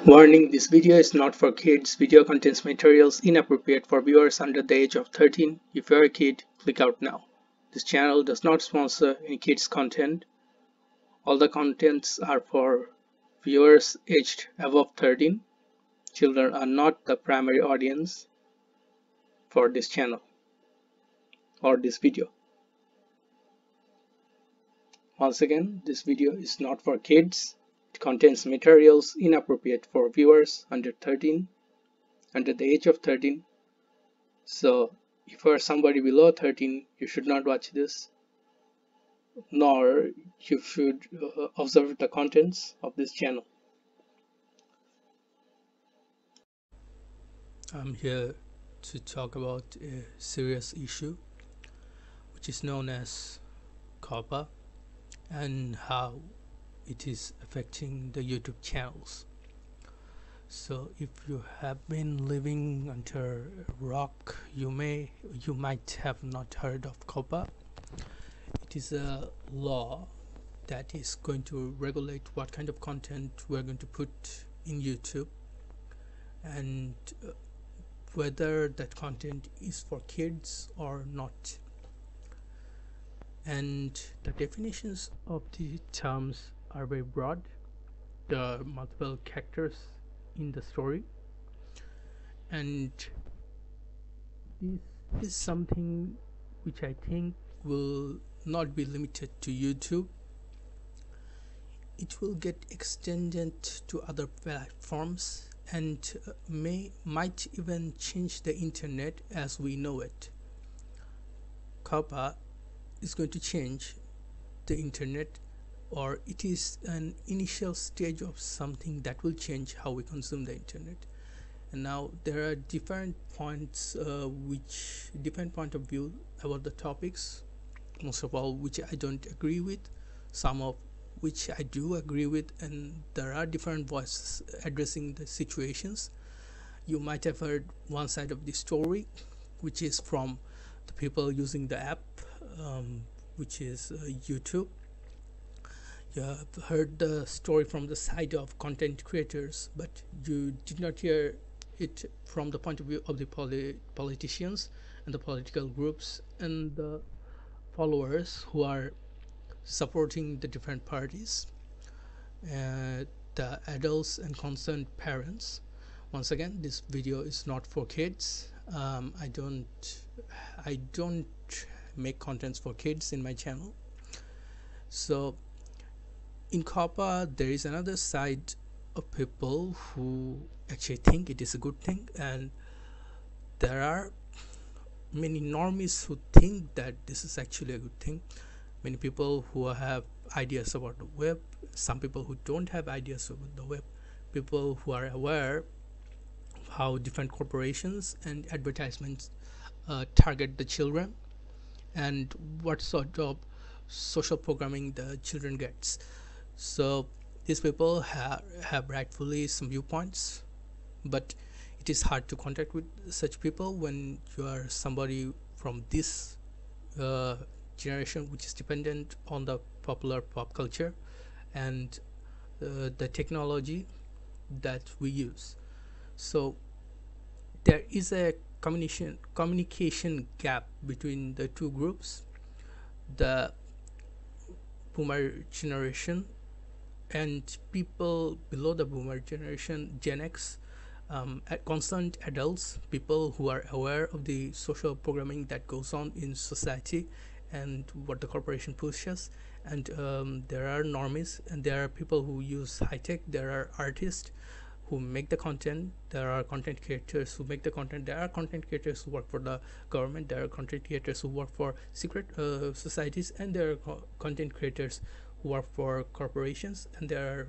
Warning: this video is not for kids. Video contains materials inappropriate for viewers under the age of 13. If you're a kid, click out now. This channel does not sponsor any kids content. All the contents are for viewers aged above 13. Children are not the primary audience for this channel or this video. Once again, this video is not for kids. It contains materials inappropriate for viewers under the age of 13. So if you are somebody below 13, you should not watch this, nor you should observe the contents of this channel. I'm here to talk about a serious issue which is known as COPPA and how it is affecting the YouTube channels. So if you have been living under a rock, you might have not heard of COPPA. It is a law that is going to regulate what kind of content we're going to put in YouTube and whether that content is for kids or not. And the definitions of the terms are very broad. There are multiple characters in the story, and this is something which I think will not be limited to YouTube. It will get extended to other platforms and might even change the internet as we know it. COPPA is going to change the internet, or it is an initial stage of something that will change how we consume the internet. And now there are different points different point of view about the topics, most of all which I don't agree with, some of which I do agree with, and there are different voices addressing the situations. You might have heard one side of the story, which is from the people using the app, which is YouTube. You have heard the story from the side of content creators, but you did not hear it from the point of view of the politicians and the political groups and the followers who are supporting the different parties, the adults and concerned parents. Once again, this video is not for kids. I don't make contents for kids in my channel. So in COPPA, there is another side of people who actually think it is a good thing, and there are many normies who think that this is actually a good thing. Many people who have ideas about the web, some people who don't have ideas about the web, people who are aware of how different corporations and advertisements target the children and what sort of social programming the children gets. So these people have rightfully some viewpoints, but it is hard to contact with such people when you are somebody from this generation which is dependent on the popular pop culture and the technology that we use. So there is a communication gap between the two groups, the boomer generation and people below the boomer generation, Gen X, concerned adults, people who are aware of the social programming that goes on in society and what the corporation pushes. And there are normies, and there are people who use high tech, there are artists who make the content, there are content creators who make the content, there are content creators who work for the government, there are content creators who work for secret societies, and there are content creators who work for corporations, and there are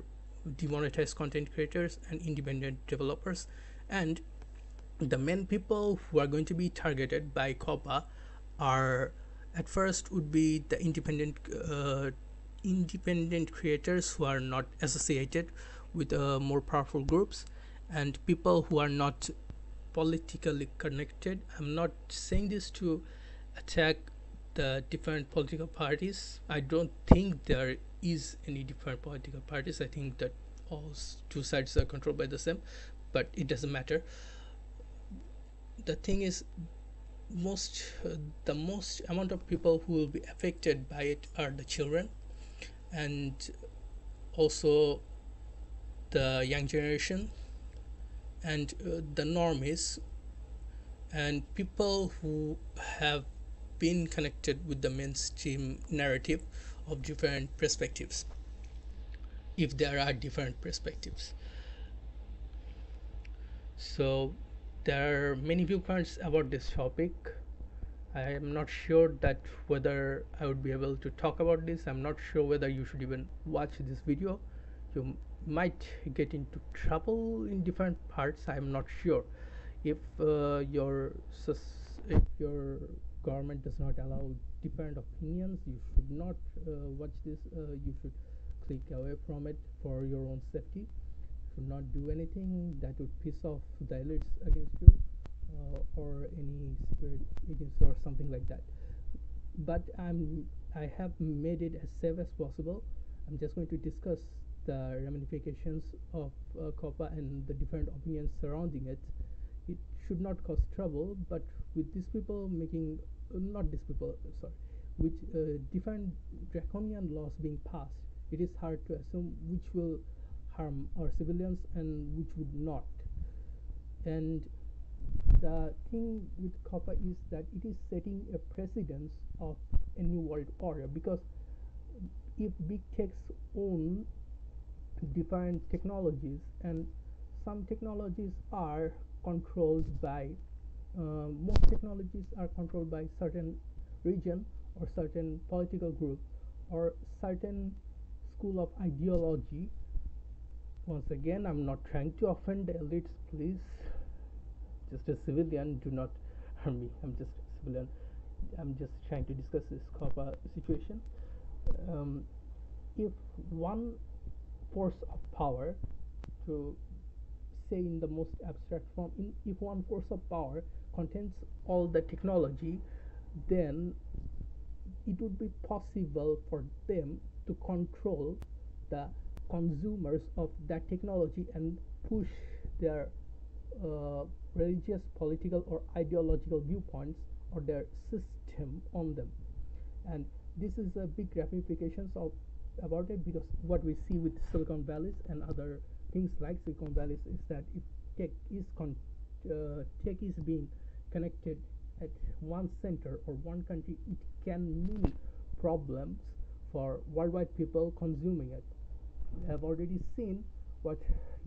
demonetized content creators and independent developers. And the main people who are going to be targeted by COPPA are, at first, would be the independent creators who are not associated with more powerful groups, and people who are not politically connected. I'm not saying this to attack the different political parties. I don't think there is any different political parties. I think that two sides are controlled by the same, but it doesn't matter. The thing is, most the most amount of people who will be affected by it are the children, and also the young generation, and the normies, and people who have been connected with the mainstream narrative of different perspectives, if there are different perspectives. So there are many viewpoints about this topic. I am not sure that whether I would be able to talk about this. I'm not sure whether you should even watch this video. You might get into trouble in different parts. I'm not sure. If if your government does not allow different opinions, you should not watch this. You should click away from it for your own safety. Should not do anything that would piss off the elites against you, or any secret agency or something like that. But I have made it as safe as possible. I'm just going to discuss the ramifications of COPPA and the different opinions surrounding it. It should not cause trouble, but with these people making, not these people, sorry, with different draconian laws being passed, it is hard to assume which will harm our civilians and which would not. And the thing with COPPA is that it is setting a precedence of a new world order, because if big techs own different technologies, and some technologies are controlled by most technologies are controlled by certain region or certain political group or certain school of ideology. Once again, I'm not trying to offend the elites, please. Just a civilian, do not harm me. I'm just a civilian. I'm just trying to discuss this COPPA situation. If one force of power, to say in the most abstract form, if one force of power contains all the technology, then it would be possible for them to control the consumers of that technology and push their religious, political, or ideological viewpoints or their system on them. And this is a big ramifications of about it, because what we see with Silicon Valley and other things like Silicon Valley is that if tech is being connected at one center or one country, it can mean problems for worldwide people consuming it. We have already seen what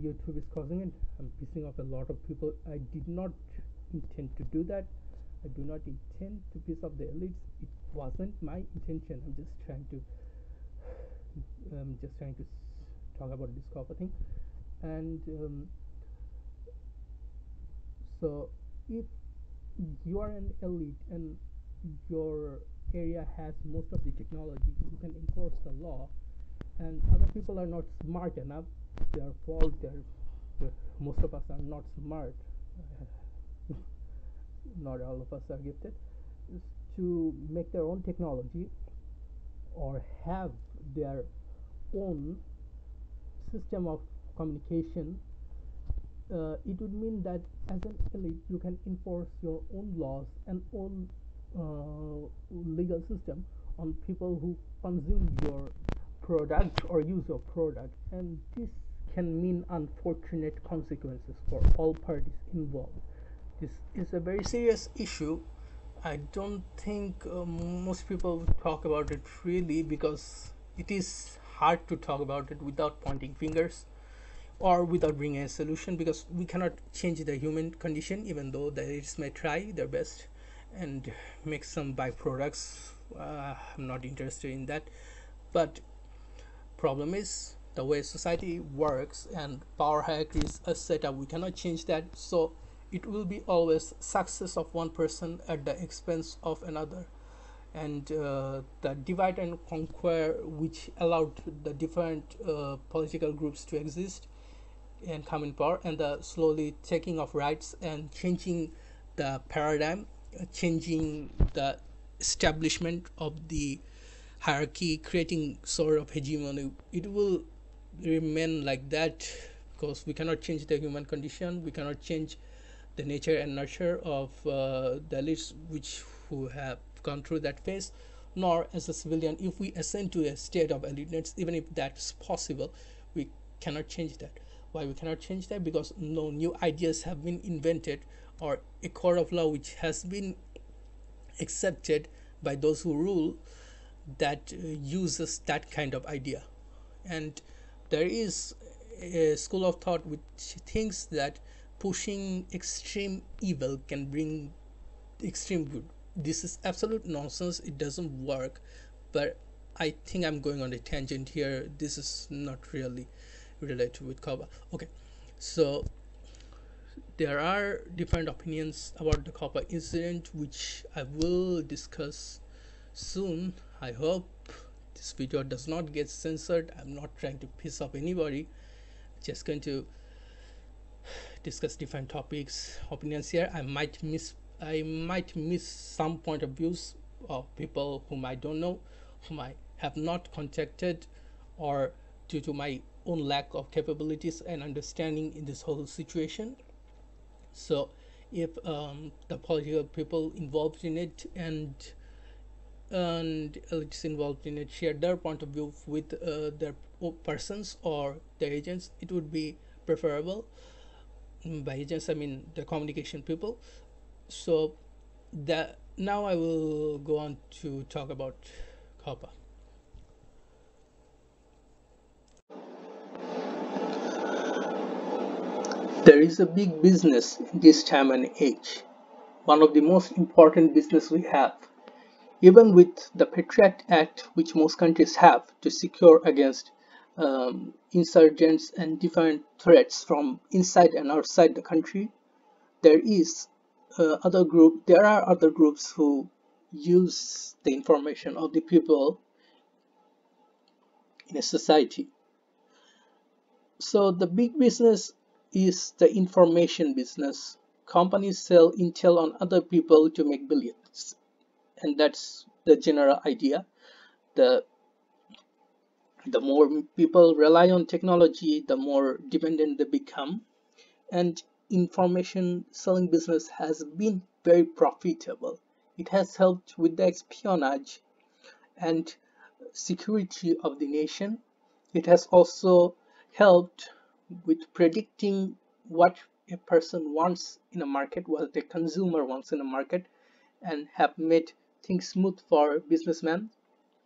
YouTube is causing, and I'm pissing off a lot of people. I did not intend to do that. I do not intend to piss off the elites. It wasn't my intention. I'm just trying to talk about this COPPA thing. And so if you are an elite and your area has most of the technology, you can enforce the law, and other people are not smart enough. Their fault. Most of us are not smart. Not all of us are gifted to make their own technology or have their own system of communication. It would mean that as an elite you can enforce your own laws and own legal system on people who consume your product or use your product, and this can mean unfortunate consequences for all parties involved. This is a very serious issue. I don't think most people would talk about it really, because it is hard to talk about it without pointing fingers or without bringing a solution, because we cannot change the human condition, even though the elites may try their best and make some byproducts. I'm not interested in that. But problem is the way society works, and power hierarchy is a setup. We cannot change that, so it will be always success of one person at the expense of another. And the divide and conquer, which allowed the different political groups to exist and come in power, and the slowly taking of rights and changing the paradigm, changing the establishment of the hierarchy, creating sort of hegemony, it will remain like that, because we cannot change the human condition, we cannot change the nature and nurture of the elites which who have gone through that phase. Nor as a civilian, if we ascend to a state of eliteness, even if that's possible, we cannot change that. Why we cannot change that? Because no new ideas have been invented, or a court of law which has been accepted by those who rule, that uses that kind of idea. And there is a school of thought which thinks that pushing extreme evil can bring extreme good. This is absolute nonsense, it doesn't work. But I think I'm going on a tangent here. This is not really related with Kaaba. Okay, so there are different opinions about the Kaaba incident, which I will discuss soon. I hope this video does not get censored. I'm not trying to piss off anybody, just going to discuss different topics, opinions here. I might miss some point of views of people whom I don't know, whom I have not contacted, or due to my own lack of capabilities and understanding in this whole situation. So if the political people involved in it and elites involved in it share their point of view with their persons or their agents, it would be preferable. By agents I mean the communication people. So that now I will go on to talk about COPPA. There is a big business in this time and age, one of the most important business we have. Even with the Patriot Act, which most countries have to secure against insurgents and different threats from inside and outside the country, there is there are other groups who use the information of the people in a society. So the big business is the information business. Companies sell intel on other people to make billions, and that's the general idea. The the more people rely on technology, the more dependent they become, and information selling business has been very profitable. It has helped with the espionage and security of the nation. It has also helped with predicting what a person wants in a market, what the consumer wants in a market, and have made things smooth for businessmen,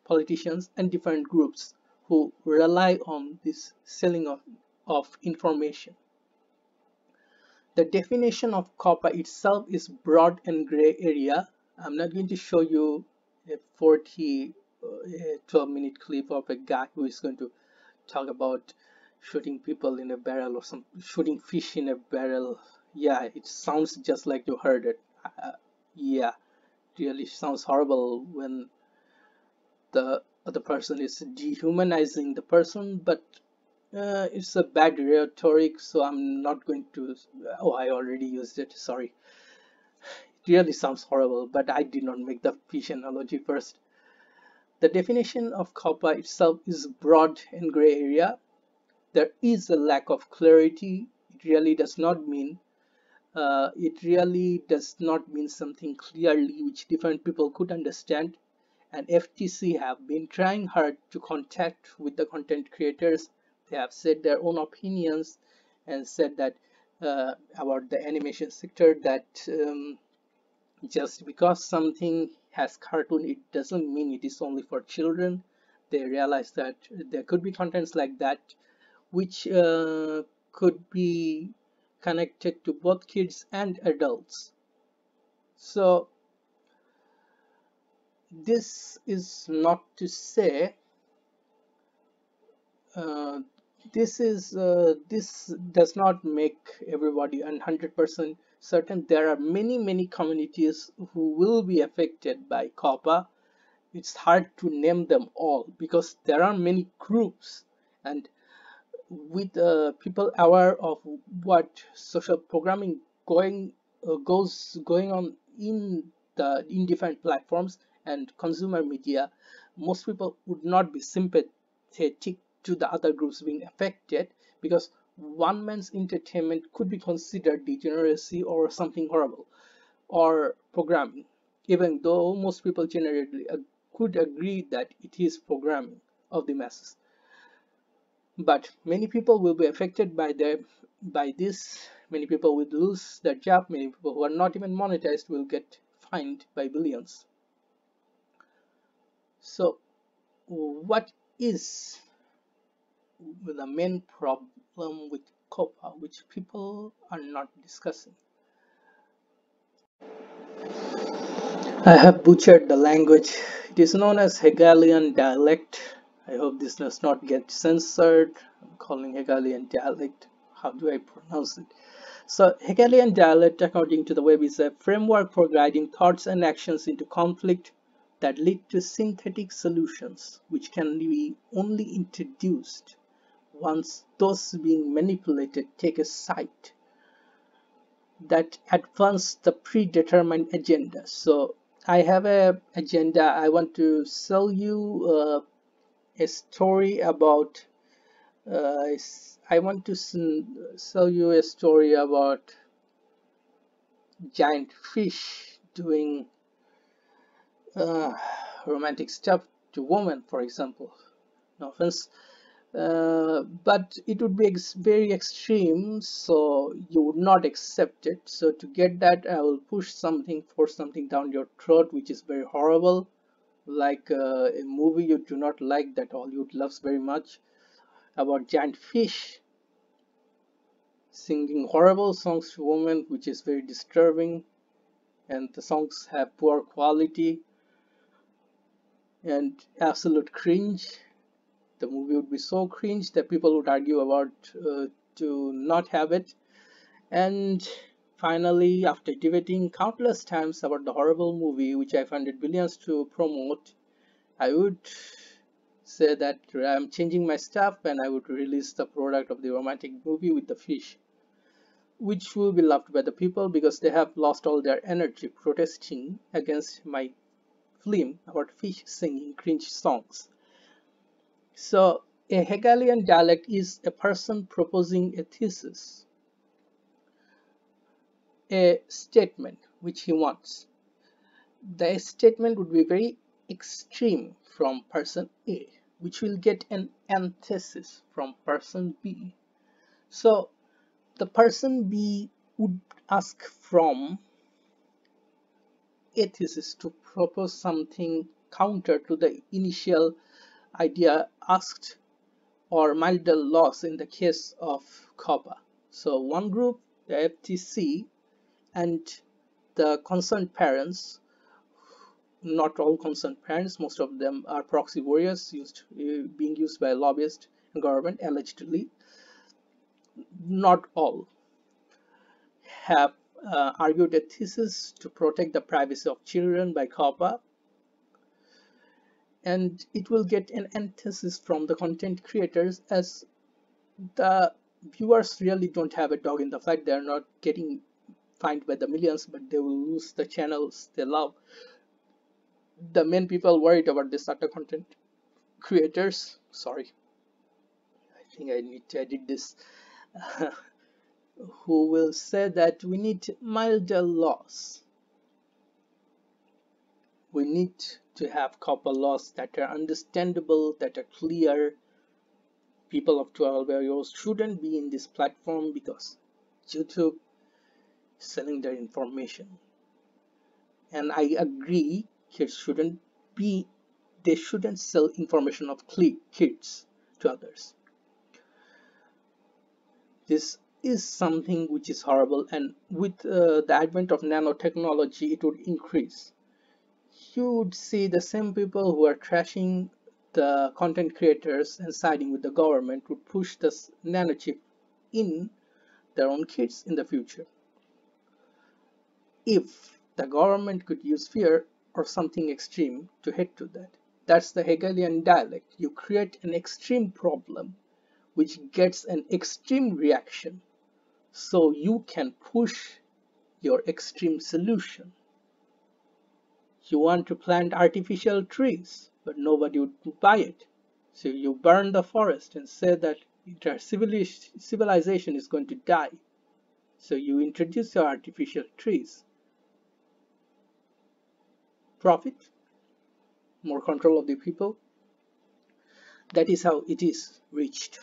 politicians, and different groups who rely on this selling of information. The definition of COPPA itself is broad and gray area. I'm not going to show you a 12-minute clip of a guy who is going to talk about shooting people in a barrel or some shooting fish in a barrel. Yeah, it sounds just like you heard it. Yeah, really sounds horrible when the other person is dehumanizing the person, but it's a bad rhetoric, so I'm not going to. Oh, I already used it. Sorry. It really sounds horrible, but I did not make the fish analogy first. The definition of COPPA itself is broad and gray area. There is a lack of clarity. It really does not mean something clearly which different people could understand. And FTC have been trying hard to contact with the content creators. They have said their own opinions and said that about the animation sector, that just because something has cartoon, it doesn't mean it is only for children. They realize that there could be contents like that which could be connected to both kids and adults. So this is not to say uh, this does not make everybody 100% certain. There are many communities who will be affected by COPPA. It's hard to name them all because there are many groups, and with people aware of what social programming going on in different platforms and consumer media, most people would not be sympathetic to the other groups being affected, because one man's entertainment could be considered degeneracy or something horrible, or programming, even though most people generally could agree that it is programming of the masses. But many people will be affected by this. Many people will lose their job. Many people who are not even monetized will get fined by billions. So what is the main problem with COPA, which people are not discussing? I have butchered the language. It is known as Hegelian dialect. I hope this does not get censored. I'm calling Hegelian dialect. How do I pronounce it? So, Hegelian dialect, according to the web, is a framework for guiding thoughts and actions into conflict that lead to synthetic solutions, which can be only introduced once those being manipulated take a side that advance the predetermined agenda. So I have a agenda. I want to sell you a story about. I want to sell you a story about giant fish doing uh, romantic stuff to women, for example. No offense, but it would be very extreme, so you would not accept it. So to get that, I will force something down your throat which is very horrible, like a movie you do not like that Hollywood loves very much, about giant fish singing horrible songs to women, which is very disturbing, and the songs have poor quality and absolute cringe. The movie would be so cringe that people would argue about to not have it. And finally, after debating countless times about the horrible movie, which I funded billions to promote, I would say that I'm changing my stuff and I would release the product of the romantic movie with the fish, which will be loved by the people because they have lost all their energy protesting against my film about fish singing cringe songs. So, a Hegelian dialect is a person proposing a thesis, a statement which he wants. The statement would be very extreme from person A, which will get an antithesis from person B. So, the person B would ask from a thesis to propose something counter to the initial idea asked, or milder loss in the case of COPA. So one group, the FTC, and the concerned parents, not all concerned parents, most of them are proxy warriors being used by lobbyists and government allegedly. Not all have argued a thesis to protect the privacy of children by COPA, and it will get an antithesis from the content creators, as the viewers really don't have a dog in the fight. They're not getting fined by the millions, but they will lose the channels they love. The main people worried about this are the content creators. Sorry, I think I need to edit this. Who will say that we need milder laws. We need to have COPA laws that are understandable, that are clear. People of 12 years shouldn't be in this platform because YouTube is selling their information. And I agree, kids shouldn't be, they shouldn't sell information of kids to others. This is something which is horrible, and with the advent of nanotechnology, it would increase. You would see the same people who are trashing the content creators and siding with the government would push this nanochip in their own kids in the future. If the government could use fear or something extreme to head to that. That's the Hegelian dialect. You create an extreme problem which gets an extreme reaction, so you can push your extreme solution. You want to plant artificial trees, but nobody would buy it. So you burn the forest and say that civilization is going to die. So you introduce your artificial trees. Profit, more control of the people. That is how it is reached.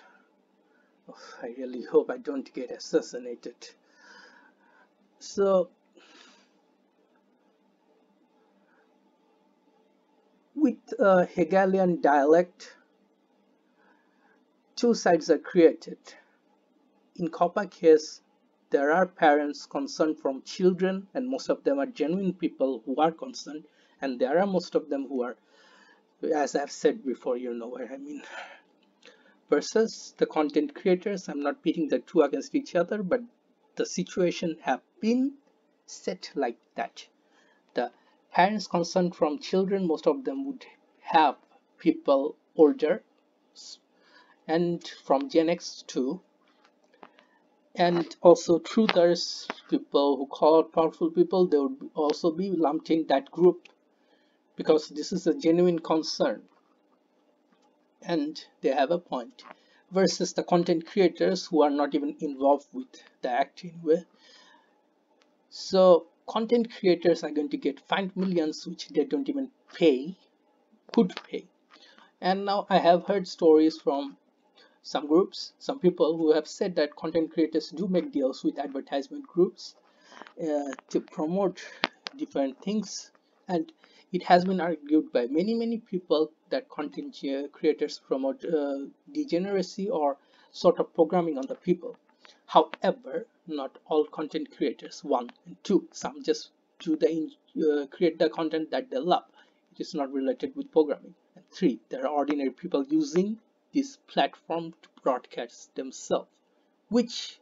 Oh, I really hope I don't get assassinated. So with a Hegelian dialect, two sides are created. In COPPA case, there are parents concerned from children, and most of them are genuine people who are concerned, and there are most of them who are, as I've said before, you know what I mean. Versus the content creators, I'm not pitting the two against each other, but the situation have been set like that. The parents concerned from children, most of them would have people older, and from Gen X too, and also truthers, people who call out powerful people, they would also be lumped in that group because this is a genuine concern and they have a point. Versus the content creators who are not even involved with the act anyway. So content creators are going to get fined millions which they don't even could pay. And now I have heard stories from some groups, some people who have said that content creators do make deals with advertisement groups to promote different things, and it has been argued by many people that content creators promote degeneracy or sort of programming on the people. However, not all content creators, one and two, some just do create the content that they love. It is not related with programming. And three, there are ordinary people using this platform to broadcast themselves, which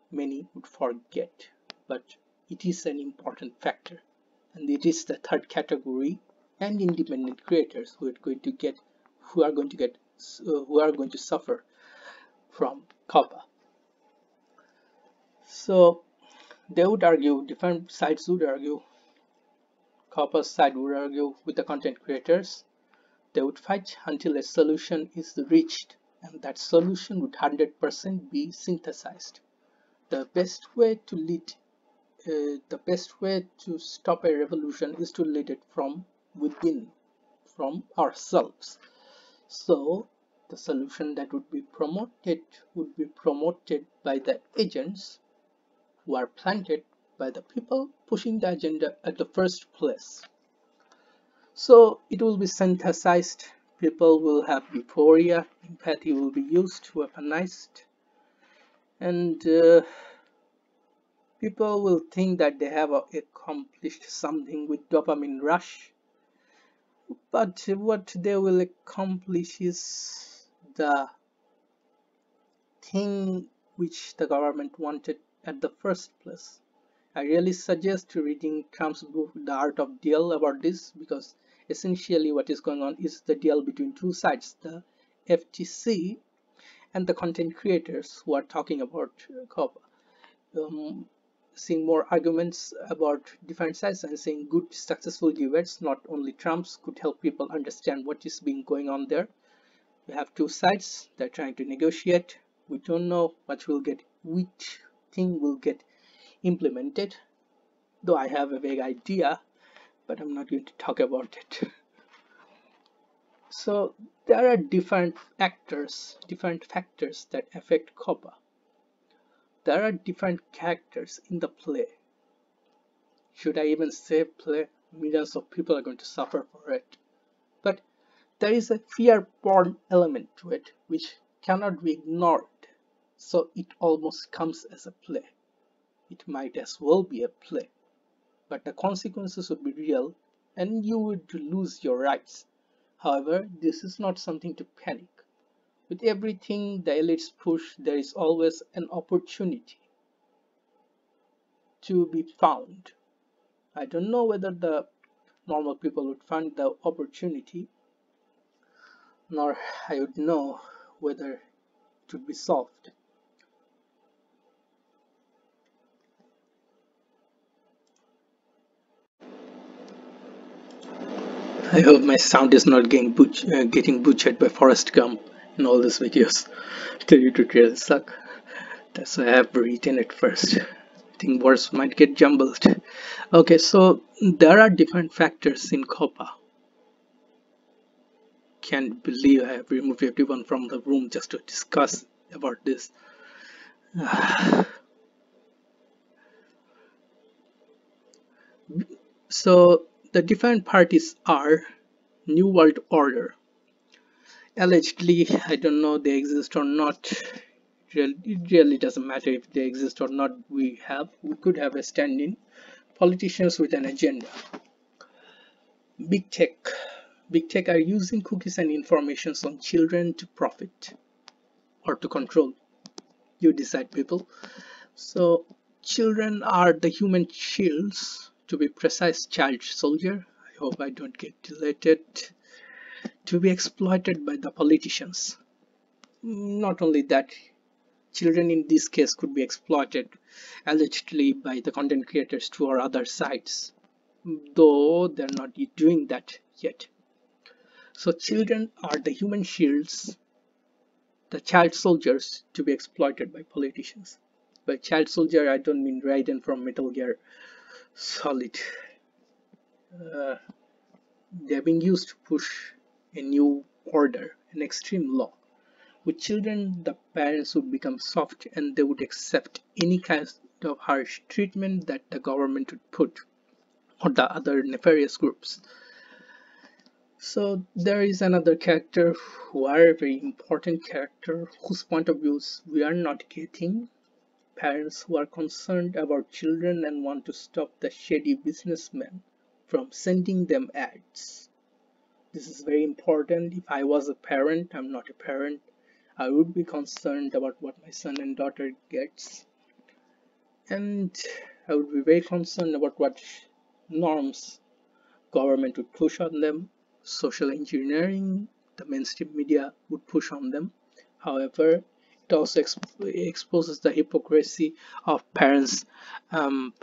many would forget, but it is an important factor. And it is the third category, and independent creators who are going to suffer from COPPA. So they would argue, different sides would argue, COPPA's side would argue with the content creators. They would fight until a solution is reached, and that solution would 100% be synthesized. The best way to stop a revolution is to lead it from within, from ourselves. So the solution that would be promoted by the agents who are planted by the people pushing the agenda at the first place. So it will be synthesized. People will have euphoria, empathy will be used, weaponized, and people will think that they have accomplished something with dopamine rush, but what they will accomplish is the thing which the government wanted at the first place. I really suggest reading Trump's book, The Art of Deal, about this, because essentially what is going on is the deal between two sides, the FTC and the content creators who are talking about COPPA. Seeing more arguments about different sides and seeing good successful debates, not only Trump's, could help people understand what is being going on there. We have two sides, they're trying to negotiate. We don't know which thing will get implemented, though I have a vague idea, but I'm not going to talk about it. So there are different factors that affect COPPA. There are different characters in the play. Should I even say play? Millions of people are going to suffer for it. But there is a fear porn element to it which cannot be ignored. So it almost comes as a play. It might as well be a play. But the consequences would be real and you would lose your rights. However, this is not something to panic. With everything the elites push, there is always an opportunity to be found. I don't know whether the normal people would find the opportunity, nor I would know whether it would be solved. I hope my sound is not getting butchered by Forrest Gump in all these videos. The tutorials suck. That's why I have written it first. I think words might get jumbled. Okay, so there are different factors in COPPA. Can't believe I have removed everyone from the room just to discuss about this. So the different parties are New World Order. Allegedly, I don't know they exist or not. It really doesn't matter if they exist or not. We could have a stand-in. Politicians with an agenda. Big tech. Big tech are using cookies and information on children to profit or to control. You decide, people. So children are the human shields, to be precise, child soldier. I hope I don't get deleted. To be exploited by the politicians. Not only that, children in this case could be exploited allegedly by the content creators to our other sites, though they're not doing that yet. So children are the human shields, the child soldiers to be exploited by politicians. By child soldier, I don't mean Raiden from Metal Gear Solid. They are being used to push a new order, an extreme law. With children, the parents would become soft and they would accept any kind of harsh treatment that the government would put or the other nefarious groups. So there is another character who are a very important character whose point of views we are not getting. Parents who are concerned about children and want to stop the shady businessmen from sending them ads. This is very important. If I was a parent, I'm not a parent, I would be concerned about what my son and daughter gets, and I would be very concerned about what norms government would push on them, social engineering the mainstream media would push on them. However, it also exposes the hypocrisy of parents, um,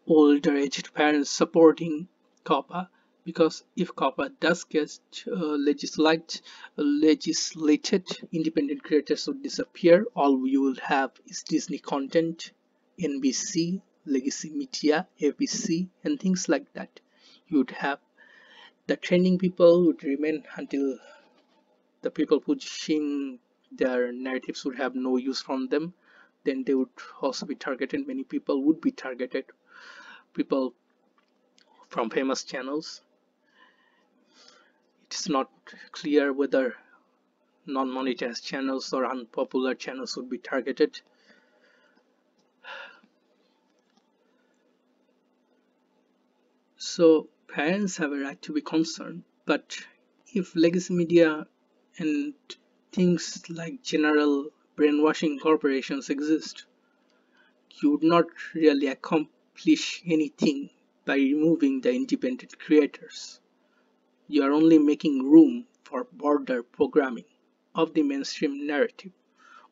older aged parents supporting COPPA, because if COPPA does get legislated, independent creators would disappear. All we will have is Disney content, NBC, legacy media, ABC, and things like that. You would have the trending people would remain until the people pushing their narratives would have no use from them. Then they would also be targeted. Many people would be targeted. People from famous channels. It's not clear whether non-monetized channels or unpopular channels would be targeted. So parents have a right to be concerned, but if legacy media and things like general brainwashing corporations exist, you would not really accomplish anything by removing the independent creators. You are only making room for border programming of the mainstream narrative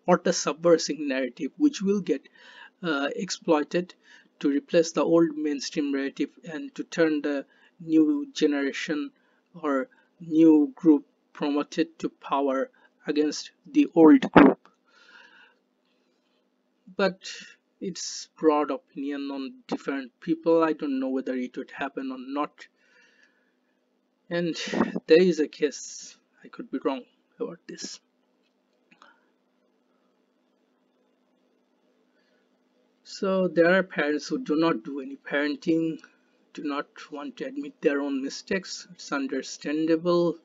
or the subversive narrative, which will get exploited to replace the old mainstream narrative and to turn the new generation or new group promoted to power against the old group. But it's broad opinion on different people. I don't know whether it would happen or not, and there is a case I could be wrong about this. So there are parents who do not do any parenting, do not want to admit their own mistakes. It's understandable.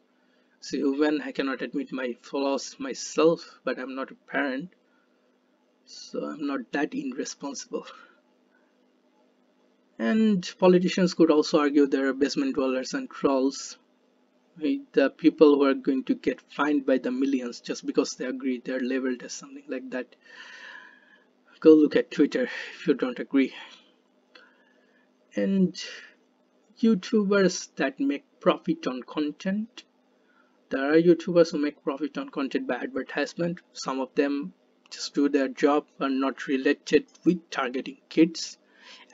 So even I cannot admit my flaws myself, but I'm not a parent, so I'm not that irresponsible. And politicians could also argue there are basement dwellers and trolls, the people who are going to get fined by the millions just because they agree they're labeled as something like that. Go look at Twitter if you don't agree. And YouTubers that make profit on content. There are YouTubers who make profit on content by advertisement. Some of them just do their job, are not related with targeting kids.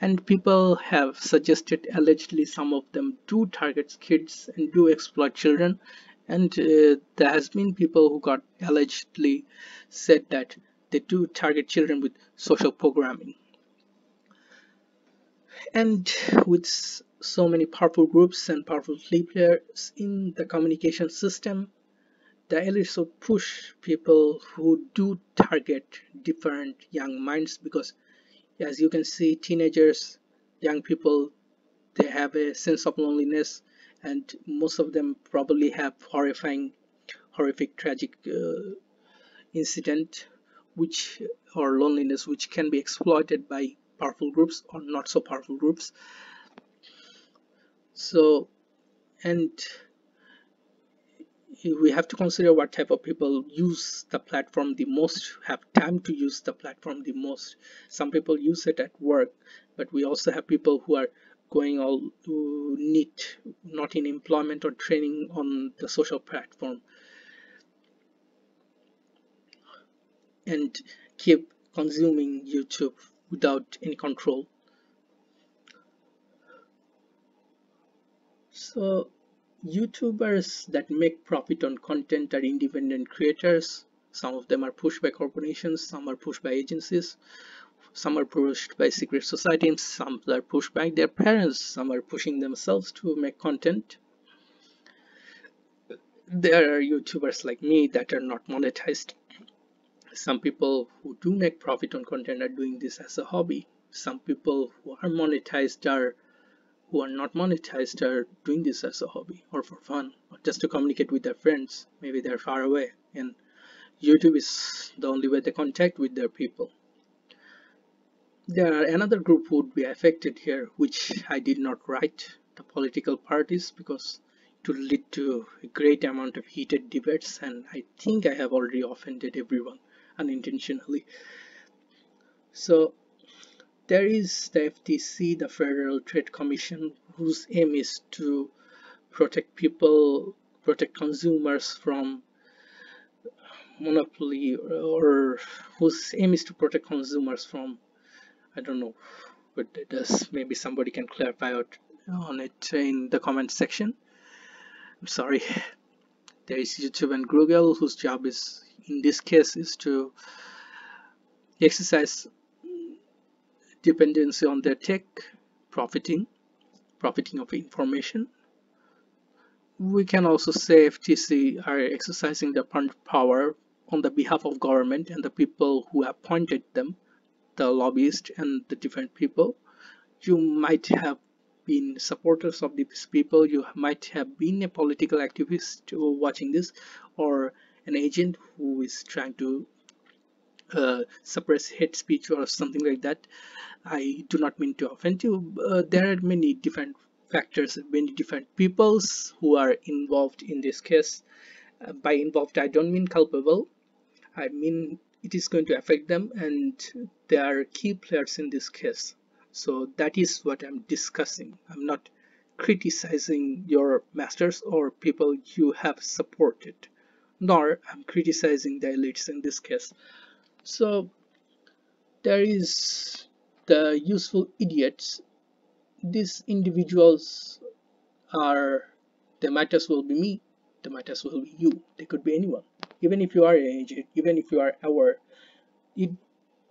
And people have suggested, allegedly some of them do target kids and do exploit children, and there has been people who got allegedly said that they do target children with social programming. And with so many powerful groups and powerful key players in the communication system, the elites would push people who do target different young minds, because as you can see, teenagers, young people, they have a sense of loneliness, and most of them probably have horrific, tragic incident, which or loneliness, which can be exploited by powerful groups or not so powerful groups. So, and we have to consider what type of people use the platform the most, have time to use the platform the most. Some people use it at work, but we also have people who are going all to NEET, not in employment or training, on the social platform, and keep consuming YouTube without any control. So YouTubers that make profit on content are independent creators. Some of them are pushed by corporations, some are pushed by agencies, some are pushed by secret societies, some are pushed by their parents, some are pushing themselves to make content. There are YouTubers like me that are not monetized. Some people who do make profit on content are doing this as a hobby. Some people who are monetized are who are not monetized are doing this as a hobby or for fun or just to communicate with their friends. Maybe they're far away and YouTube is the only way they contact with their people. There are another group who would be affected here, which I did not write, the political parties, because it would lead to a great amount of heated debates, and I think I have already offended everyone unintentionally. So there is the FTC, the Federal Trade Commission, whose aim is to protect people, protect consumers from monopoly, or whose aim is to protect consumers from, I don't know what it does. Maybe somebody can clarify out on it in the comment section. I'm sorry. There is YouTube and Google, whose job is, in this case, is to exercise dependency on their tech, profiting of information. We can also say FTC are exercising their power on the behalf of government and the people who appointed them, the lobbyists and the different people. You might have been supporters of these people, you might have been a political activist watching this, or an agent who is trying to suppress hate speech or something like that. I do not mean to offend you. There are many different factors, many different peoples who are involved in this case. By involved, I don't mean culpable. I mean it is going to affect them, and they are key players in this case. So that is what I'm discussing. I'm not criticizing your masters or people you have supported, nor I'm criticizing the elites in this case. So there is the useful idiots. These individuals are, they might as well be me, they might as well be you, they could be anyone. Even if you are an agent, even if you are our it,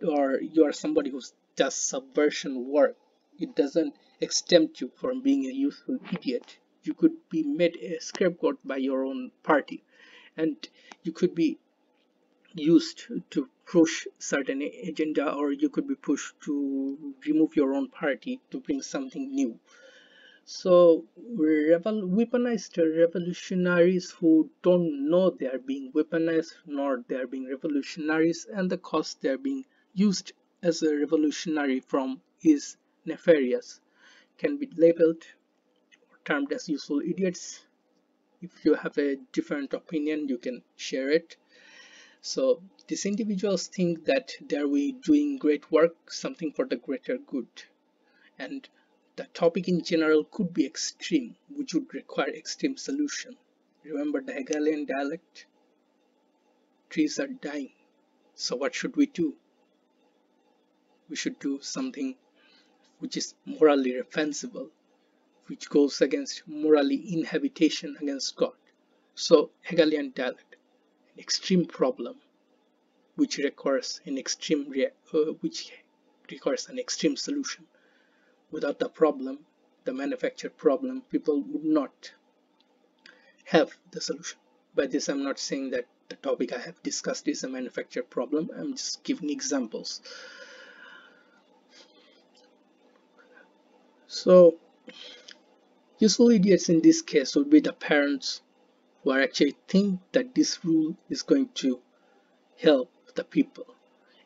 or you are somebody who does subversion work, it doesn't exempt you from being a useful idiot. You could be made a scapegoat by your own party, and you could be used to push certain agenda, or you could be pushed to remove your own party to bring something new. So weaponized revolutionaries who don't know they are being weaponized, nor they are being revolutionaries, and the cost they are being used as a revolutionary from is nefarious, can be labeled or termed as useful idiots. If you have a different opinion, you can share it. So these individuals think that they're doing great work, something for the greater good, and the topic in general could be extreme, which would require extreme solution. Remember the Hegelian dialect? Trees are dying. So what should we do? We should do something which is morally reprehensible, which goes against morally inhabitation against God. So Hegelian dialect, an extreme problem which requires an extreme solution. Without the problem, the manufactured problem, people would not have the solution. By this, I'm not saying that the topic I have discussed is a manufactured problem. I'm just giving examples. So, useful idiots in this case would be the parents who are actually think that this rule is going to help the people,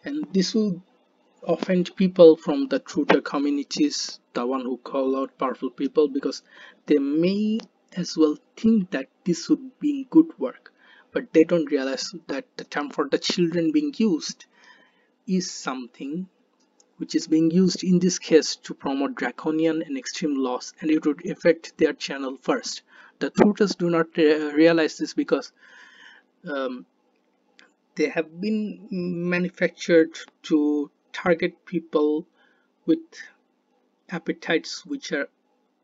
and this will offend people from the tutor communities, the one who call out powerful people, because they may as well think that this would be good work, but they don't realize that the term for the children being used is something which is being used in this case to promote draconian and extreme laws, and it would affect their channel first. The tutors do not realize this because um, they have been manufactured to target people with appetites which are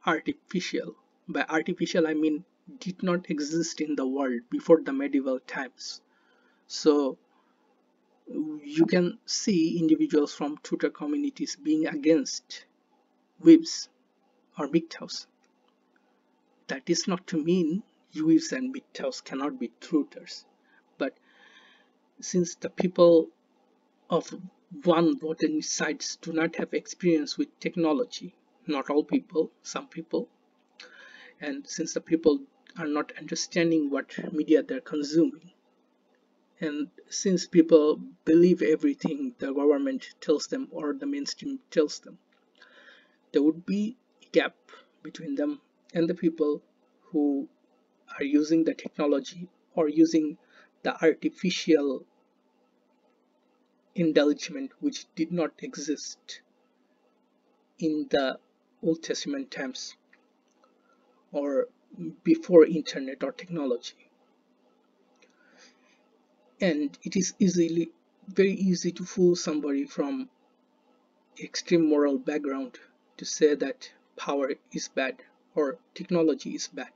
artificial. By artificial, I mean did not exist in the world before the medieval times. So you can see individuals from tutor communities being against whips or MGTOWs. That is not to mean whips and MGTOWs cannot be tutors, but since the people of one botanist sites do not have experience with technology, not all people, some people, and since the people are not understanding what media they're consuming, and since people believe everything the government tells them or the mainstream tells them, there would be a gap between them and the people who are using the technology or using the artificial indulgence which did not exist in the Old Testament times or before internet or technology. And it is very easy to fool somebody from extreme moral background to say that power is bad or technology is bad,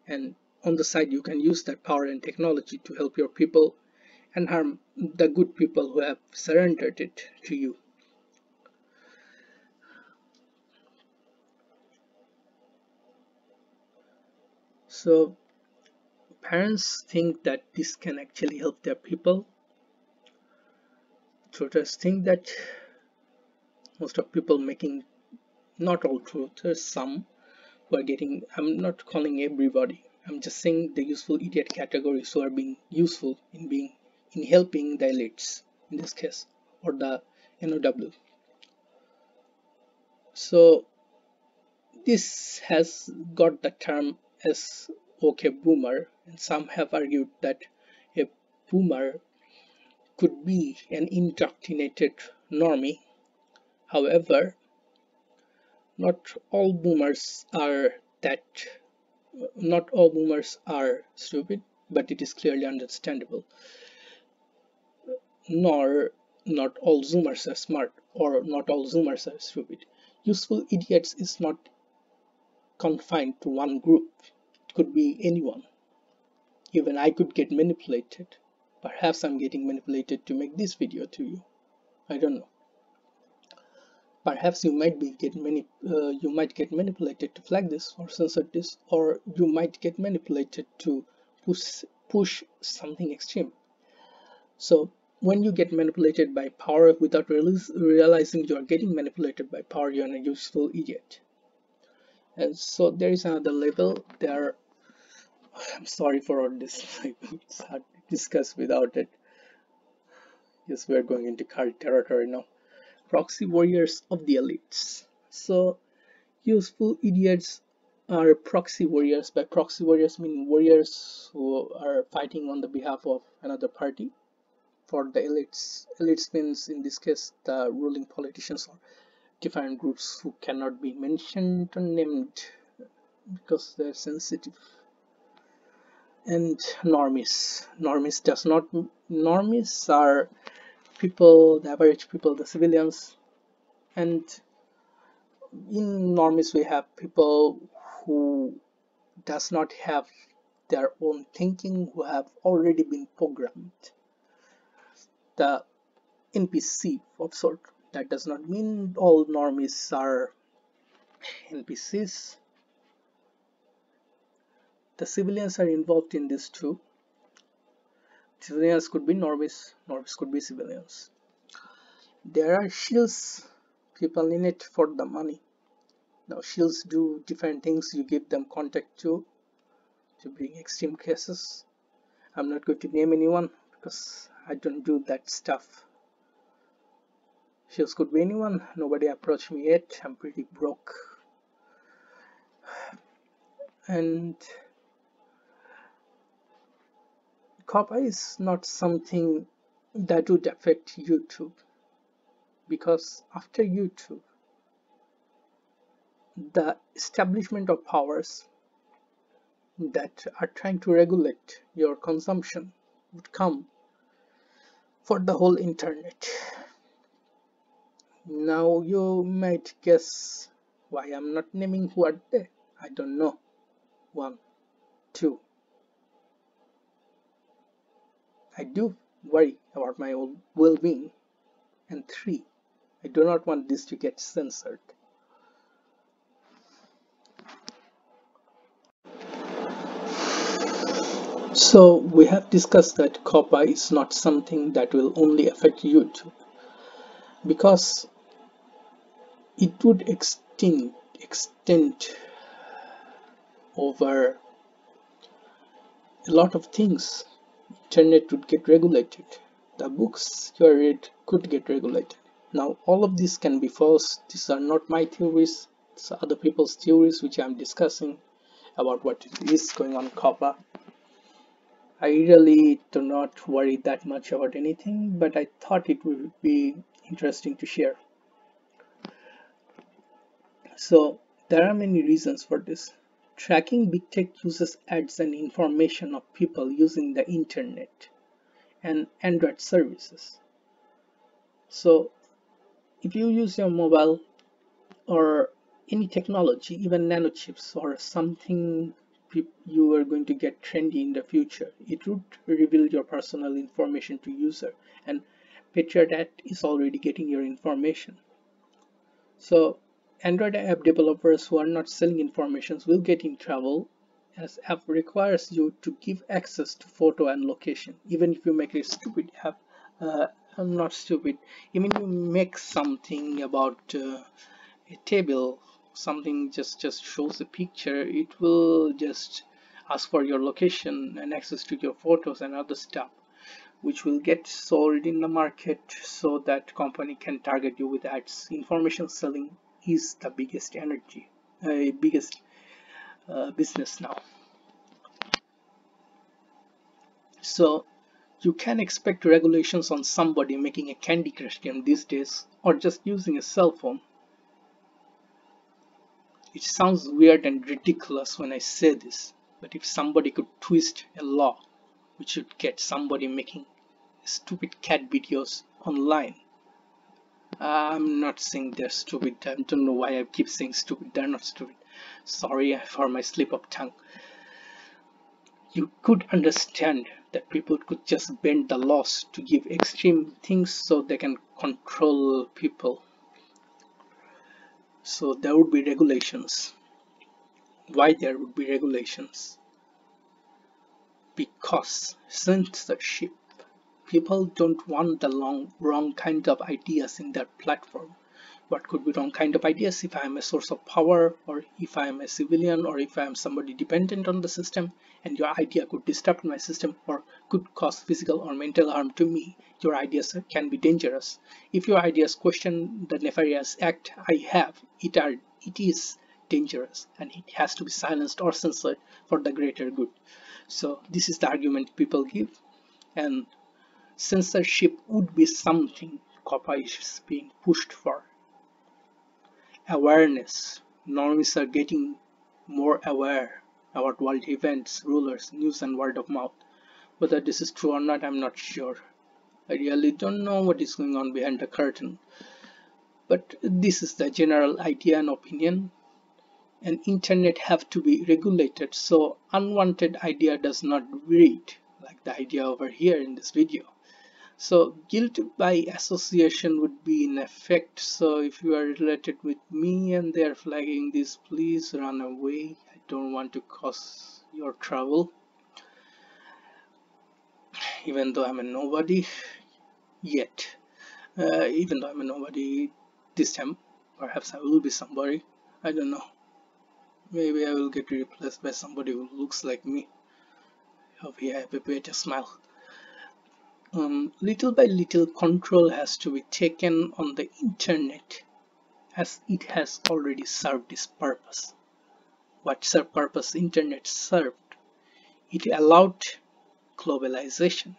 and on the side you can use that power and technology to help your people and harm the good people who have surrendered it to you. So parents think that this can actually help their people. Tutors think that most of people making, not all tutors, some who are getting, I'm not calling everybody, I'm just saying the useful idiot categories who are being useful in helping the elites in this case, or the NOW. So this has got the term as okay boomer, and some have argued that a boomer could be an indoctrinated normie. However, not all boomers are that not all boomers are stupid, but it is clearly understandable. Nor not all zoomers are smart, or not all zoomers are stupid. Useful idiots is not confined to one group. It could be anyone. Even I could get manipulated. Perhaps I'm getting manipulated to make this video to you. I don't know. Perhaps you might get manipulated to flag this or censor this, or you might get manipulated to push something extreme. So when you get manipulated by power without realizing you are getting manipulated by power, you're a useful idiot. And so there is another level there. I'm sorry for all this. It's hard to discuss without it. Yes, we're going into card territory now. Proxy warriors of the elites. So useful idiots are proxy warriors. By proxy warriors, I mean warriors who are fighting on the behalf of another party for the elites. Elites means in this case the ruling politicians or different groups who cannot be mentioned or named because they're sensitive. And normies. Normies are people, the average people, the civilians, and in normies we have people who does not have their own thinking, who have already been programmed, the NPC of sort. That does not mean all normies are NPCs. The civilians are involved in this too. Civilians could be normies, normies could be civilians. There are shields people in it for the money. Now shields do different things. You give them contact to bring extreme cases. I'm not going to name anyone because I don't do that stuff. Shields could be anyone. Nobody approached me yet. I'm pretty broke. And COPPA is not something that would affect YouTube, because after YouTube, the establishment of powers that are trying to regulate your consumption would come for the whole internet. Now you might guess why I'm not naming who are they. I don't know. 1, 2. I do worry about my own well-being. And 3. I do not want this to get censored. So we have discussed that COPPA is not something that will only affect YouTube, because it would extend over a lot of things. Internet would get regulated. The books you read could get regulated. Now all of this can be false. These are not my theories. These are other people's theories which I'm discussing about what is going on COPPA. I really do not worry that much about anything, but I thought it would be interesting to share. So there are many reasons for this. Tracking big tech uses ads and information of people using the internet and Android services. So if you use your mobile or any technology, even nanochips or something you are going to get trendy in the future, it would reveal your personal information to user, and Patriot Act is already getting your information. So Android app developers who are not selling informations will get in trouble, as app requires you to give access to photo and location. Even if you make a stupid app, I'm not stupid, even you make something about a table, something just shows a picture, it will just ask for your location and access to your photos and other stuff, which will get sold in the market so that company can target you with ads. Information selling is the biggest biggest business now. So you can expect regulations on somebody making a Candy Crush game these days, or just using a cell phone. It sounds weird and ridiculous when I say this, but if somebody could twist a law which would get somebody making stupid cat videos online, I'm not saying they're stupid. I don't know why I keep saying stupid. They're not stupid. Sorry for my slip of tongue. You could understand that people could just bend the laws to give extreme things so they can control people. So there would be regulations. Why there would be regulations? Because censorship. People don't want the wrong kind of ideas in their platform. What could be wrong kind of ideas? If I am a source of power, or if I am a civilian, or if I am somebody dependent on the system, and your idea could disrupt my system or could cause physical or mental harm to me, your ideas can be dangerous. If your ideas question the nefarious act I have, it is dangerous, and it has to be silenced or censored for the greater good. So this is the argument people give, and censorship would be something COPPA is being pushed for. Awareness. Normies are getting more aware about world events, rulers, news, and word of mouth. Whether this is true or not, I'm not sure. I really don't know what is going on behind the curtain. But this is the general idea and opinion, and internet have to be regulated so unwanted idea does not breed, like the idea over here in this video. So guilt by association would be in effect. So if you are related with me and they are flagging this, please run away. I don't want to cause your trouble, even though I'm a nobody yet. Even though I'm a nobody this time, perhaps I will be somebody. I don't know. Maybe I will get replaced by somebody who looks like me. Hope I have a better smile. Little by little, control has to be taken on the internet, as it has already served its purpose. What purpose internet served? It allowed globalization.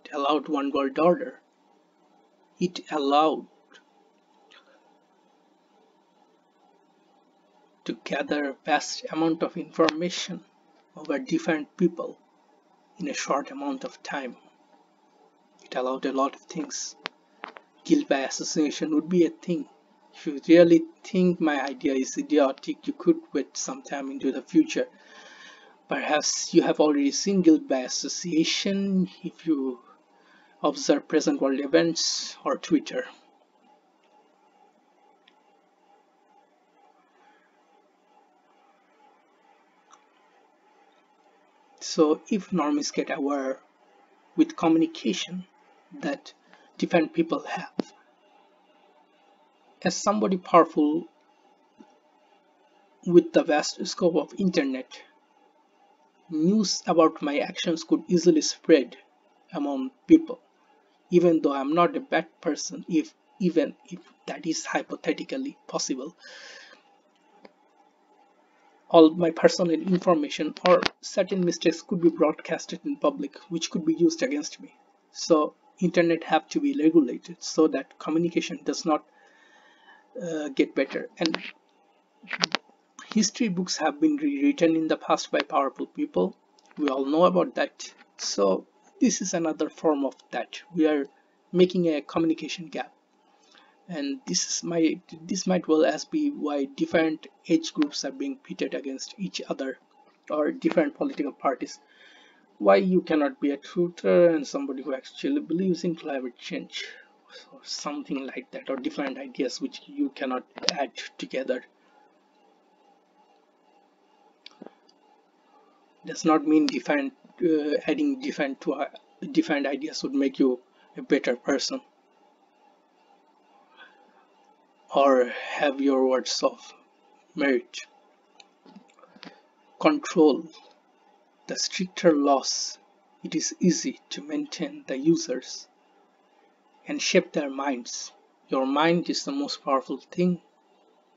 It allowed one world order. It allowed to gather vast amount of information over different people in a short amount of time. It allowed a lot of things. Guilt by association would be a thing. If you really think my idea is idiotic, you could wait some time into the future. Perhaps you have already seen guilt by association if you observe present world events or Twitter. So if normies get aware with communication that different people have, as somebody powerful with the vast scope of internet, news about my actions could easily spread among people, even though I'm not a bad person. Even if that is hypothetically possible, all my personal information or certain mistakes could be broadcasted in public, which could be used against me. So internet have to be regulated so that communication does not get better. And history books have been rewritten in the past by powerful people. We all know about that. So this is another form of that. We are making a communication gap. And this might well as be why different age groups are being pitted against each other, or different political parties. Why you cannot be a truther and somebody who actually believes in climate change, or something like that, or different ideas which you cannot add together. Does not mean adding different ideas would make you a better person or have your words of merit. Control. The stricter laws, it is easy to maintain the users and shape their minds. Your mind is the most powerful thing.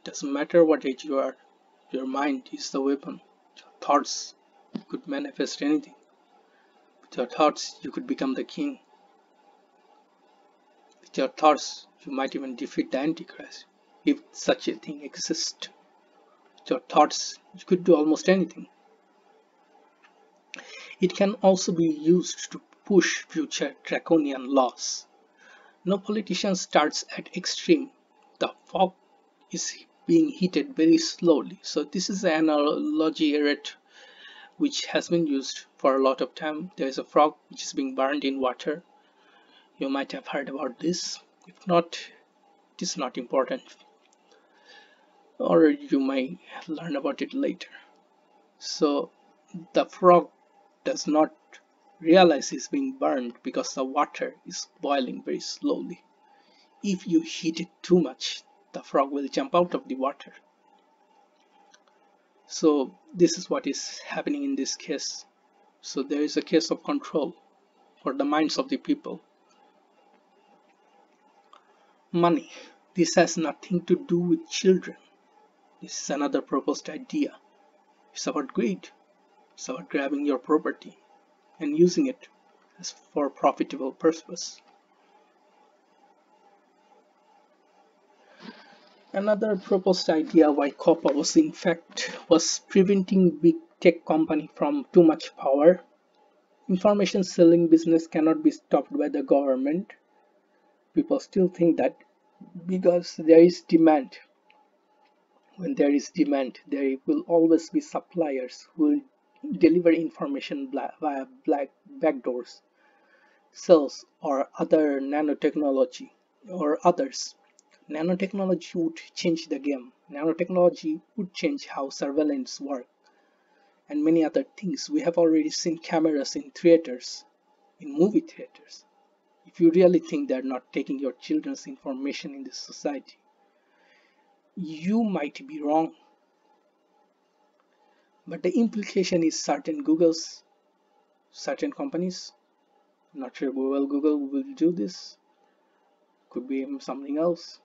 Doesn't matter what age you are, your mind is the weapon. Your thoughts could manifest anything. With your thoughts, you could become the king. With your thoughts, you might even defeat the Antichrist, if such a thing exists. With your thoughts, you could do almost anything. It can also be used to push future draconian laws. No politician starts at extreme. The fog is being heated very slowly. So this is an analogy which has been used for a lot of time. There is a frog which is being burned in water. You might have heard about this. If not, it is not important. Or you might learn about it later. So the frog does not realize it's being burned because the water is boiling very slowly. If you heat it too much, the frog will jump out of the water. So this is what is happening in this case. So there is a case of control for the minds of the people. Money. This has nothing to do with children. This is another proposed idea. It's about greed. It's about grabbing your property and using it as for profitable purpose. Another proposed idea why COPPA was preventing big tech company from too much power. Information selling business cannot be stopped by the government. People still think that because there is demand. When there is demand, there will always be suppliers who will deliver information via black backdoors, cells, or other nanotechnology or others. Nanotechnology would change the game. Nanotechnology would change how surveillance works and many other things. We have already seen cameras in theaters, in movie theaters. If you really think they're not taking your children's information in this society, you might be wrong. But the implication is certain Googles, certain companies, not sure Google will do this, could be something else.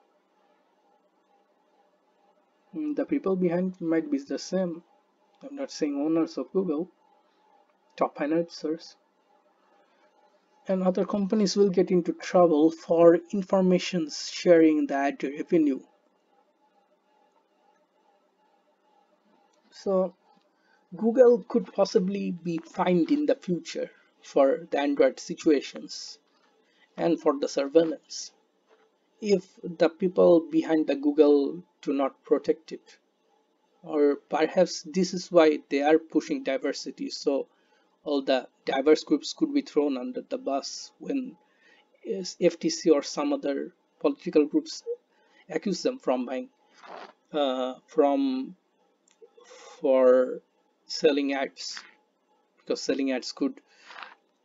The people behind might be the same. I'm not saying owners of Google, top financiers, and other companies will get into trouble for information sharing the ad revenue. So Google could possibly be fined in the future for the Android situations and for the surveillance if the people behind the Google do not protect it. Or perhaps this is why they are pushing diversity, so all the diverse groups could be thrown under the bus when FTC or some other political groups accuse them from buying from for selling ads, because selling ads could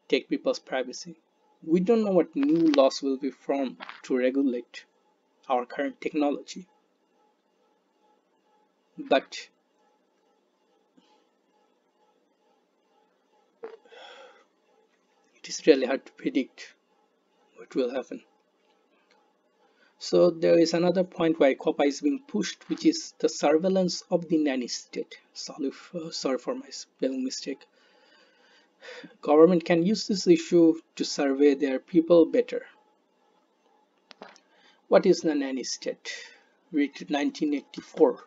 take people's privacy. We don't know what new laws will be formed to regulate our current technology, but it is really hard to predict what will happen. So there is another point why COPPA is being pushed, which is the surveillance of the nanny state. Sorry for my spelling mistake. Government can use this issue to survey their people better. What is the nanny state? Written 1984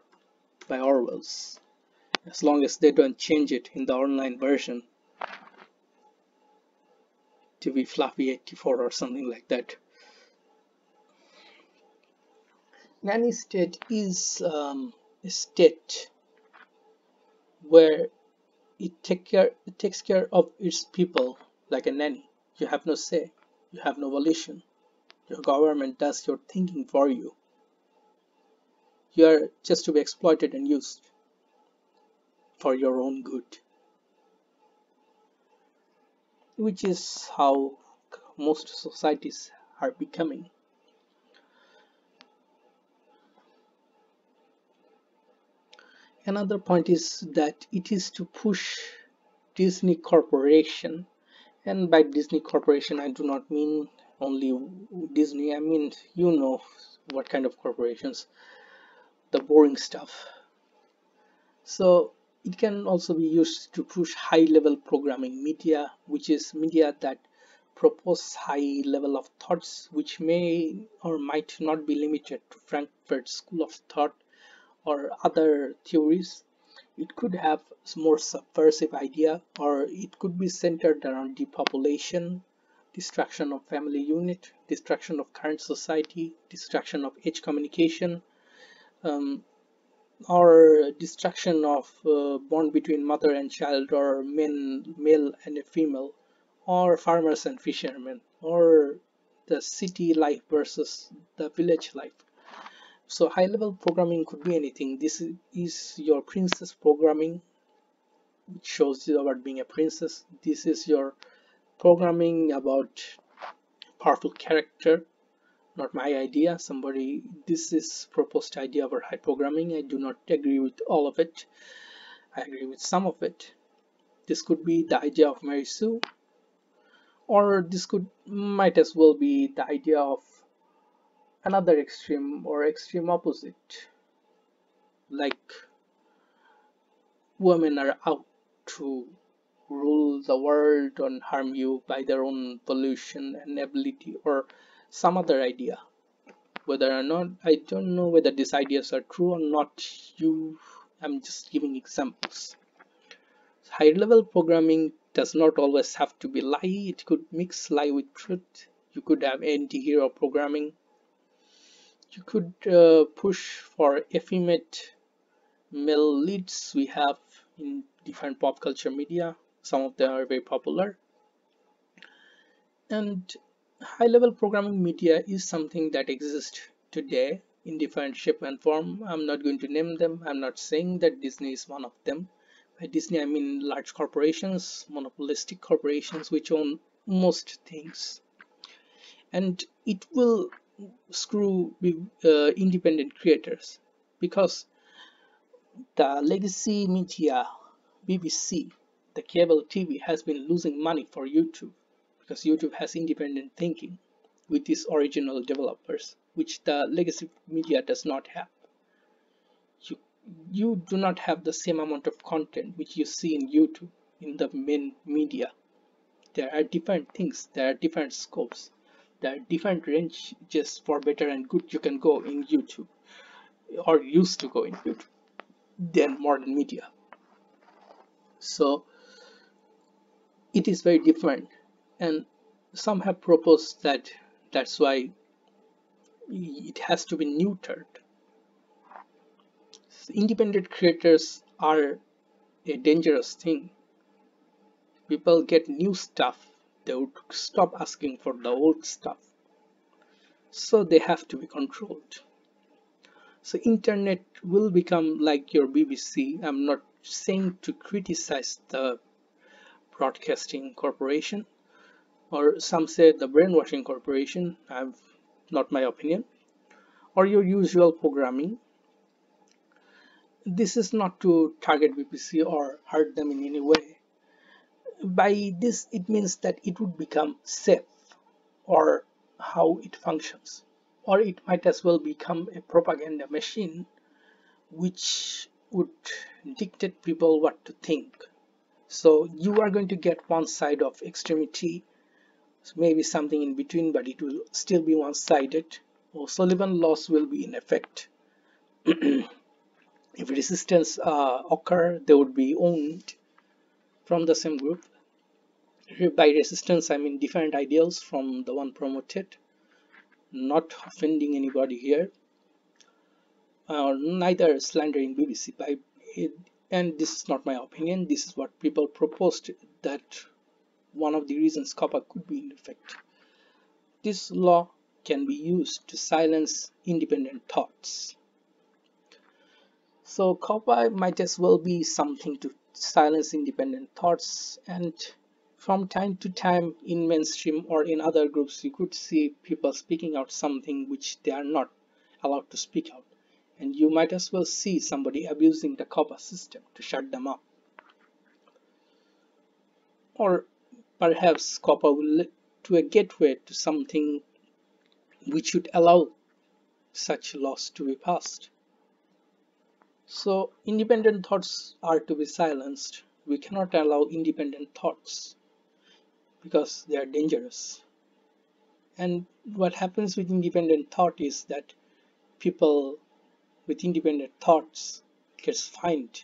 by Orwell's. As long as they don't change it in the online version to be Fluffy 84 or something like that. Nanny state is a state where it takes care of its people like a nanny. You have no say, you have no volition. Your government does your thinking for you. You are just to be exploited and used for your own good, which is how most societies are becoming. Another point is that it is to push Disney Corporation, and by Disney Corporation I do not mean only Disney, I mean you know what kind of corporations, the boring stuff. So it can also be used to push high level programming media, which is media that propose high level of thoughts which may or might not be limited to Frankfurt School of Thought or other theories. It could have more subversive idea, or it could be centered around depopulation, destruction of family unit, destruction of current society, destruction of age communication, um, or destruction of bond between mother and child, or male and a female, or farmers and fishermen, or the city life versus the village life. So high level programming could be anything. This is your princess programming, which shows you about being a princess. This is your programming about powerful character, not my idea. Somebody, this is proposed idea about high programming. I do not agree with all of it. I agree with some of it. This could be the idea of Mary Sue, or this could might as well be the idea of another extreme or extreme opposite, like women are out to rule the world and harm you by their own pollution and ability, or some other idea. Whether or not, I don't know whether these ideas are true or not. I'm just giving examples. High level programming does not always have to be lie. It could mix lie with truth. You could have anti-hero programming. You could push for effeminate male leads we have in different pop culture media. Some of them are very popular. And high level programming media is something that exists today in different shape and form. I'm not going to name them. I'm not saying that Disney is one of them. By Disney, I mean large corporations, monopolistic corporations which own most things. And it will screw with independent creators because the legacy media, BBC, the cable TV, has been losing money for YouTube because YouTube has independent thinking with its original developers, which the legacy media does not have. You, you do not have the same amount of content which you see in YouTube in the main media. There are different things, there are different scopes, there are different ranges for better and good you can go in YouTube or used to go in YouTube than modern media. So it is very different, and some have proposed that that's why it has to be neutered. Independent creators are a dangerous thing. People get new stuff, they would stop asking for the old stuff, so they have to be controlled. So internet will become like your BBC. I'm not saying to criticize the broadcasting corporation, or some say the brainwashing corporation. I've not my opinion. Or your usual programming. This is not to target BBC or hurt them in any way. By this, it means that it would become safe, or how it functions. Or it might as well become a propaganda machine which would dictate people what to think. So you are going to get one side of extremity, maybe something in between, but it will still be one-sided. Or Sullivan laws will be in effect. If resistance occur, they would be owned from the same group. By resistance, I mean different ideals from the one promoted, not offending anybody here, neither slandering BBC. By it, and this is not my opinion, this is what people proposed, that one of the reasons COPPA could be in effect. This law can be used to silence independent thoughts. So COPPA might as well be something to silence independent thoughts, and from time to time in mainstream or in other groups you could see people speaking out something which they are not allowed to speak out, and you might as well see somebody abusing the COPPA system to shut them up. Or perhaps COPPA will lead to a gateway to something which would allow such laws to be passed. So independent thoughts are to be silenced. We cannot allow independent thoughts because they are dangerous. And what happens with independent thought is that people with independent thoughts gets fined.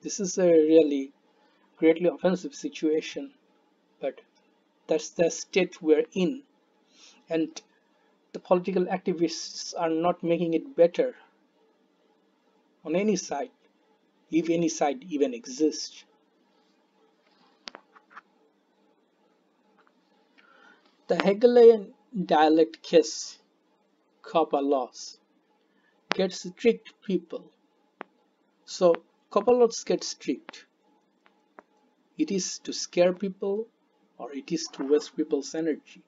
This is a really greatly offensive situation, but that's the state we're in, and the political activists are not making it better on any side, if any side even exists. The Hegelian dialect case, COPPA laws, gets strict people. So COPPA laws get strict. It is to scare people, or it is to waste people's energy.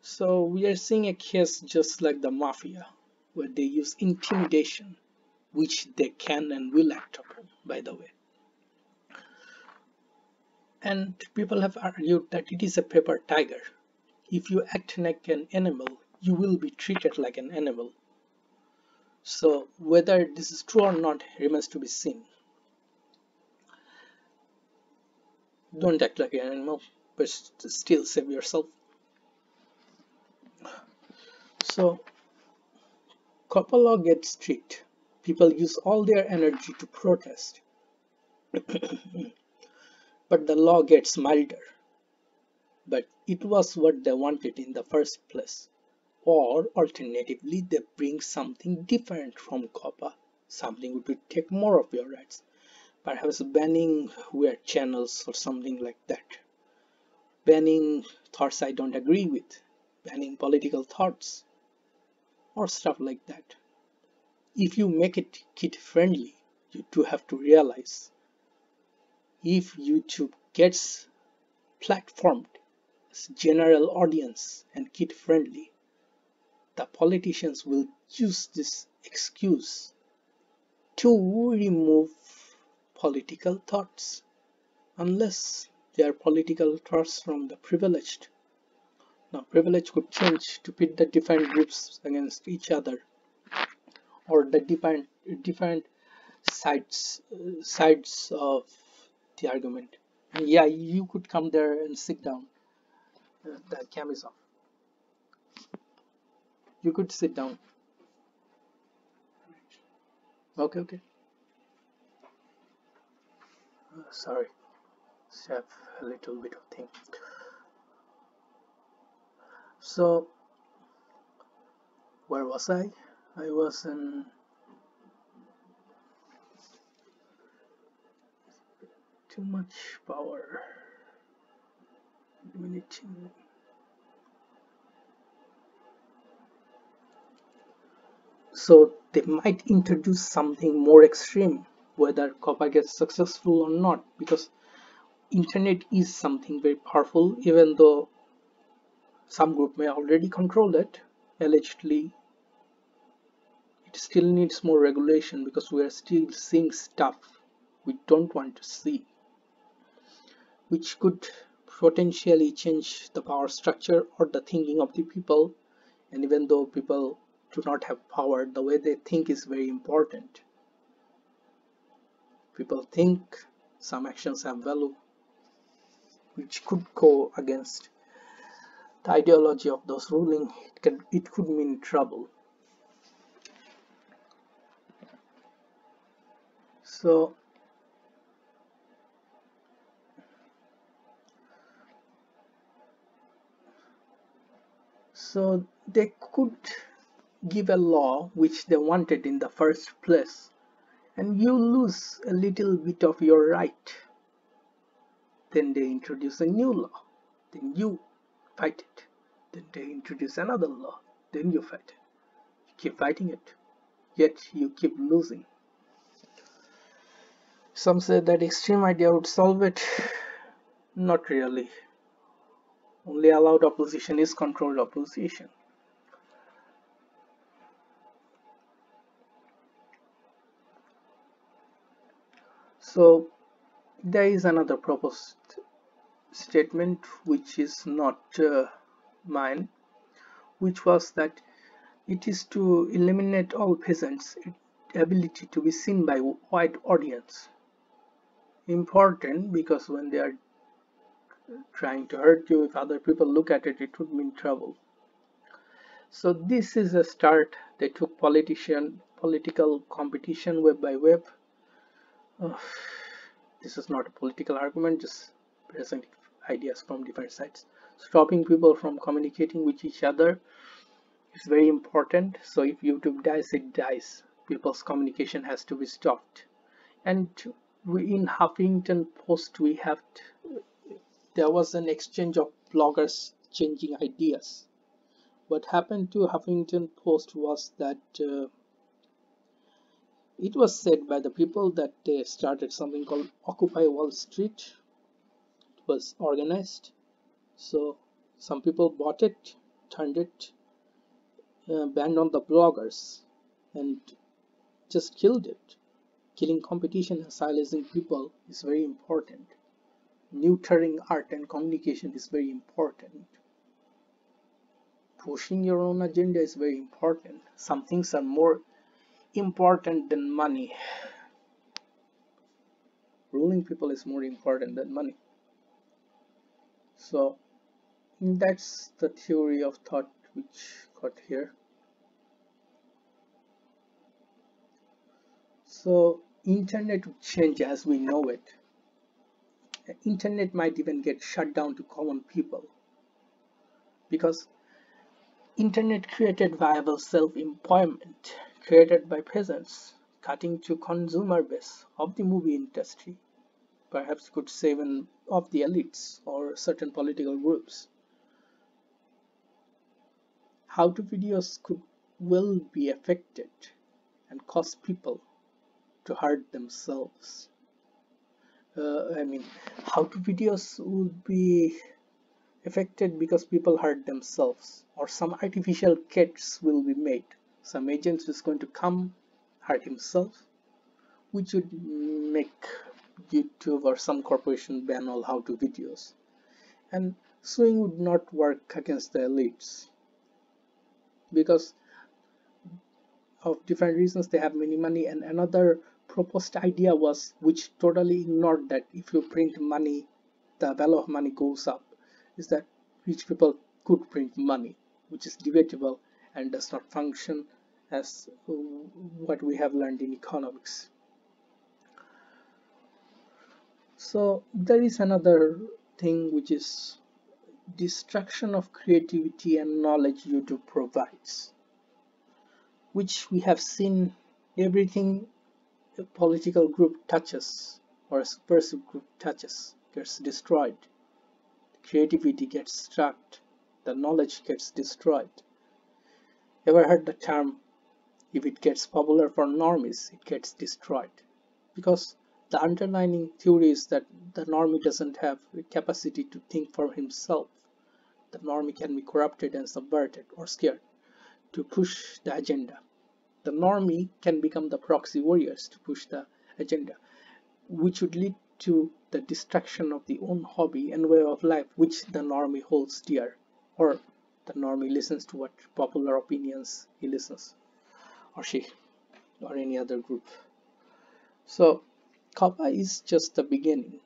So we are seeing a case just like the mafia, where they use intimidation, which they can and will act upon, by the way. And people have argued that it is a paper tiger. If you act like an animal, you will be treated like an animal. So whether this is true or not remains to be seen. Don't act like an animal, but still save yourself. So COPPA law gets strict. People use all their energy to protest. But the law gets milder. But it was what they wanted in the first place. Or alternatively, they bring something different from COPPA, something which would take more of your rights, perhaps banning weird channels or something like that, banning thoughts I don't agree with, banning political thoughts, or stuff like that. If you make it kid friendly, you do have to realize if YouTube gets platformed as general audience and kid friendly, the politicians will use this excuse to remove political thoughts, unless they are political thoughts from the privileged. Now, privilege could change to pit the different groups against each other, or the different sides of the argument. And yeah, you could come there and sit down. The cam is off. You could sit down. Okay, okay. Sorry, have a little bit of thing. So where was I? I was in too much power. Limiting. So they might introduce something more extreme, whether COPPA gets successful or not, because internet is something very powerful, even though some group may already control it. Allegedly, it still needs more regulation because we are still seeing stuff we don't want to see, which could potentially change the power structure or the thinking of the people. And even though people do not have power, the way they think is very important. People think some actions have value, which could go against the ideology of those ruling. It could mean trouble. So they could give a law which they wanted in the first place, and you lose a little bit of your right. Then they introduce a new law, then you fight it. Then they introduce another law, then you fight it. You keep fighting it, yet you keep losing. Some say that extreme idea would solve it. Not really. Only allowed opposition is controlled opposition. So there is another proposed statement which is not mine, which was that it is to eliminate all peasants' ability to be seen by wide audience. Important, because when they are trying to hurt you, if other people look at it, it would mean trouble. So this is a start. They took political competition web by web. This is not a political argument, just presenting ideas from different sides. Stopping people from communicating with each other is very important. So if YouTube dies, it dies. People's communication has to be stopped. And in Huffington Post, there was an exchange of bloggers changing ideas. What happened to Huffington Post was that it was said by the people that they started something called Occupy Wall Street. It was organized. So some people bought it, turned it, banned on the bloggers, and just killed it. Killing competition and silencing people is very important. Neutering art and communication is very important. Pushing your own agenda is very important. Some things are more important than money. Ruling people is more important than money. So that's the theory of thought which got here. So internet will change as we know it. The internet might even get shut down to common people, because Internet created viable self-employment created by peasants, cutting to consumer base of the movie industry. Perhaps could say even of the elites or certain political groups. How to videos could will be affected and cause people to hurt themselves. I mean, how to videos would be affected because people hurt themselves, or some artificial kits will be made. Some agent is going to come hurt himself, which would make YouTube or some corporation ban all how to videos. And suing would not work against the elites because of different reasons they have many money. And another proposed idea was, which totally ignored, that if you print money the value of money goes up, is that rich people could print money, which is debatable and does not function as what we have learned in economics. So there is another thing, which is destruction of creativity and knowledge YouTube provides, which we have seen. Everything a political group touches or a subversive group touches gets destroyed. Creativity gets struck, the knowledge gets destroyed. Ever heard the term, if it gets popular for normies, it gets destroyed? Because the underlying theory is that the normie doesn't have the capacity to think for himself. The normie can be corrupted and subverted or scared to push the agenda. The normie can become the proxy warriors to push the agenda, which would lead to the destruction of the own hobby and way of life which the normie holds dear, or the normie listens to what popular opinions he listens, or she, or any other group. So COPPA is just the beginning.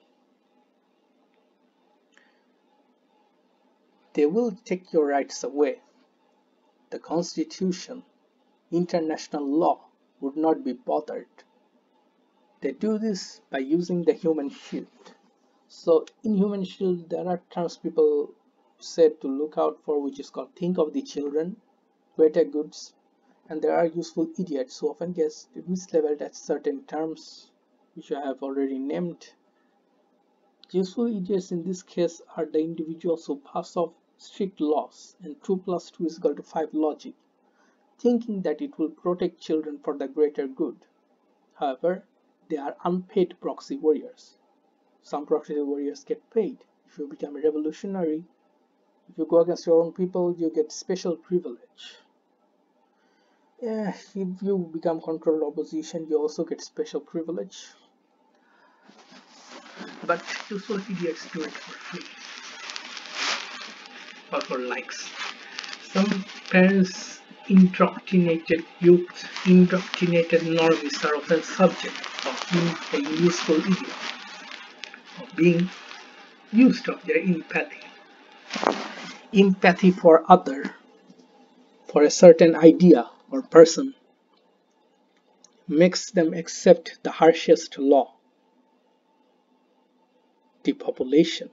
They will take your rights away. The Constitution, international law would not be bothered. They do this by using the human shield. So in human shield there are terms people said to look out for, which is called think of the children, greater goods, and there are useful idiots who often get mislabeled at certain terms which I have already named. Useful idiots in this case are the individuals who pass off strict laws and 2 plus 2 is equal to 5 logic, thinking that it will protect children for the greater good. However, they are unpaid proxy warriors. Some proxy warriors get paid. If you become a revolutionary, if you go against your own people, you get special privilege. If you become controlled opposition, you also get special privilege. But useful idiots do it for free or for likes. Some parents, indoctrinated youth, indoctrinated normies are often subject of being a useful idiot, of being used of their empathy. Empathy for other, for a certain idea or person, makes them accept the harshest law. Depopulation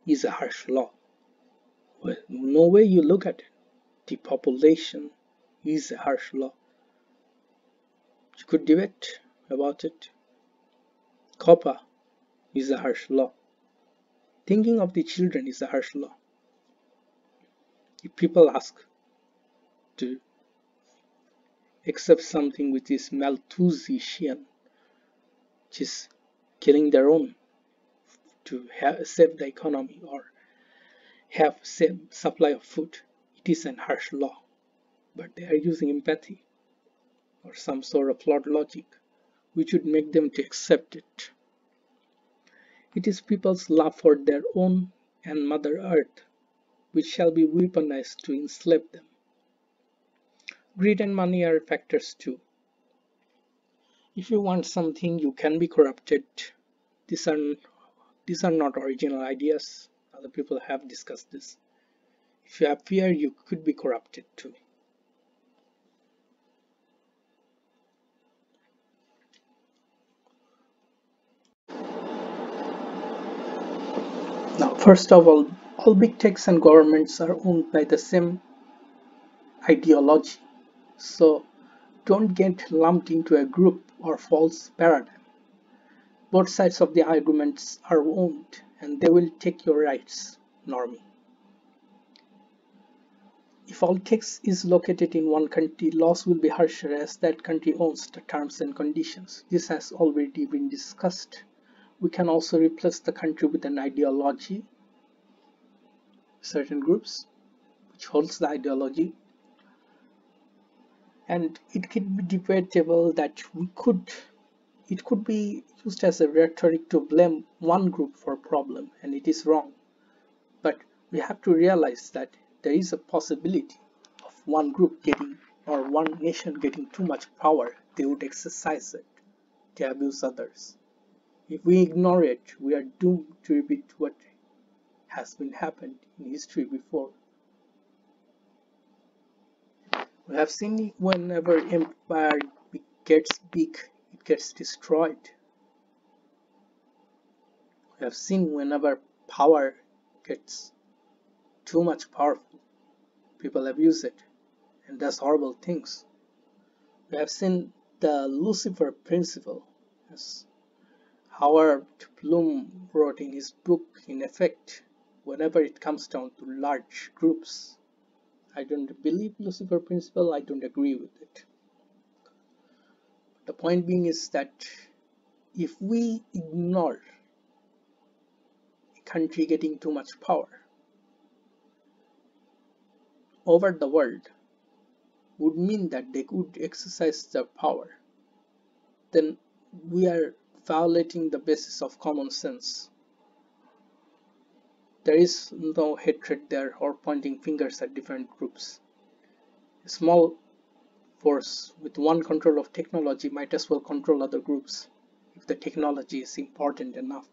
is a harsh law. Well, no way you look at it, depopulation is a harsh law. You could debate about it. COPPA is a harsh law. Thinking of the children is a harsh law. If people ask to accept something which is Malthusian, which is killing their own to save the economy or have same supply of food, it is an harsh law. But they are using empathy or some sort of flawed logic which would make them to accept it. It is people's love for their own and Mother Earth which shall be weaponized to enslave them. Greed and money are factors too. If you want something, you can be corrupted. These are not original ideas. Other people have discussed this. If you have fear, you could be corrupted too. Now, first of all big techs and governments are owned by the same ideology. So don't get lumped into a group or false paradigm. Both sides of the arguments are owned and they will take your rights, normie. If all text is located in one country, laws will be harsher as that country owns the terms and conditions. This has already been discussed. We can also replace the country with an ideology, certain groups which holds the ideology, and it could be debatable that it could be used as a rhetoric to blame one group for a problem, and it is wrong. But we have to realize that there is a possibility of one group getting or one nation getting too much power. They would exercise it to abuse others. If we ignore it, we are doomed to repeat what has been happened in history before. We have seen whenever empire gets big, it gets destroyed. We have seen whenever power gets too much powerful, people abuse it and does horrible things. We have seen the Lucifer principle, as Howard Bloom wrote in his book, in effect, whenever it comes down to large groups. I don't believe Lucifer principle, I don't agree with it. The point being is that if we ignore a country getting too much power over the world, would mean that they could exercise their power, then we are violating the basis of common sense. There is no hatred there or pointing fingers at different groups. A small force with one control of technology might as well control other groups if the technology is important enough.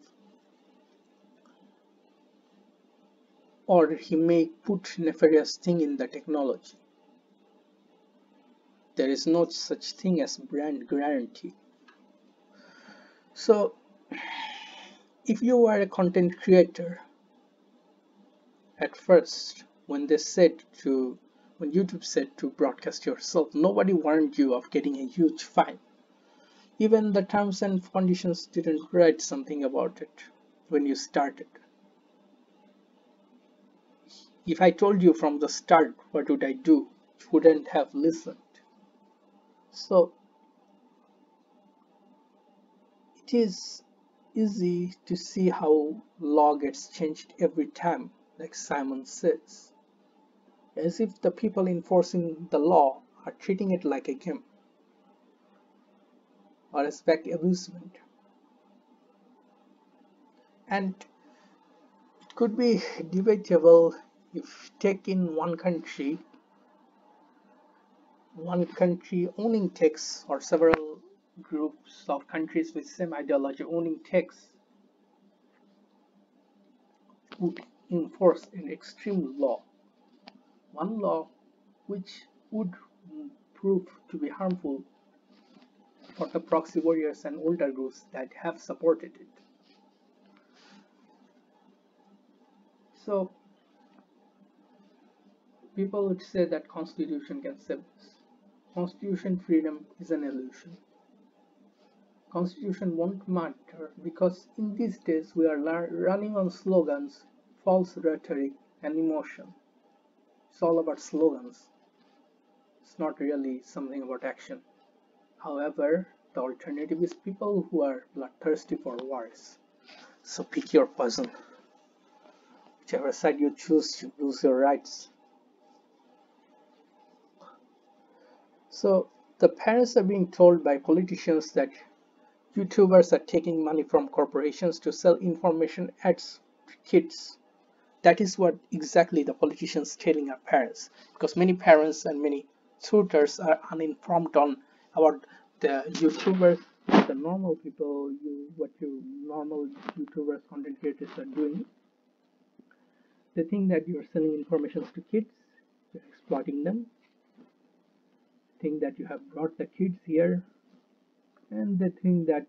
Or he may put nefarious thing in the technology. There is no such thing as brand guarantee. So if you are a content creator, at first when YouTube said to broadcast yourself, nobody warned you of getting a huge fine. Even the terms and conditions didn't write something about it when you started. If I told you from the start what would I do, you wouldn't have listened. So it is easy to see how law gets changed every time, like Simon says, as if the people enforcing the law are treating it like a game or a spec abusement. And it could be debatable if taking one country owning texts or several groups of countries with same ideology owning texts would enforce an extreme law, one law which would prove to be harmful for the proxy warriors and older groups that have supported it. So people would say that Constitution can save us. Constitution freedom is an illusion. Constitution won't matter because in these days we are running on slogans, false rhetoric and emotion. It's all about slogans. It's not really something about action. However, the alternative is people who are bloodthirsty for wars. So pick your poison. Whichever side you choose, you lose your rights. So the parents are being told by politicians that YouTubers are taking money from corporations to sell information ads to kids. That is what exactly the politicians telling our parents, because many parents and many tutors are uninformed on about the YouTubers, the normal people, what you normal YouTubers, content creators are doing. They think that you're selling information to kids, you're exploiting them, think that you have brought the kids here, and they think that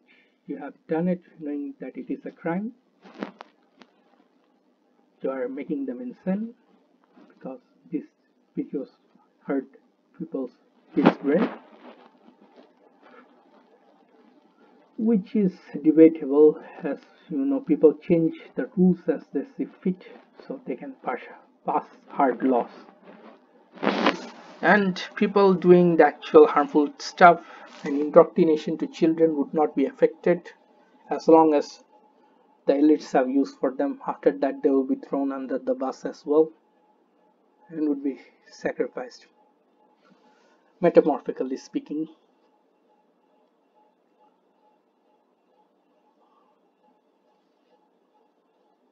you have done it knowing that it is a crime. You are making them insane because these videos hurt which is debatable, as people change the rules as they see fit, so they can pass hard laws. And people doing the actual harmful stuff and indoctrination to children would not be affected as long as the elites have used for them. After that, they will be thrown under the bus as well and would be sacrificed, metamorphically speaking.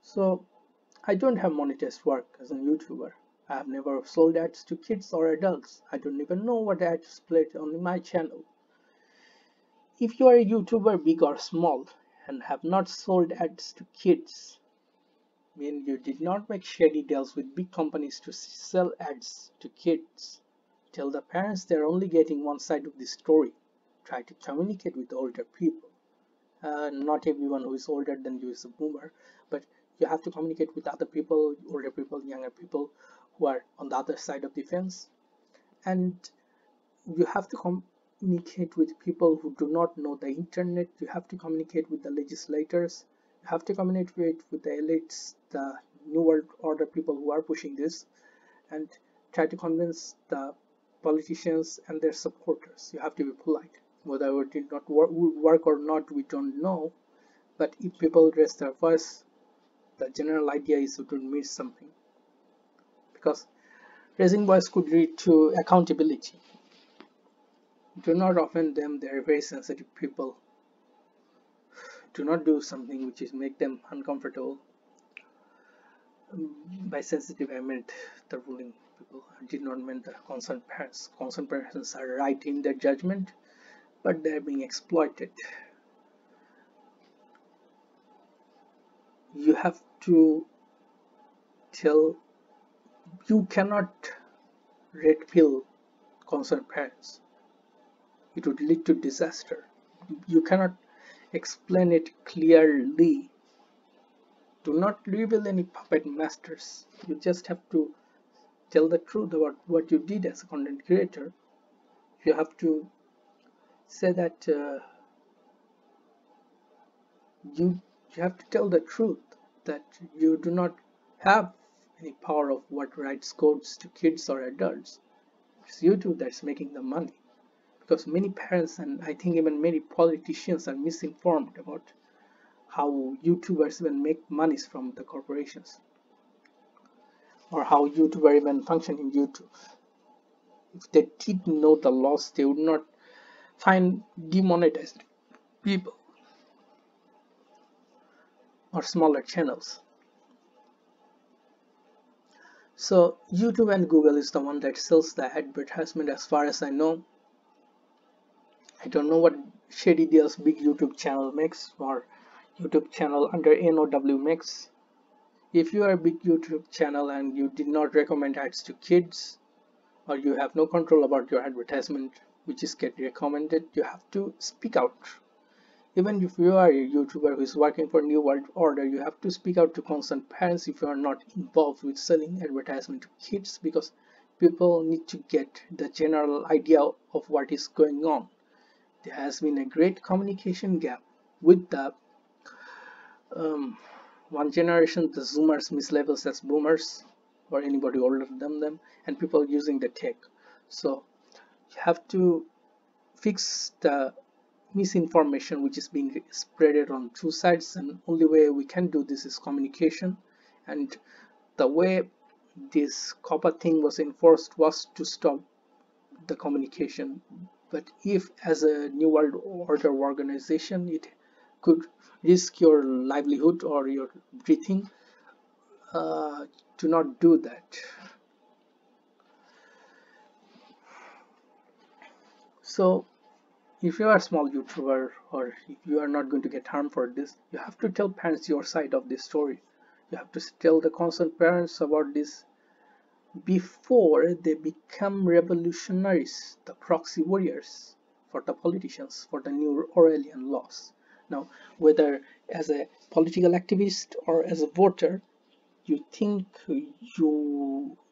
So I don't have monetized work as a YouTuber. I have never sold ads to kids or adults. I don't even know what ads played on my channel. If you are a YouTuber, big or small, and have not sold ads to kids, mean you did not make shady deals with big companies to sell ads to kids. Tell the parents they're only getting one side of the story. Try to communicate with older people. Not everyone who is older than you is a boomer, but you have to communicate with other people, older people, younger people who are on the other side of the fence. And you have to communicate with people who do not know the internet. You have to communicate with the legislators. You have to communicate with the elites, the new world order people who are pushing this, and try to convince the politicians and their supporters. You have to be polite. Whether it did not work or not, we don't know. But if people raise their voice, the general idea is to miss something. Because raising voice could lead to accountability. Do not offend them, they are very sensitive people. Do not do something which is make them uncomfortable. By sensitive I meant the ruling people. I did not mean the concerned parents. Concerned parents are right in their judgment, but they are being exploited. You have to tell, you cannot red pill concerned parents. It would lead to disaster. You cannot explain it clearly. Do not reveal any puppet masters. You just have to tell the truth about what you did as a content creator. You have to say that you have to tell the truth that you do not have any power of what writes codes to kids or adults. It's YouTube that's making the money. Because many parents and I think even many politicians are misinformed about how YouTubers even make monies from the corporations, or how YouTubers even function in YouTube. If they did know the laws, they would not find demonetized people or smaller channels. So YouTube and Google is the one that sells the advertisement as far as I know. I don't know what shady deals big YouTube channel makes or YouTube channel under NOW makes. If you are a big YouTube channel and you did not recommend ads to kids, or you have no control about your advertisement which is get recommended, you have to speak out. Even if you are a YouTuber who is working for New World Order, you have to speak out to concerned parents if you are not involved with selling advertisement to kids, because people need to get the general idea of what is going on. There has been a great communication gap with the one generation, the Zoomers mislabels as boomers or anybody older than them, and people using the tech. So you have to fix the misinformation which is being spreaded on two sides, and only way we can do this is communication. And the way this COPPA thing was enforced was to stop the communication. But if as a New World Order organization it could risk your livelihood or your breathing, do not do that. So if you are a small YouTuber, or if you are not going to get harmed for this, you have to tell parents your side of this story. You have to tell the concerned parents about this before they become revolutionaries, the proxy warriors for the politicians, for the new Orwellian laws. Now, whether as a political activist or as a voter, you think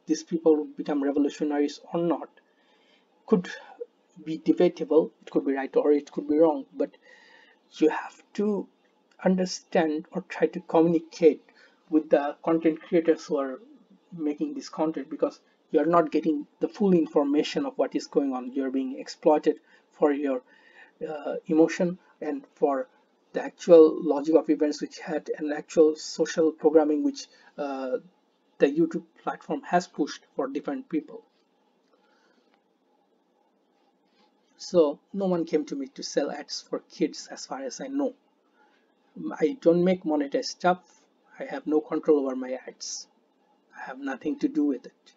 these people become revolutionaries or not could be debatable. It could be right or it could be wrong, but you have to understand or try to communicate with the content creators who are making this content, because you're not getting the full information of what is going on. You're being exploited for your emotion and for the actual logic of events which had an actual social programming which the YouTube platform has pushed for different people. So no one came to me to sell ads for kids as far as I know. I don't make monetized stuff. I have no control over my ads. I have nothing to do with it.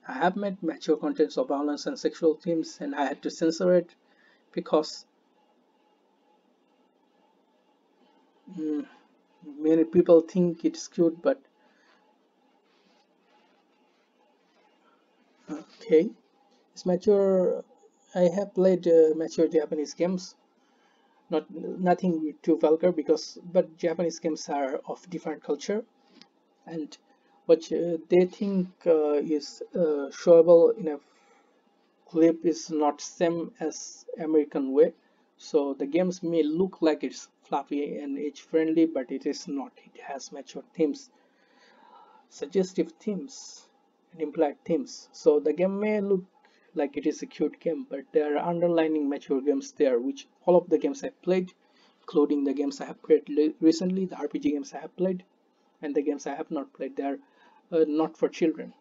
I have made mature contents of violence and sexual themes, and I had to censor it because many people think it's cute, but okay. It's mature. I have played mature Japanese games, nothing too vulgar, because but Japanese games are of different culture, and what they think is showable in a clip is not same as American way. So the games may look like it's fluffy and age friendly, but it is not. It has mature themes, suggestive themes, and implied themes. So the game may look like it is a cute game, but there are underlying mature games there, which all of the games I've played, including the games I have played recently, the RPG games I have played, and the games I have not played, they are not for children.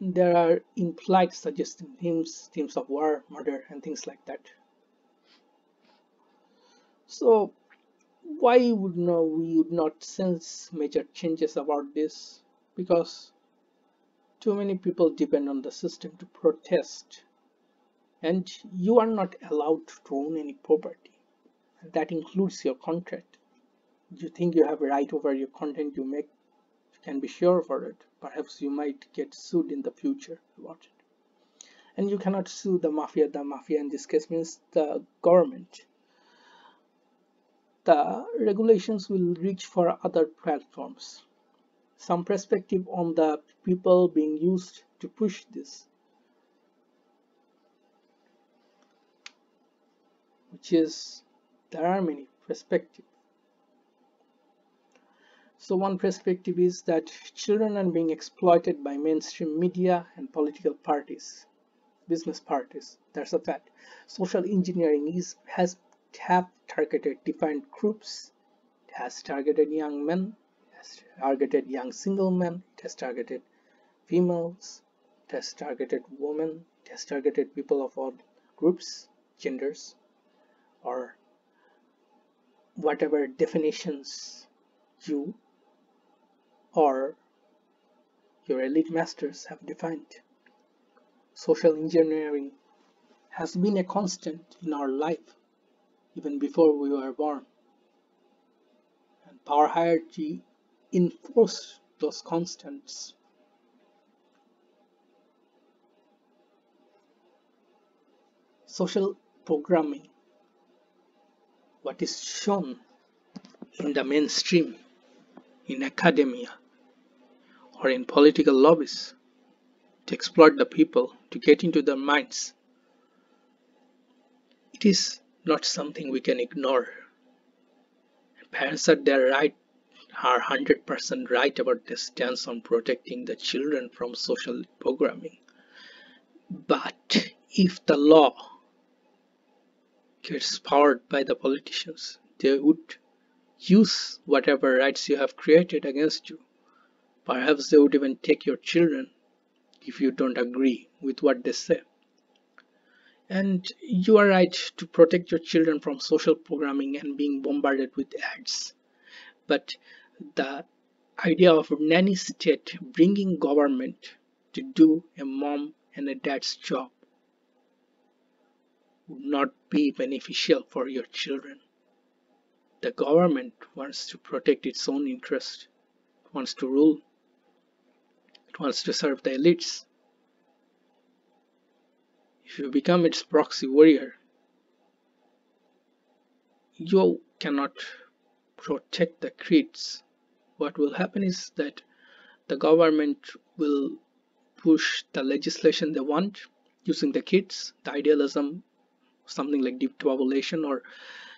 There are implied suggestive themes, themes of war, murder, and things like that. So why would no we would not sense major changes about this? Because too many people depend on the system to protest, and you are not allowed to own any property. And that includes your content. You think you have a right over your content you make, you can be sure for it. Perhaps you might get sued in the future about it. And you cannot sue the mafia. The mafia in this case means the government. The regulations will reach for other platforms. Some perspective on the people being used to push this, which is there are many perspectives. So one perspective is that children are being exploited by mainstream media and political parties, business parties. That's a fact. Social engineering have targeted defined groups. It has targeted young men, it has targeted young single men, it has targeted females, it has targeted women, it has targeted people of all groups, genders, or whatever definitions you or your elite masters have defined. Social engineering has been a constant in our life even before we were born, and power hierarchy enforced those constants. Social programming, what is shown in the mainstream, in academia, or in political lobbies to exploit the people, to get into their minds, it is not something we can ignore. Parents are their right, are 100% right about their stance on protecting the children from social programming. But if the law gets powered by the politicians, they would use whatever rights you have created against you. Perhaps they would even take your children if you don't agree with what they say. And you are right to protect your children from social programming and being bombarded with ads. But the idea of a nanny state bringing government to do a mom and a dad's job would not be beneficial for your children. The government wants to protect its own interest, it wants to rule, it wants to serve the elites. If you become its proxy warrior, you cannot protect the creeds. What will happen is that the government will push the legislation they want using the kids, the idealism, something like depopulation or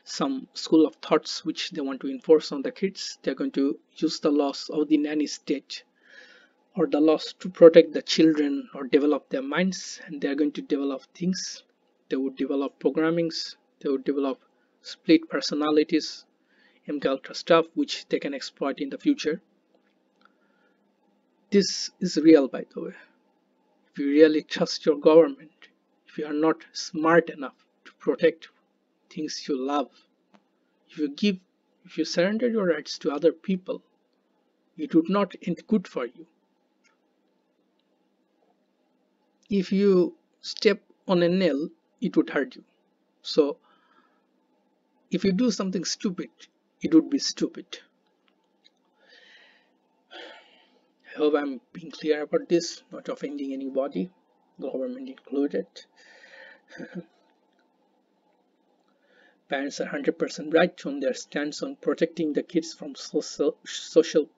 some school of thoughts which they want to enforce on the kids, they're going to use the laws of the nanny state or the laws to protect the children or develop their minds, and they're going to develop things. They would develop programmings, they would develop split personalities, MK stuff which they can exploit in the future. This is real, by the way. If you really trust your government, if you are not smart enough to protect things you love, if you surrender your rights to other people, it would not end good for you. If you step on a nail, it would hurt you. So if you do something stupid, it would be stupid. I hope I'm being clear about this, not offending anybody, government included. Parents are 100% right on their stance on protecting the kids from social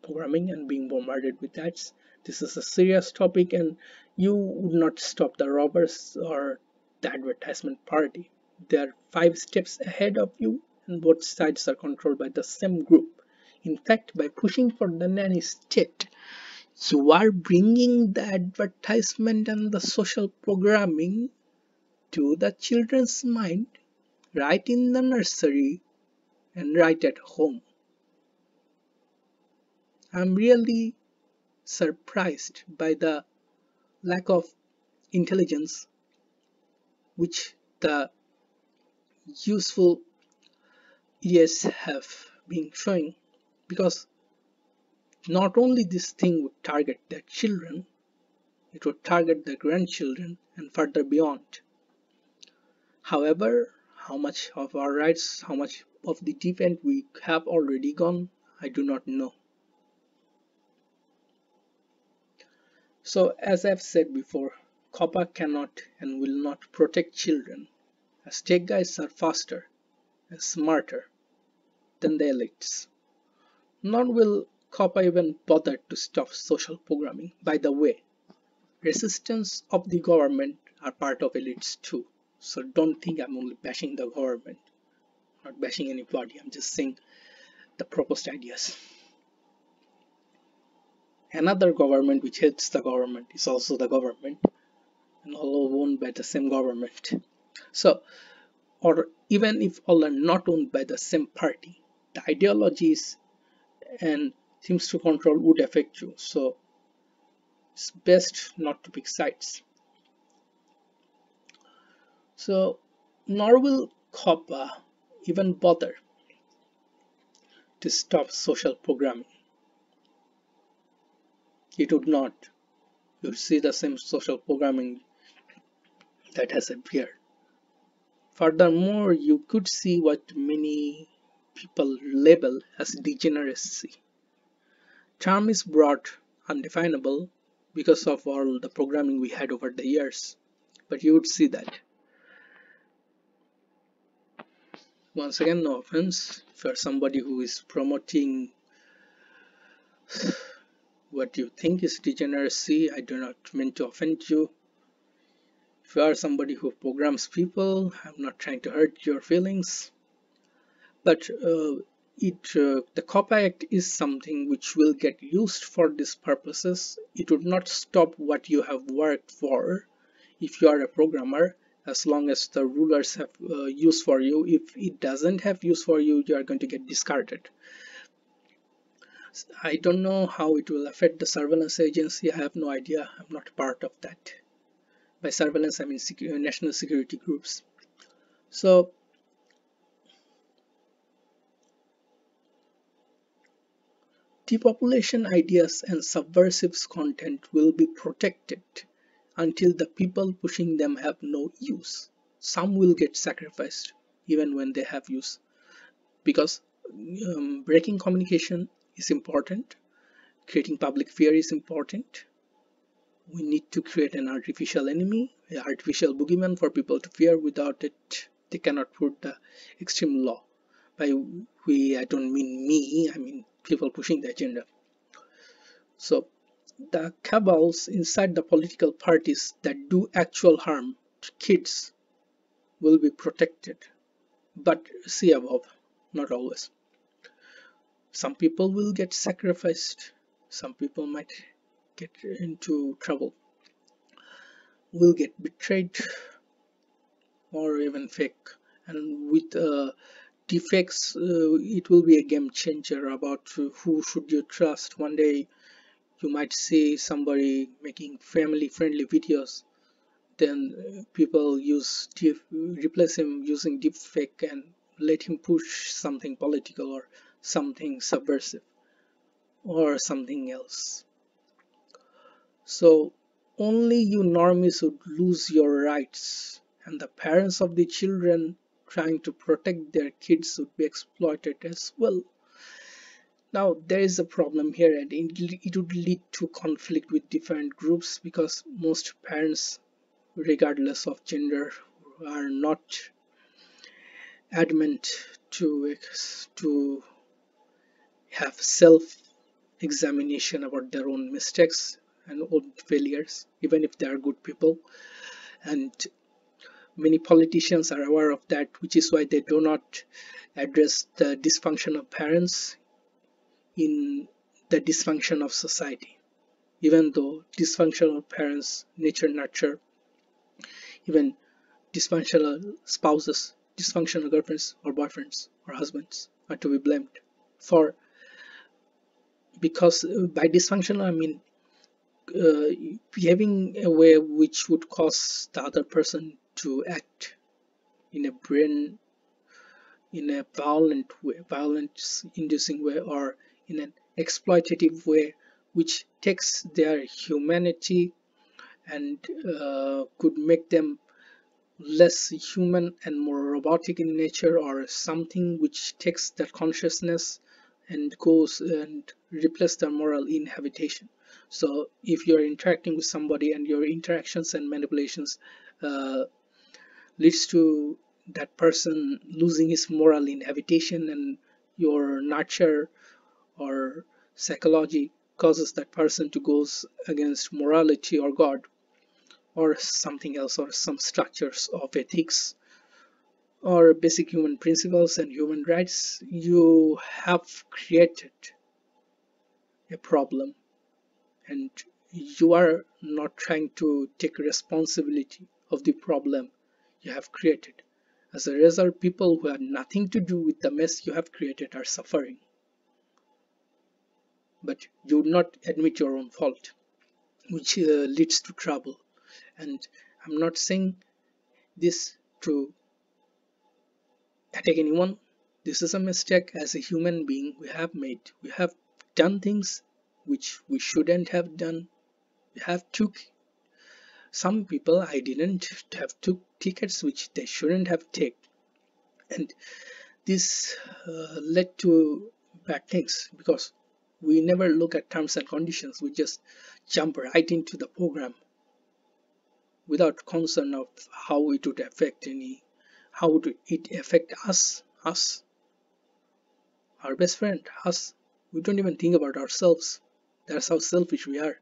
programming and being bombarded with ads. This is a serious topic, and you would not stop the robbers or the advertisement party. They are 5 steps ahead of you, and both sides are controlled by the same group. In fact, by pushing for the nanny state, you are bringing the advertisement and the social programming to the children's mind right in the nursery and right at home. I'm really surprised by the lack of intelligence which the useful idiots have been showing, because not only this thing would target their children, it would target their grandchildren and further beyond. However, how much of our rights, how much of the deep end we have already gone, I do not know. So as I've said before, COPPA cannot and will not protect children, as tech guys are faster and smarter than the elites. Nor will COPPA even bother to stop social programming. By the way, resistance of the government are part of elites too. So don't think I'm only bashing the government. I'm not bashing anybody, I'm just saying the proposed ideas. Another government which hates the government is also the government, and all owned by the same government. So, or even if all are not owned by the same party, the ideologies and seems to control would affect you. So it's best not to pick sides. So nor will COPPA even bother to stop social programming. It would not. You see the same social programming that has appeared. Furthermore, you could see what many people label as degeneracy. Term is broad, undefinable because of all the programming we had over the years, but you would see that. Once again, no offense, if you're somebody who is promoting what you think is degeneracy, I do not mean to offend you. If you are somebody who programs people, I'm not trying to hurt your feelings, but the COPPA Act is something which will get used for these purposes. It would not stop what you have worked for if you are a programmer, as long as the rulers have use for you. If it doesn't have use for you, you are going to get discarded. I don't know how it will affect the surveillance agency. I have no idea. I'm not part of that. By surveillance, I mean national security groups. So depopulation ideas and subversive content will be protected until the people pushing them have no use. Some will get sacrificed even when they have use, because breaking communication is important, creating public fear is important. We need to create an artificial enemy, an artificial boogeyman for people to fear. Without it, they cannot put the extreme law. By we, I don't mean me, I mean people pushing the agenda. So the cabals inside the political parties that do actual harm to kids will be protected. But see above, not always. Some people will get sacrificed, some people might get into trouble, will get betrayed or even fake. And with defects, it will be a game changer about who should you trust. One day you might see somebody making family friendly videos, then people replace him using deep fake and let him push something political or something subversive or something else. So only you normies would lose your rights, and the parents of the children trying to protect their kids would be exploited as well. Now there is a problem here, and it would lead to conflict with different groups, because most parents, regardless of gender, are not adamant to have self examination about their own mistakes and own failures, even if they are good people. And many politicians are aware of that, which is why they do not address the dysfunction of parents in the dysfunction of society. Even though dysfunctional parents, nature nurture, even dysfunctional spouses, dysfunctional girlfriends or boyfriends or husbands are to be blamed for, because by dysfunctional I mean behaving a way which would cause the other person to act in a brain, in a violent way, violence inducing way, or in an exploitative way, which takes their humanity and could make them less human and more robotic in nature, or something which takes that consciousness and goes and replace their moral inhabitation. So if you're interacting with somebody and your interactions and manipulations uh, leads to that person losing his moral inhabitation, and your nurture or psychology causes that person to goes against morality or God or something else, or some structures of ethics or basic human principles and human rights, you have created a problem, and you are not trying to take responsibility of the problem you have created. As a result, people who have nothing to do with the mess you have created are suffering, but you would not admit your own fault, which leads to trouble. And I'm not saying this to attack anyone. This is a mistake. As a human being we have made. We have done things which we shouldn't have done. We have took, some people I didn't have took tickets which they shouldn't have taken, and this led to bad things, because we never look at terms and conditions. We just jump right into the program without concern of how it would affect how would it affect us, our best friend, us. We don't even think about ourselves. That's how selfish we are.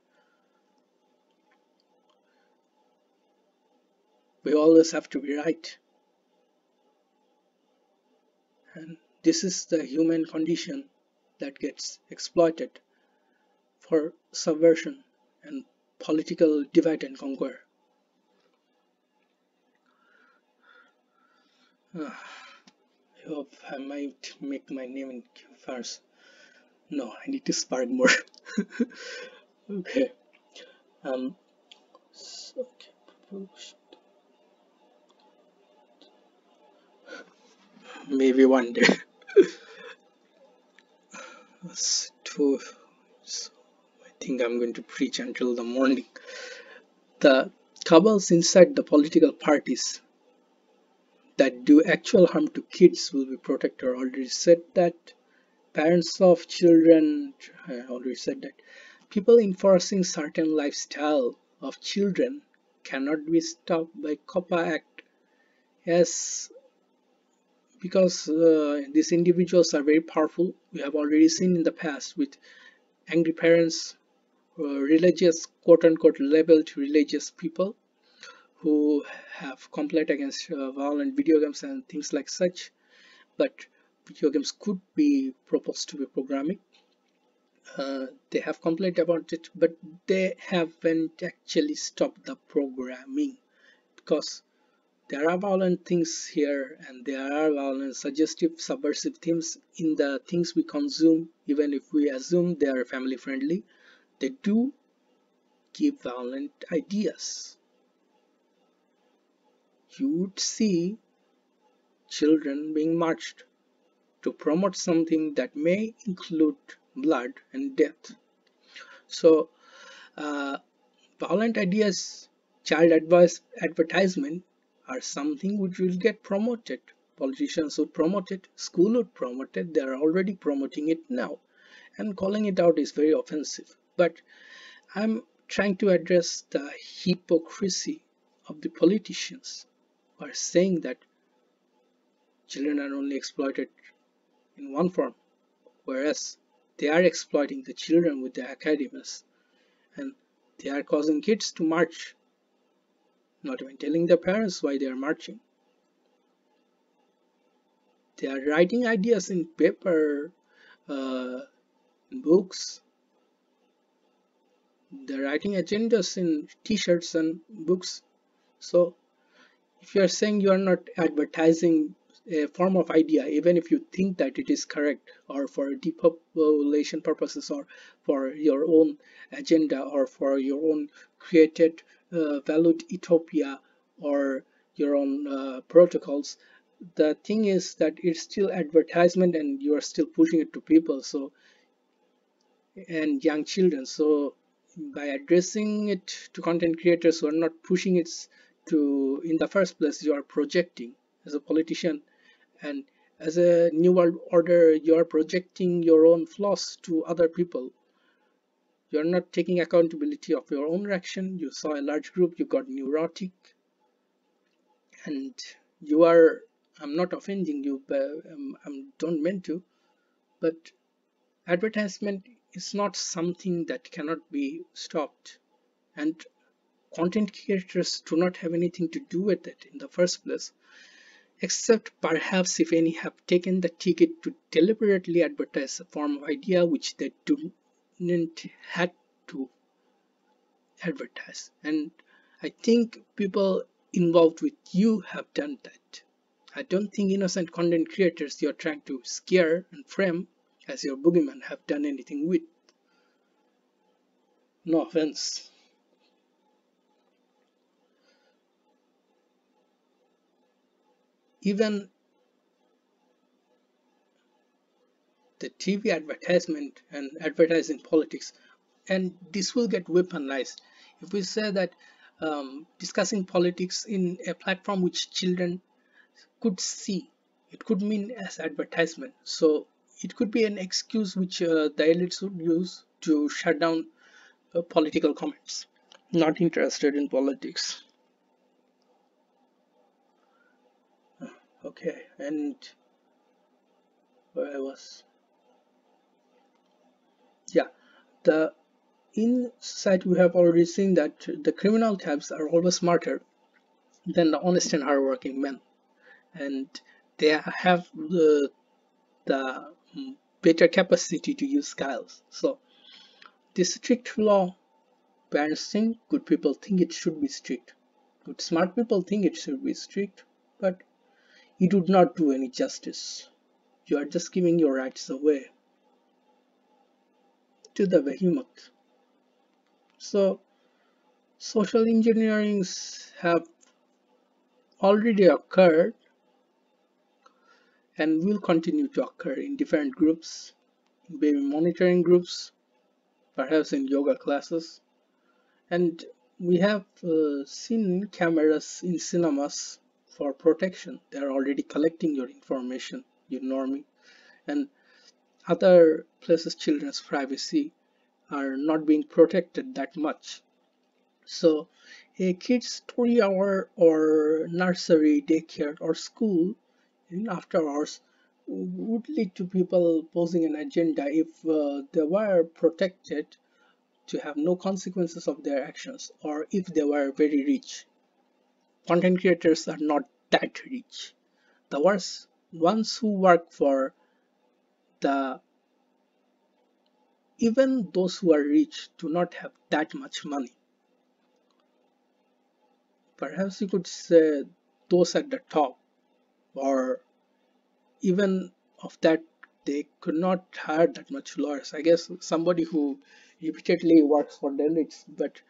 We always have to be right, and this is the human condition that gets exploited for subversion and political divide and conquer. I hope I might make my name in first. No, I need to spark more. Okay. Um. Okay. Maybe one day. It's too. So I think I'm going to preach until the morning. The cabals inside the political parties that do actual harm to kids will be protected. I already said that. Parents of children, I already said that. People enforcing certain lifestyle of children cannot be stopped by COPPA Act. Yes, because these individuals are very powerful. We have already seen in the past with angry parents, religious, quote unquote, labeled religious people who have complained against violent video games and things like such, but video games could be proposed to be programming. They have complained about it, but they haven't actually stopped the programming, because there are violent things here and there are violent, suggestive, subversive themes in the things we consume. Even if we assume they are family friendly, they do give violent ideas. You would see children being marched to promote something that may include blood and death. So violent ideas, child advice advertisement are something which will get promoted. Politicians would promote it, school would promote it, they are already promoting it now, and calling it out is very offensive. But I'm trying to address the hypocrisy of the politicians who are saying that children are only exploited in one form, whereas they are exploiting the children with their academies, and they are causing kids to march, not even telling their parents why they are marching. They are writing ideas in paper, in books. They're writing agendas in t-shirts and books. So if you are saying you are not advertising a form of idea, even if you think that it is correct, or for depopulation purposes, or for your own agenda, or for your own created valued utopia, or your own protocols, the thing is that it's still advertisement and you are still pushing it to people, so, and young children. So by addressing it to content creators who are not pushing it to in the first place, you are projecting as a politician, and as a new world order you are projecting your own flaws to other people. You are not taking accountability of your own action. You saw a large group, you got neurotic, and you are, I'm not offending you, but I don't mean to, but advertisement is not something that cannot be stopped, and content creators do not have anything to do with it in the first place, except perhaps if any have taken the ticket to deliberately advertise a form of idea which they didn't had to advertise. And I think people involved with you have done that. I don't think innocent content creators you're trying to scare and frame as your boogeyman have done anything with. No offense. Even the TV advertisement and advertising politics, and this will get weaponized if we say that discussing politics in a platform which children could see, it could mean as advertisement. So it could be an excuse which the elites would use to shut down political comments. Not interested in politics. Okay, and where I was, yeah, the in society we have already seen that the criminal types are always smarter than the honest and hardworking men, and they have the better capacity to use skills. So this strict law, parents think, good people think it should be strict, good smart people think it should be strict, but it would not do any justice. You are just giving your rights away to the behemoth. So social engineerings have already occurred and will continue to occur in different groups, in baby monitoring groups, perhaps in yoga classes. And we have seen cameras in cinemas for protection. They are already collecting your information, you normie. And other places children's privacy are not being protected that much. So a kid's story hour or nursery, daycare or school in after hours would lead to people posing an agenda if they were protected to have no consequences of their actions, or if they were very rich. content creators are not that rich. The ones who work for the even those who are rich do not have that much money. Perhaps you could say those at the top, or even of that, they could not hire that much lawyers. I guess somebody who repeatedly works for the elites, but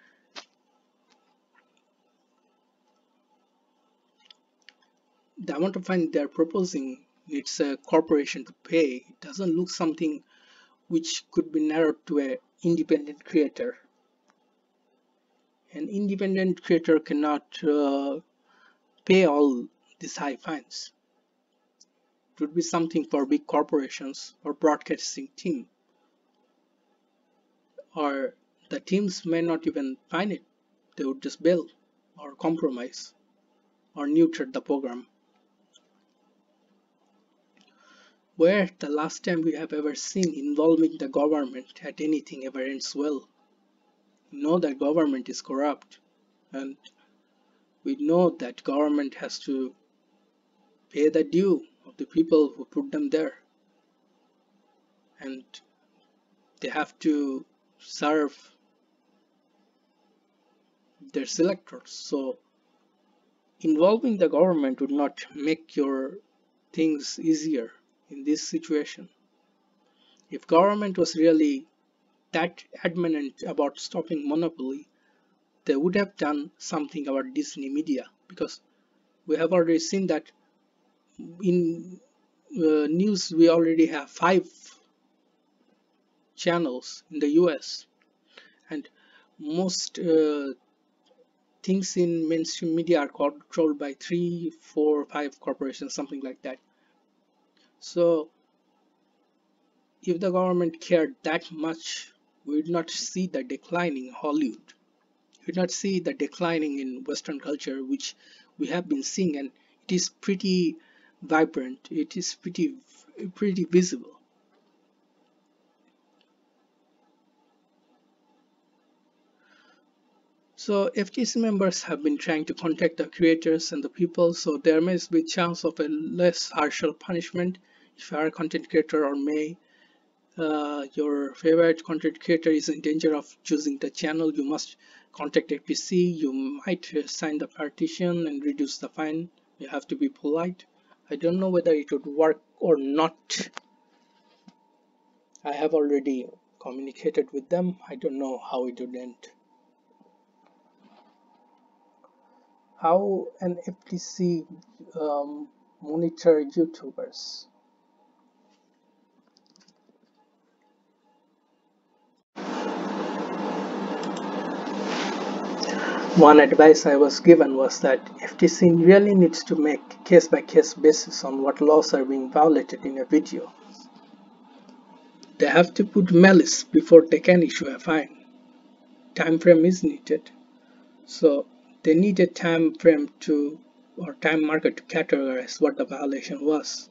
the amount of fine they're proposing, it's a corporation to pay. It doesn't look something which could be narrowed to a independent creator. An independent creator cannot pay all these high fines. It would be something for big corporations or broadcasting team, or the teams may not even find it. They would just bail or compromise or neuter the program. Where the last time we have ever seen involving the government at anything ever ends well? We know that government is corrupt, and we know that government has to pay the due of the people who put them there, and they have to serve their selectors. So involving the government would not make your things easier in this situation. If government was really that adamant about stopping monopoly, they would have done something about Disney Media, because we have already seen that in news we already have 5 channels in the US, and most things in mainstream media are controlled by 3, 4, 5 corporations, something like that. So if the government cared that much, we would not see the declining Hollywood. We would not see the declining in Western culture, which we have been seeing, and it is pretty vibrant. It is pretty visible. So FTC members have been trying to contact the creators and the people, so there may be chance of a less harsher punishment if you are a content creator, or may your favorite content creator is in danger of choosing the channel. You must contact FTC. You might sign the petition and reduce the fine. You have to be polite. I don't know whether it would work or not. I have already communicated with them. I don't know how it would end. How an FTC monitor YouTubers? One advice I was given was that FTC really needs to make case-by-case basis on what laws are being violated in a video. They have to put malice before they can issue a fine. Time frame is needed. So they need a time frame to, or time marker to categorize what the violation was.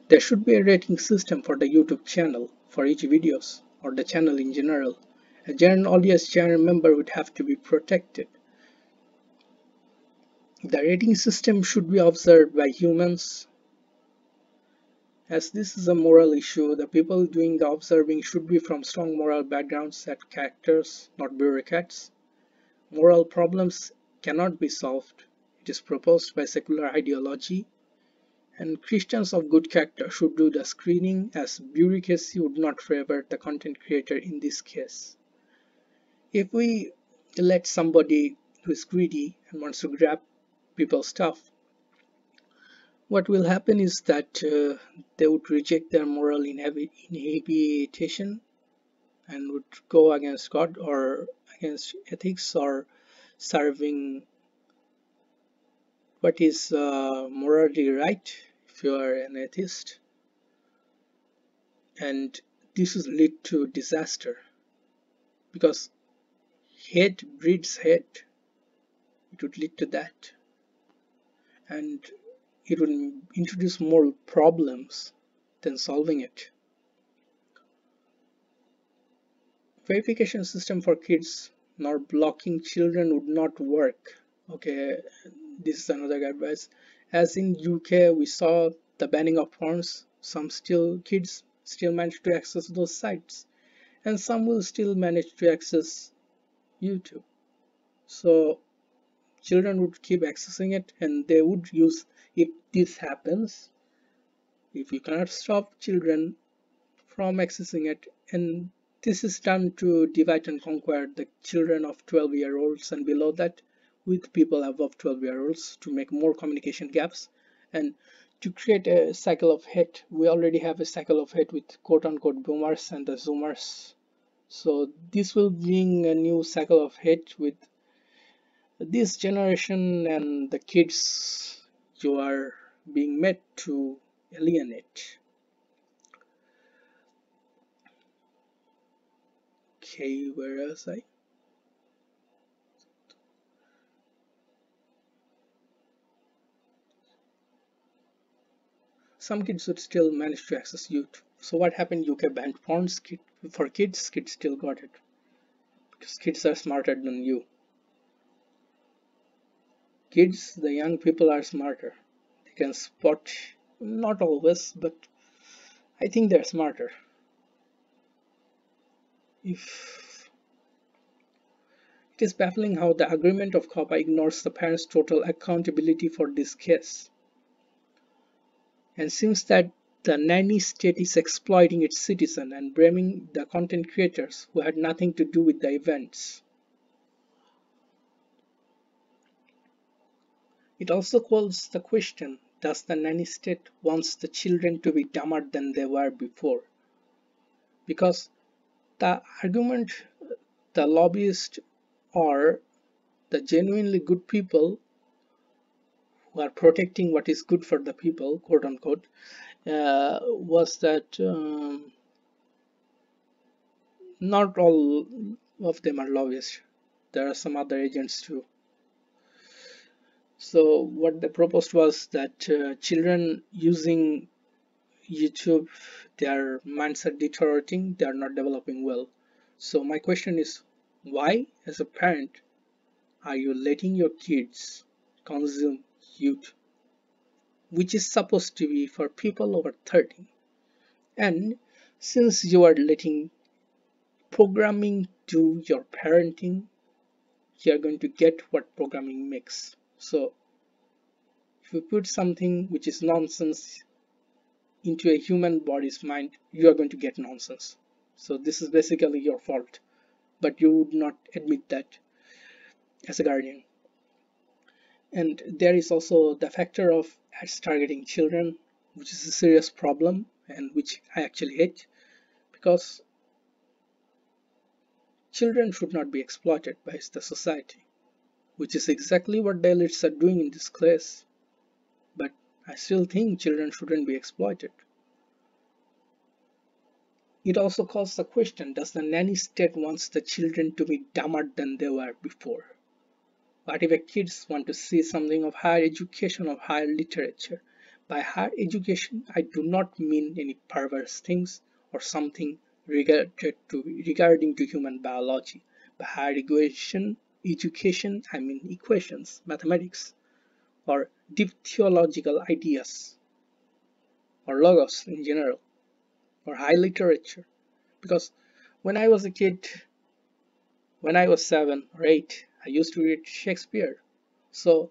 There should be a rating system for the YouTube channel for each videos, or the channel in general. A general audience channel member would have to be protected. The rating system should be observed by humans. As this is a moral issue, the people doing the observing should be from strong moral backgrounds and characters, not bureaucrats. Moral problems cannot be solved. It is proposed by secular ideology, and Christians of good character should do the screening, as bureaucracy would not favor the content creator in this case. If we let somebody who is greedy and wants to grab people's stuff, what will happen is that they would reject their moral inhibition and would go against God or against ethics, or serving what is morally right if you are an atheist, and this will lead to disaster, because hate breeds hate. It would lead to that, and it will introduce more problems than solving it. Verification system for kids nor blocking children would not work. Okay, this is another advice. As in UK, we saw the banning of porns. Some still kids still manage to access those sites, and some will still manage to access YouTube. So children would keep accessing it, and they would use. If this happens, if you cannot stop children from accessing it, and this is done to divide and conquer the children of 12-year-olds and below that with people above 12-year-olds to make more communication gaps and to create a cycle of hate. We already have a cycle of hate with quote unquote boomers and the zoomers. So this will bring a new cycle of hate with this generation and the kids you are being made to alienate. Okay, where else I? Some kids would still manage to access YouTube. So what happened? UK banned porn for kids. Kids still got it because kids are smarter than you. Kids, the young people are smarter. They can spot, not always, but I think they're smarter. If it is baffling how the agreement of COPPA ignores the parents' total accountability for this case, and seems that the nanny state is exploiting its citizens and blaming the content creators who had nothing to do with the events. It also calls the question, does the nanny state wants the children to be dumber than they were before? Because the argument the lobbyists or the genuinely good people who are protecting what is good for the people, quote unquote, was that not all of them are lobbyists. There are some other agents too. So what they proposed was that children using YouTube, their minds are deteriorating, they are not developing well. So my question is, why as a parent are you letting your kids consume YouTube, which is supposed to be for people over 30? And since you are letting programming do your parenting, you are going to get what programming makes. So if you put something which is nonsense into a human body's mind, you are going to get nonsense. So this is basically your fault, but you would not admit that as a guardian. And there is also the factor of ads targeting children, which is a serious problem and which I actually hate, because children should not be exploited by the society, which is exactly what the elites are doing in this case. But I still think children shouldn't be exploited. It also calls the question, does the nanny state wants the children to be dumber than they were before? What if a kids want to see something of higher education, of higher literature? By higher education, I do not mean any perverse things or something regarding to human biology. By higher education, I mean equations, mathematics, or deep theological ideas, or logos in general, or high literature. Because when I was a kid, when I was 7 or 8, I used to read Shakespeare. So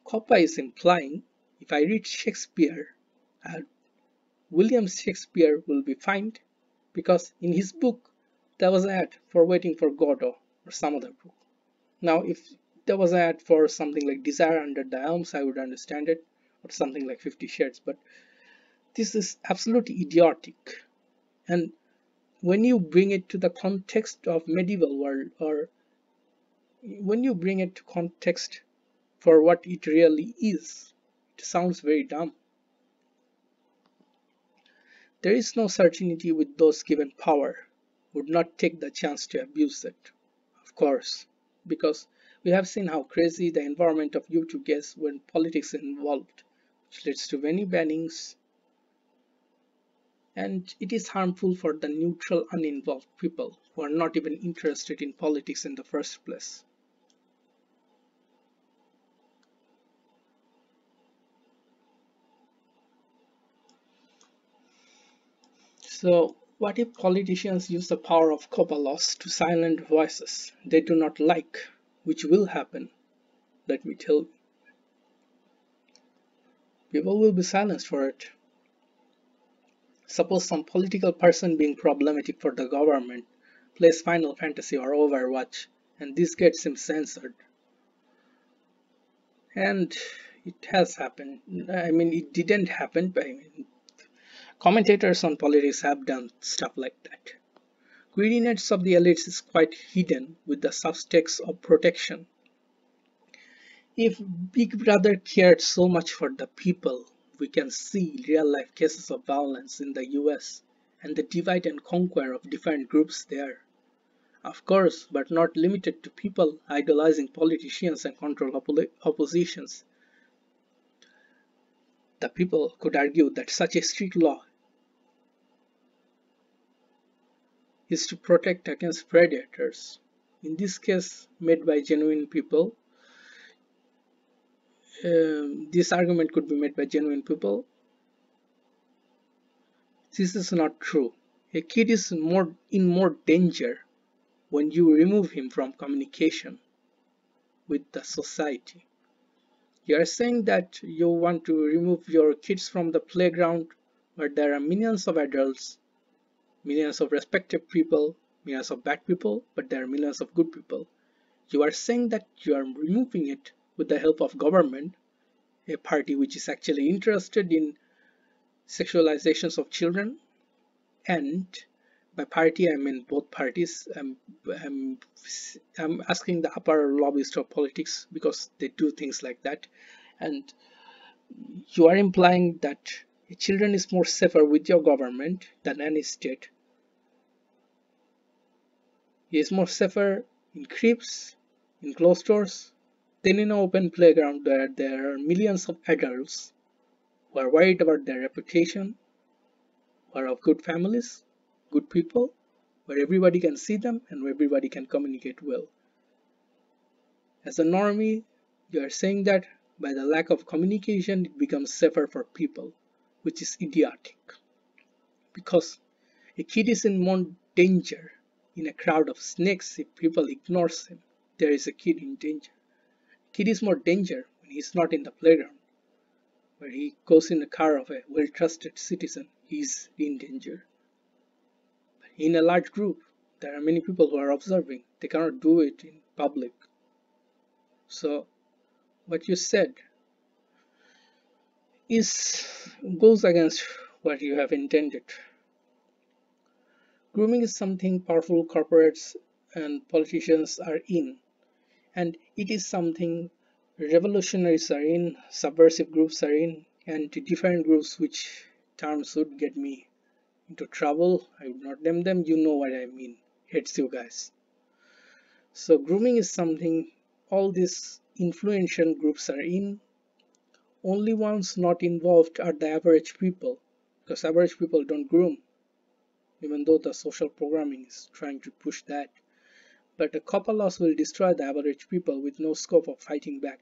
Coppa is implying if I read Shakespeare, uh, William Shakespeare will be fine because in his book there was an ad for Waiting for Godot or some other book. Now, if there was an ad for something like Desire Under the Elms, I would understand it, or something like 50 Shades, but this is absolutely idiotic. And when you bring it to the context of medieval world, or when you bring it to context for what it really is, it sounds very dumb. There is no certainty with those given power would not take the chance to abuse it, of course, because we have seen how crazy the environment of YouTube gets when politics is involved, which leads to many bannings, and it is harmful for the neutral, uninvolved people who are not even interested in politics in the first place. So, what if politicians use the power of COPPA laws to silence voices they do not like, which will happen? Let me tell you. People will be silenced for it. Suppose some political person being problematic for the government plays Final Fantasy or Overwatch, and this gets him censored. And it has happened. I mean, it didn't happen, but I mean, commentators on politics have done stuff like that. Greediness of the elites is quite hidden with the subtext of protection. If Big Brother cared so much for the people, we can see real life cases of violence in the US and the divide and conquer of different groups there. Of course, but not limited to people idolizing politicians and control oppositions. The people could argue that such a strict law is to protect against predators. In this case, made by genuine people, this argument could be made by genuine people. This is not true. A kid is in more danger when you remove him from communication with the society. You are saying that you want to remove your kids from the playground where there are millions of adults, millions of respected people, millions of bad people, but there are millions of good people. You are saying that you are removing it with the help of government, a party which is actually interested in sexualizations of children, and by party I mean both parties. I'm asking the upper lobbyists of politics because they do things like that, and you are implying that children is more safer with your government than any state. He is more safer in cribs, in closed doors, than in an open playground where there are millions of adults who are worried about their reputation, who are of good families, good people, where everybody can see them and where everybody can communicate well. As a normie, you are saying that by the lack of communication it becomes safer for people, which is idiotic. Because a kid is in more danger in a crowd of snakes if people ignores him. There is a kid in danger. Kid is more danger when he's not in the playground, where he goes in the car of a well-trusted citizen. He's in danger. In a large group, there are many people who are observing. They cannot do it in public. So, what you said goes against what you have intended. Grooming is something powerful corporates and politicians are in, and it is something revolutionaries are in, subversive groups are in, and different groups which terms would get me into trouble. I would not name them, you know what I mean. Hates you guys. So grooming is something all these influential groups are in. Only ones not involved are the average people, because average people don't groom, even though the social programming is trying to push that. But a COPPA laws will destroy the average people with no scope of fighting back.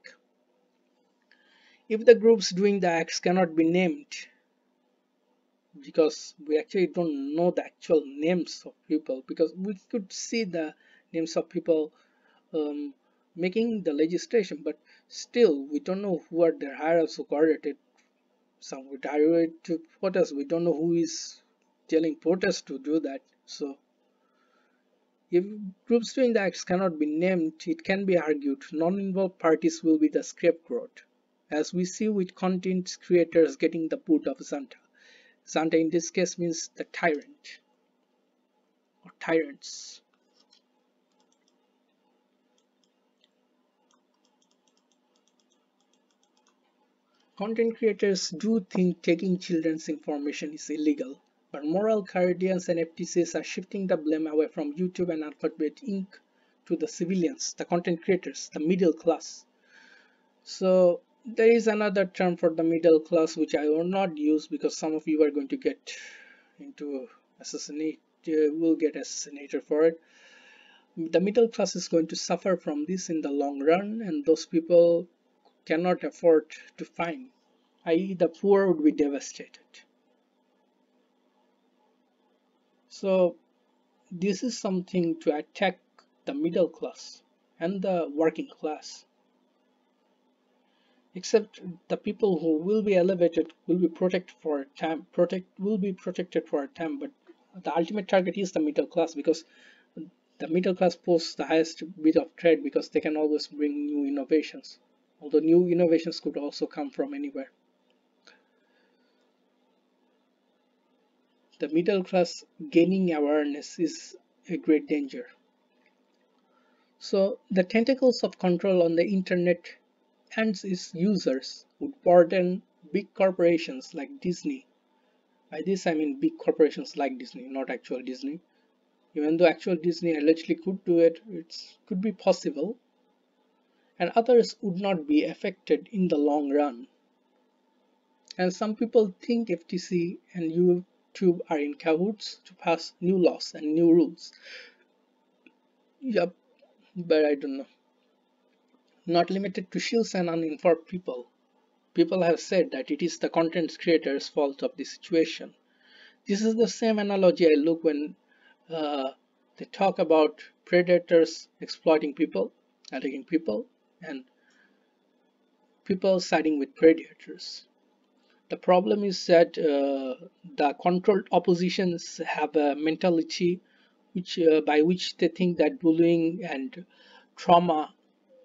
If the groups doing the acts cannot be named, because we actually don't know the actual names of people, because we could see the names of people making the legislation, but still we don't know who are their hierarchs who coordinated. Some would direct to protest. We don't know who is telling protests to do that. So if groups doing the acts cannot be named, it can be argued non-involved parties will be the scapegoat, as we see with content creators getting the boot of Xanta. Xanta in this case means the tyrant or tyrants. Content creators do think taking children's information is illegal, but moral guardians and FTCs are shifting the blame away from YouTube and Alphabet Inc. to the civilians, the content creators, the middle class. So there is another term for the middle class which I will not use because some of you are going to get into will get assassinated for it. The middle class is going to suffer from this in the long run, and those people cannot afford to fine, i.e. the poor would be devastated. So this is something to attack the middle class and the working class. Except the people who will be elevated will be protected for a time, but the ultimate target is the middle class, because the middle class poses the highest bit of threat because they can always bring new innovations. Although new innovations could also come from anywhere. The middle class gaining awareness is a great danger. So the tentacles of control on the internet and its users would burden big corporations like Disney. By this I mean big corporations like Disney, not actual Disney. Even though actual Disney allegedly could do it, it could be possible, and others would not be affected in the long run. And some people think FTC and YouTube are in cahoots to pass new laws and new rules. Yup, but I don't know. Not limited to shields and uninformed people. People have said that it is the content creators' fault of the situation. This is the same analogy I look when uh, they talk about predators exploiting people, attacking people, and people siding with predators. The problem is that the controlled oppositions have a mentality by which they think that bullying and trauma,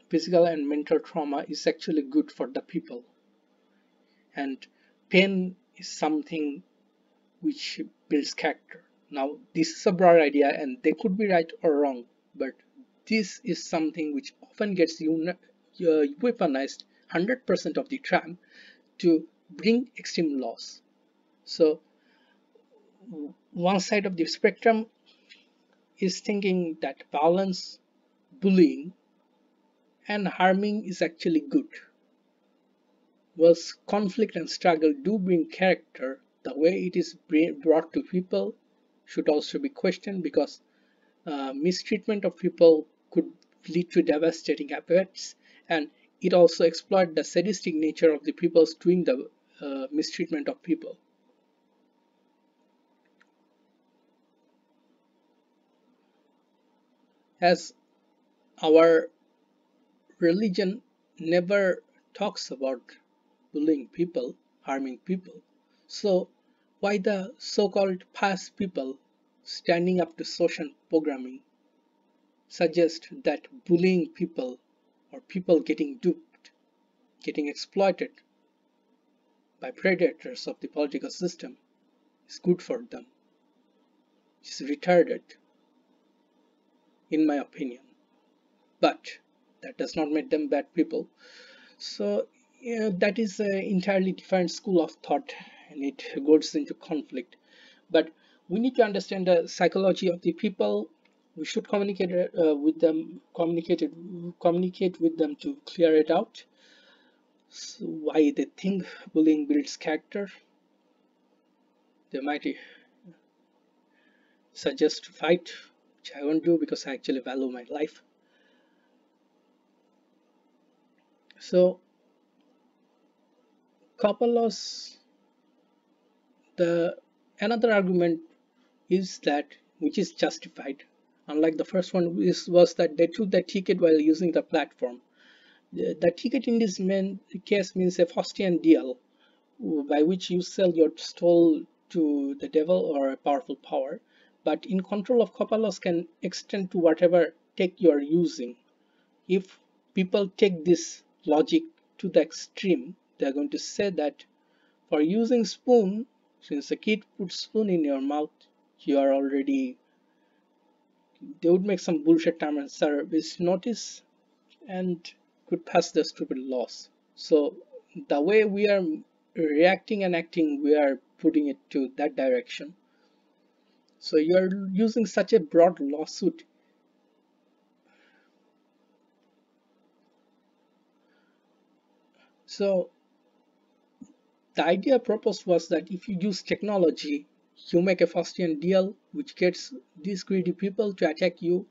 physical and mental trauma, is actually good for the people, and pain is something which builds character. Now, this is a broad idea and they could be right or wrong, but this is something which often gets weaponized 100% of the time to bring extreme loss. So, one side of the spectrum is thinking that violence, bullying, and harming is actually good. Whilst conflict and struggle do bring character, the way it is brought to people should also be questioned, because mistreatment of people could lead to devastating effects, and it also exploits the sadistic nature of the peoples doing the mistreatment of people. As our religion never talks about bullying people, harming people, so why the so-called pious people standing up to social programming suggest that bullying people or people getting duped, getting exploited by predators of the political system is good for them? It's retarded, in my opinion. But that does not make them bad people. So yeah, that is an entirely different school of thought, and it goes into conflict. But we need to understand the psychology of the people. We should communicate with them, communicate with them to clear it out. So why they think bullying builds character. They might suggest to fight, which I won't do because I actually value my life. So COPPA laws, the another argument is that, which is justified, unlike the first one, was that they took the ticket while using the platform. The ticket in this case means a Faustian deal, by which you sell your soul to the devil or a powerful power. But in control of COPPA laws can extend to whatever tech you are using. If people take this logic to the extreme, they are going to say that for using spoon, since a kid puts spoon in your mouth, you are already, they would make some bullshit term and service notice and could pass the stupid laws. So the way we are reacting and acting, we are putting it to that direction. So you are using such a broad lawsuit. So the idea proposed was that if you use technology, you make a Faustian deal which gets these greedy people to attack you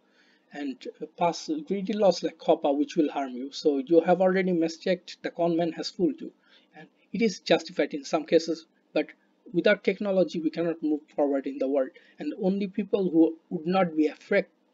and pass greedy laws like COPPA, which will harm you. So you have already mischecked, the con man has fooled you. And it is justified in some cases, but without technology we cannot move forward in the world, and only people who would not be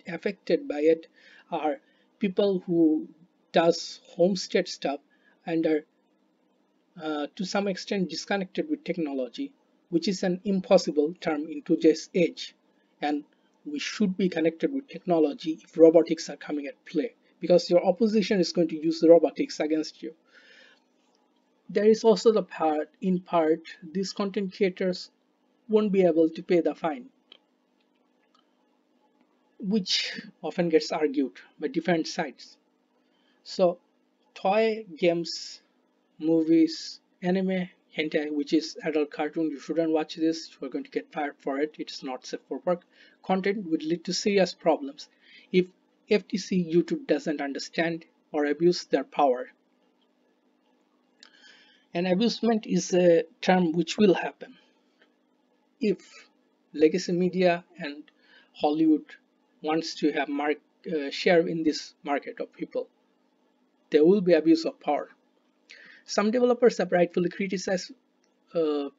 affected by it are people who does homestead stuff and are to some extent disconnected with technology, which is an impossible term in today's age. And we should be connected with technology if robotics are coming at play, because your opposition is going to use robotics against you. There is also the part, in part, these content creators won't be able to pay the fine, which often gets argued by different sides. So, toy games, movies, anime, hentai, which is adult cartoon, you shouldn't watch this, you are going to get fired for it, it's not safe for work. Content would lead to serious problems if FTC YouTube doesn't understand or abuse their power. And abusement is a term which will happen if legacy media and Hollywood wants to have share in this market of people. There will be abuse of power. Some developers have rightfully criticized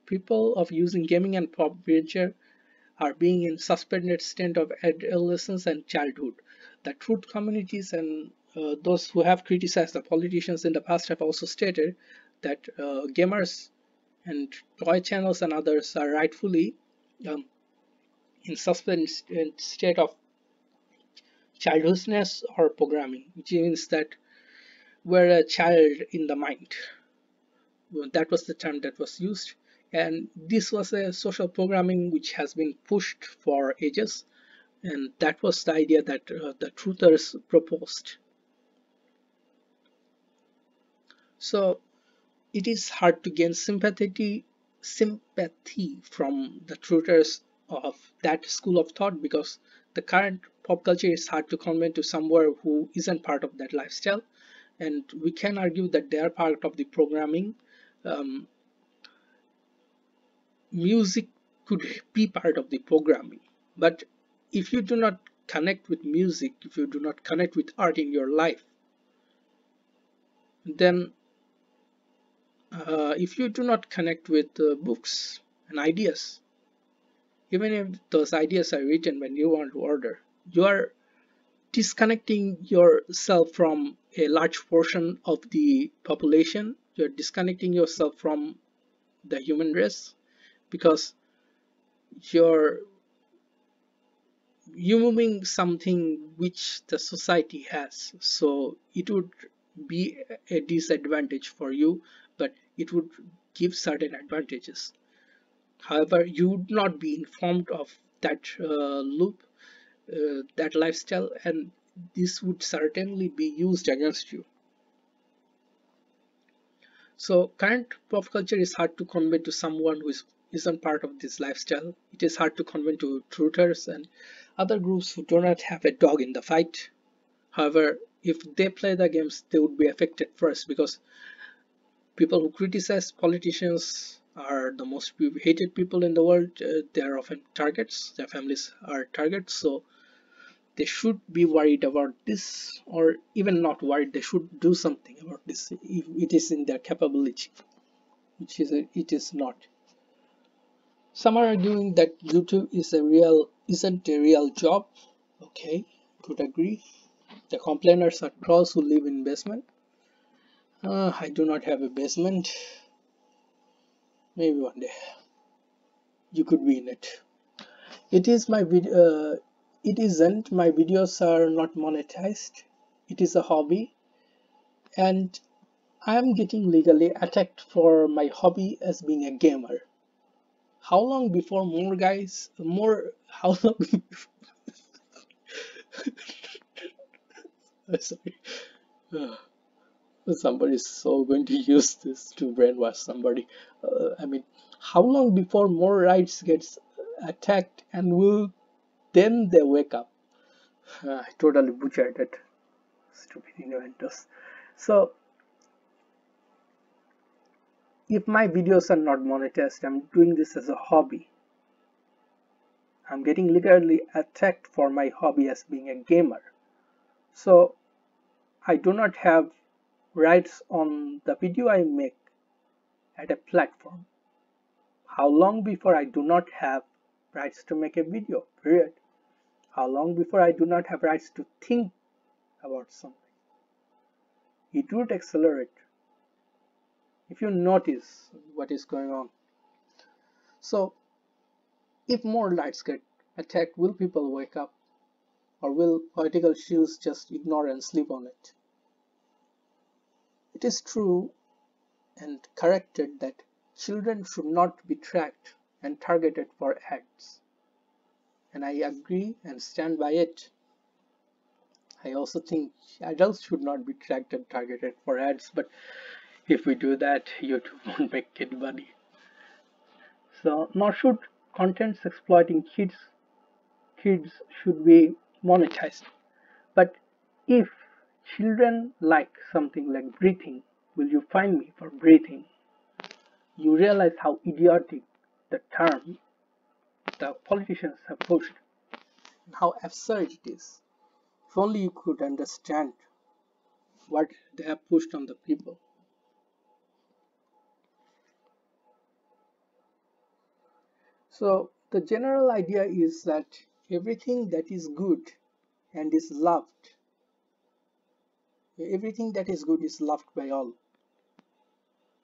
people of using gaming and pop culture are being in suspended state of adolescence and childhood. The truth communities and those who have criticized the politicians in the past have also stated that gamers and toy channels and others are rightfully um, in suspended state of childhoodness or programming, which means that we're a child in the mind. Well, that was the term that was used, and this was a social programming which has been pushed for ages, and that was the idea that the truthers proposed. So it is hard to gain sympathy from the truthers of that school of thought, because the current pop culture is hard to convey to someone who isn't part of that lifestyle, and we can argue that they are part of the programming. um, Music could be part of the programming, but if you do not connect with music, if you do not connect with art in your life, then if you do not connect with books and ideas, even if those ideas are written when you want to order, you are disconnecting yourself from a large portion of the population. You're disconnecting yourself from the human race, because you're moving something which the society has, so it would be a disadvantage for you, but it would give certain advantages. However, you would not be informed of that loop, that lifestyle, and this would certainly be used against you. So current pop culture is hard to convey to someone who isn't part of this lifestyle. It is hard to convey to truthers and other groups who do not have a dog in the fight. However, if they play the games, they would be affected first, because people who criticize politicians are the most hated people in the world. They are often targets, their families are targets, so they should be worried about this, or even not worried, they should do something about this if it is in their capability, which is it is not. Some are arguing that YouTube isn't a real job. Okay, could agree. The complainers are trolls who live in basement. I do not have a basement. Maybe one day you could be in it. It is my video. It isn't. My videos are not monetized. It is a hobby, and I am getting legally attacked for my hobby as being a gamer. How long before more guys? More? How long? Sorry. Somebody is so going to use this to brainwash somebody. I mean, how long before more rights gets attacked and will then they wake up? I totally butchered it. Stupid inventors. So if my videos are not monetized, I'm doing this as a hobby. I'm getting literally attacked for my hobby as being a gamer. So I do not have rights on the video I make at a platform. How long before I do not have rights to make a video? Period. How long before I do not have rights to think about something? It would accelerate if you notice what is going on. So, if more lights get attacked, will people wake up? Or will political shields just ignore and sleep on it? It is true and corrected that children should not be tracked and targeted for ads. And I agree and stand by it. I also think adults should not be tracked and targeted for ads, but if we do that, YouTube won't make any money. So, nor should contents exploiting kids should be monetized. But if children like something like breathing, will you find me for breathing? You realize how idiotic the term the politicians have pushed and how absurd it is. If only you could understand what they have pushed on the people. So the general idea is that everything that is good and is loved, everything that is good is loved by all.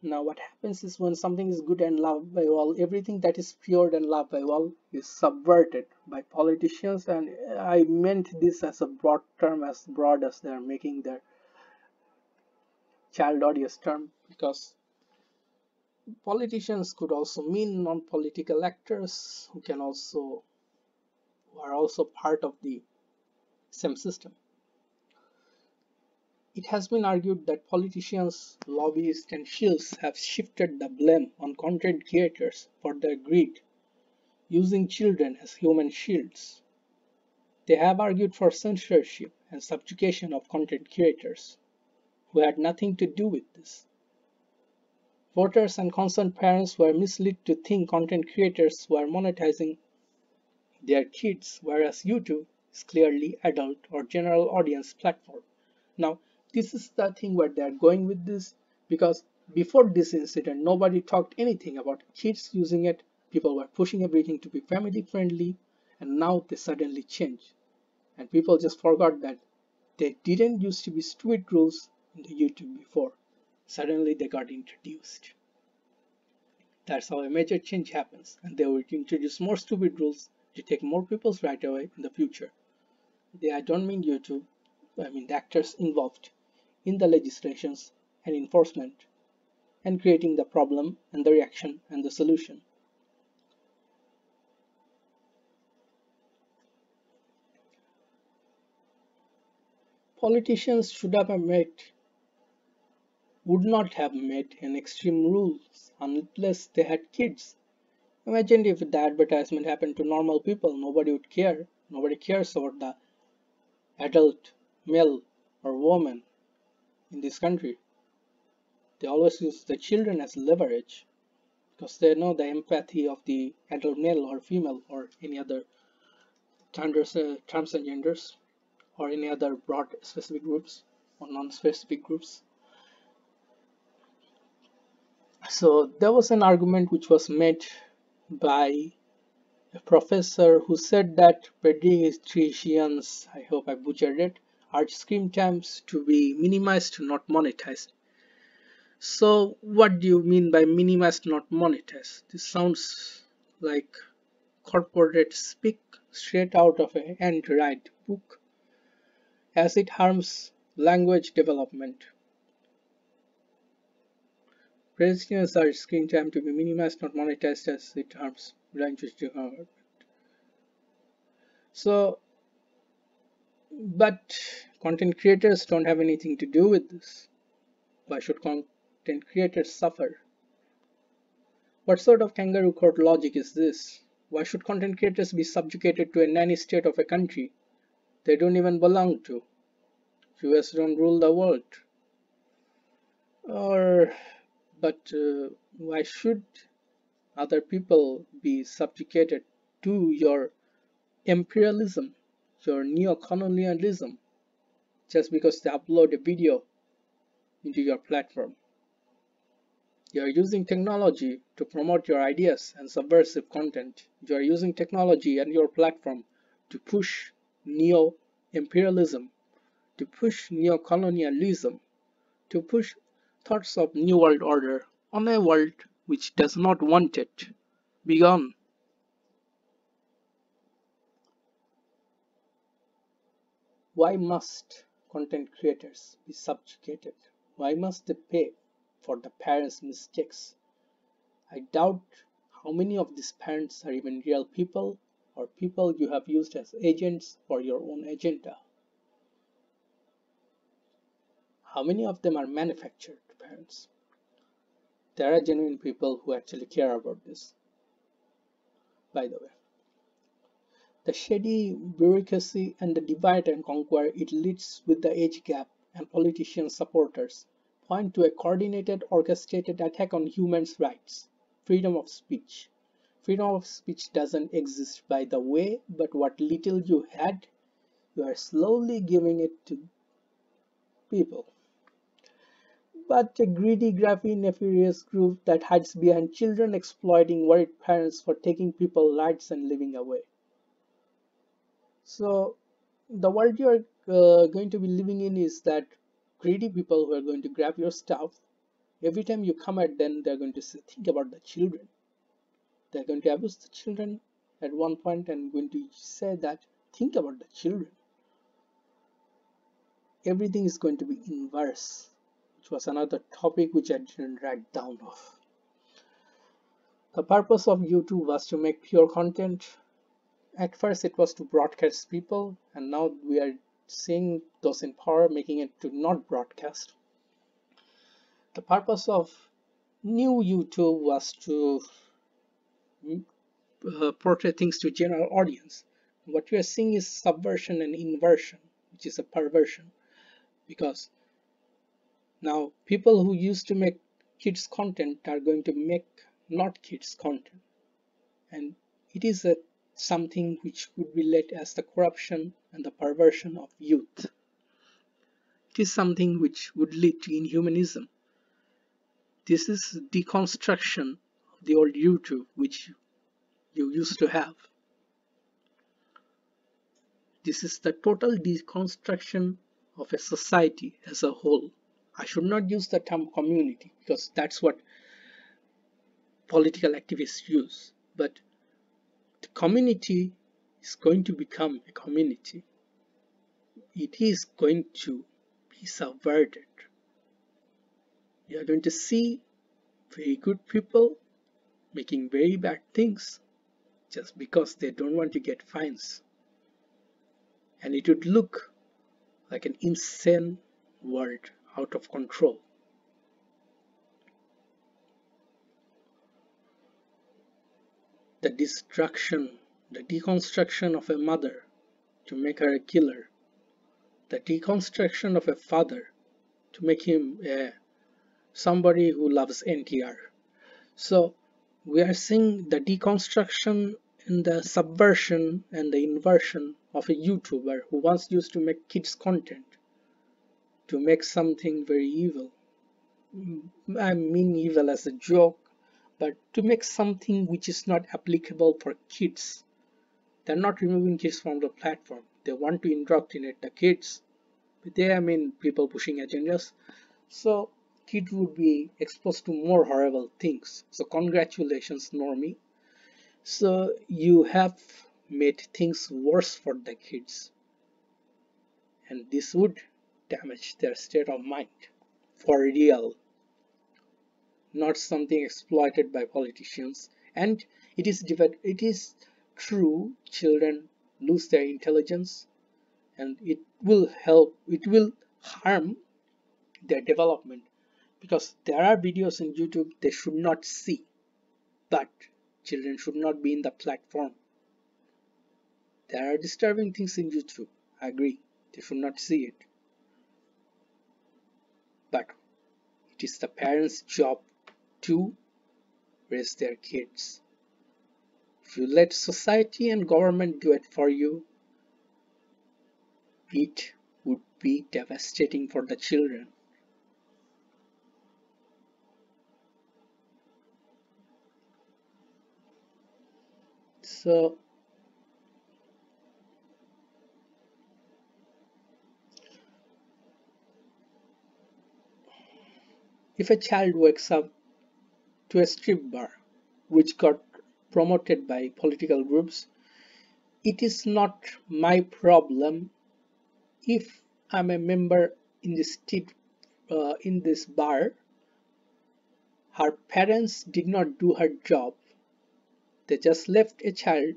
Now what happens is when something is good and loved by all, everything that is pure and loved by all is subverted by politicians, and I meant this as a broad term, as broad as they are making their child audience term, because politicians could also mean non-political actors who are also part of the same system. It has been argued that politicians, lobbyists, and shields have shifted the blame on content creators for their greed, using children as human shields. They have argued for censorship and subjugation of content creators, who had nothing to do with this. Voters and concerned parents were misled to think content creators were monetizing their kids, whereas YouTube is clearly adult or general audience platform. Now, this is the thing where they are going with this, because before this incident, nobody talked anything about kids using it. People were pushing everything to be family friendly, and now they suddenly change. And people just forgot that they didn't used to be stupid rules in the YouTube before. Suddenly they got introduced. That's how a major change happens, and they will introduce more stupid rules to take more people's right away in the future. I don't mean YouTube, I mean the actors involved in the legislations and enforcement and creating the problem and the reaction and the solution. Politicians would not have made an extreme rules unless they had kids. Imagine if the advertisement happened to normal people, nobody would care. Nobody cares about the adult male or woman in this country. They always use the children as leverage because they know the empathy of the adult male or female or any other terms and genders or any other broad specific groups or non-specific groups. So there was an argument which was made by a professor who said that pediatricians, I hope I butchered it, urge screen times to be minimized, not monetized. So what do you mean by minimized, not monetized? This sounds like corporate speak straight out of a handwritten book, as it harms language development. Practitioners urge screen time to be minimized, not monetized, as it harms language development. So, but content creators don't have anything to do with this. Why should content creators suffer? What sort of kangaroo court logic is this? Why should content creators be subjugated to a nanny state of a country they don't even belong to? US don't rule the world. But why should other people be subjugated to your imperialism, your neo-colonialism, just because they upload a video into your platform? You are using technology to promote your ideas and subversive content. You are using technology and your platform to push neo-imperialism, to push neo-colonialism, to push thoughts of new world order on a world which does not want it. Be gone. Why must content creators be subjugated? Why must they pay for the parents' mistakes? I doubt how many of these parents are even real people or people you have used as agents for your own agenda. How many of them are manufactured parents? There are genuine people who actually care about this, by the way. The shady bureaucracy and the divide and conquer it leads with the age gap and politician supporters point to a coordinated, orchestrated attack on human rights, freedom of speech. Freedom of speech doesn't exist by the way, but what little you had, you are slowly giving it to people. But a greedy, graphy, nefarious group that hides behind children exploiting worried parents for taking people's rights and living away. So the world you're going to be living in is that greedy people who are going to grab your stuff. Every time you come at them, they're going to say, think about the children. They're going to abuse the children at one point and going to say that, think about the children. Everything is going to be inverse, which was another topic which I didn't write down of. The purpose of YouTube was to make pure content. At first it was to broadcast people, and now we are seeing those in power making it to not broadcast. The purpose of new YouTube was to portray things to general audience. What we are seeing is subversion and inversion, which is a perversion, because now people who used to make kids content are going to make not kids content, and it is a something which would be led as the corruption and the perversion of youth. It is something which would lead to inhumanism. This is deconstruction of the old YouTube which you used to have. This is the total deconstruction of a society as a whole. I should not use the term community because that's what political activists use. But the community is going to become a community. It is going to be subverted. You are going to see very good people making very bad things just because they don't want to get fines. And it would look like an insane world out of control. The destruction, the deconstruction of a mother to make her a killer, the deconstruction of a father to make him somebody who loves NTR. So we are seeing the deconstruction and the subversion and the inversion of a YouTuber who once used to make kids content to make something very evil. I mean evil as a joke, but to make something which is not applicable for kids. They're not removing kids from the platform. They want to indoctrinate the kids. But they, I mean, people pushing agendas. So kids would be exposed to more horrible things. So congratulations, Normie. So you have made things worse for the kids. And this would damage their state of mind. For real. Not something exploited by politicians. And it is true children lose their intelligence, and it will harm their development, because there are videos in YouTube they should not see, but children should not be in the platform. There are disturbing things in YouTube, I agree, they should not see it, but it is the parents' job to raise their kids. If you let society and government do it for you, it would be devastating for the children. So if a child wakes up to a strip bar which got promoted by political groups, it is not my problem if I'm a member in in this bar. Her parents did not do her job. They just left a child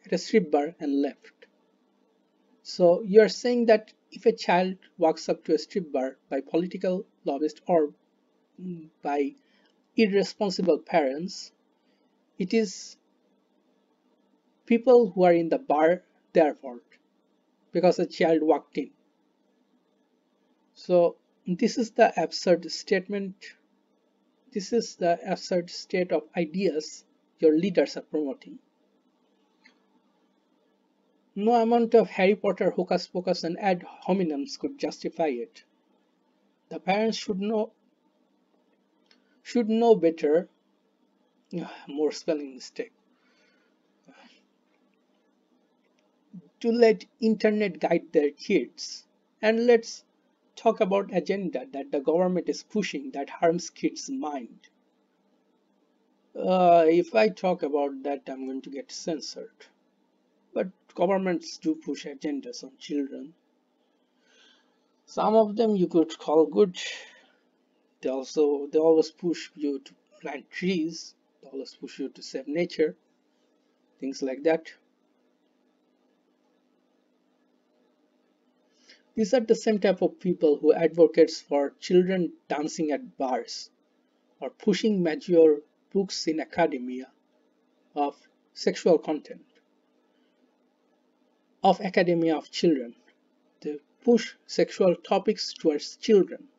at a strip bar and left. So you're saying that if a child walks up to a strip bar by political lobbyists or by irresponsible parents, it is people who are in the bar their fault because a child walked in. So this is the absurd statement. This is the absurd state of ideas your leaders are promoting. No amount of Harry Potter hocus pocus and ad hominems could justify it. The parents should know better. More spelling mistake. To let internet guide their kids. And let's talk about agenda that the government is pushing that harms kids' mind. If I talk about that, I'm going to get censored. But governments do push agendas on children. Some of them you could call good. They always push you to plant trees. They always push you to save nature. Things like that. These are the same type of people who advocates for children dancing at bars or pushing mature books in academia of sexual content, of academia of children. They push sexual topics towards children.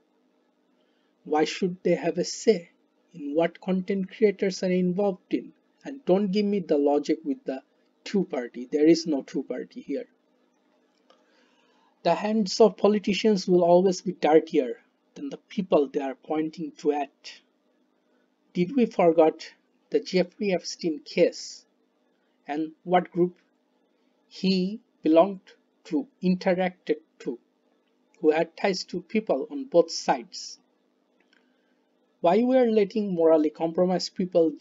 Why should they have a say in what content creators are involved in? And don't give me the logic with the two-party. There is no two-party here. The hands of politicians will always be dirtier than the people they are pointing to at. Did we forget the Jeffrey Epstein case and what group he belonged to, interacted to, who had ties to people on both sides? Why we are letting morally compromised people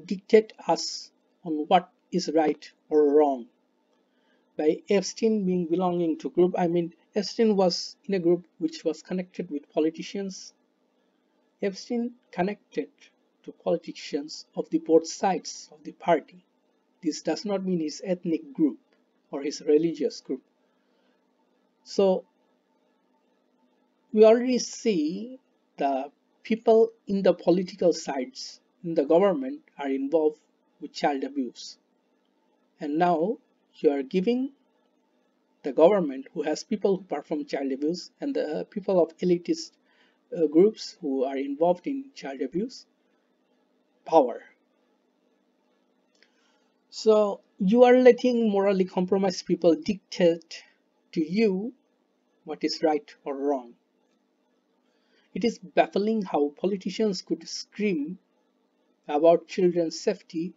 dictate us on what is right or wrong? By Epstein being belonging to group, I mean Epstein was in a group which was connected with politicians. Epstein connected to politicians of the both sides of the party. This does not mean his ethnic group or his religious group. So we already see the people in the political sides in the government are involved with child abuse. And now you are giving the government, who has people who perform child abuse, and the people of elitist groups who are involved in child abuse, power. So you are letting morally compromised people dictate to you what is right or wrong. It is baffling how politicians could scream about children's safety,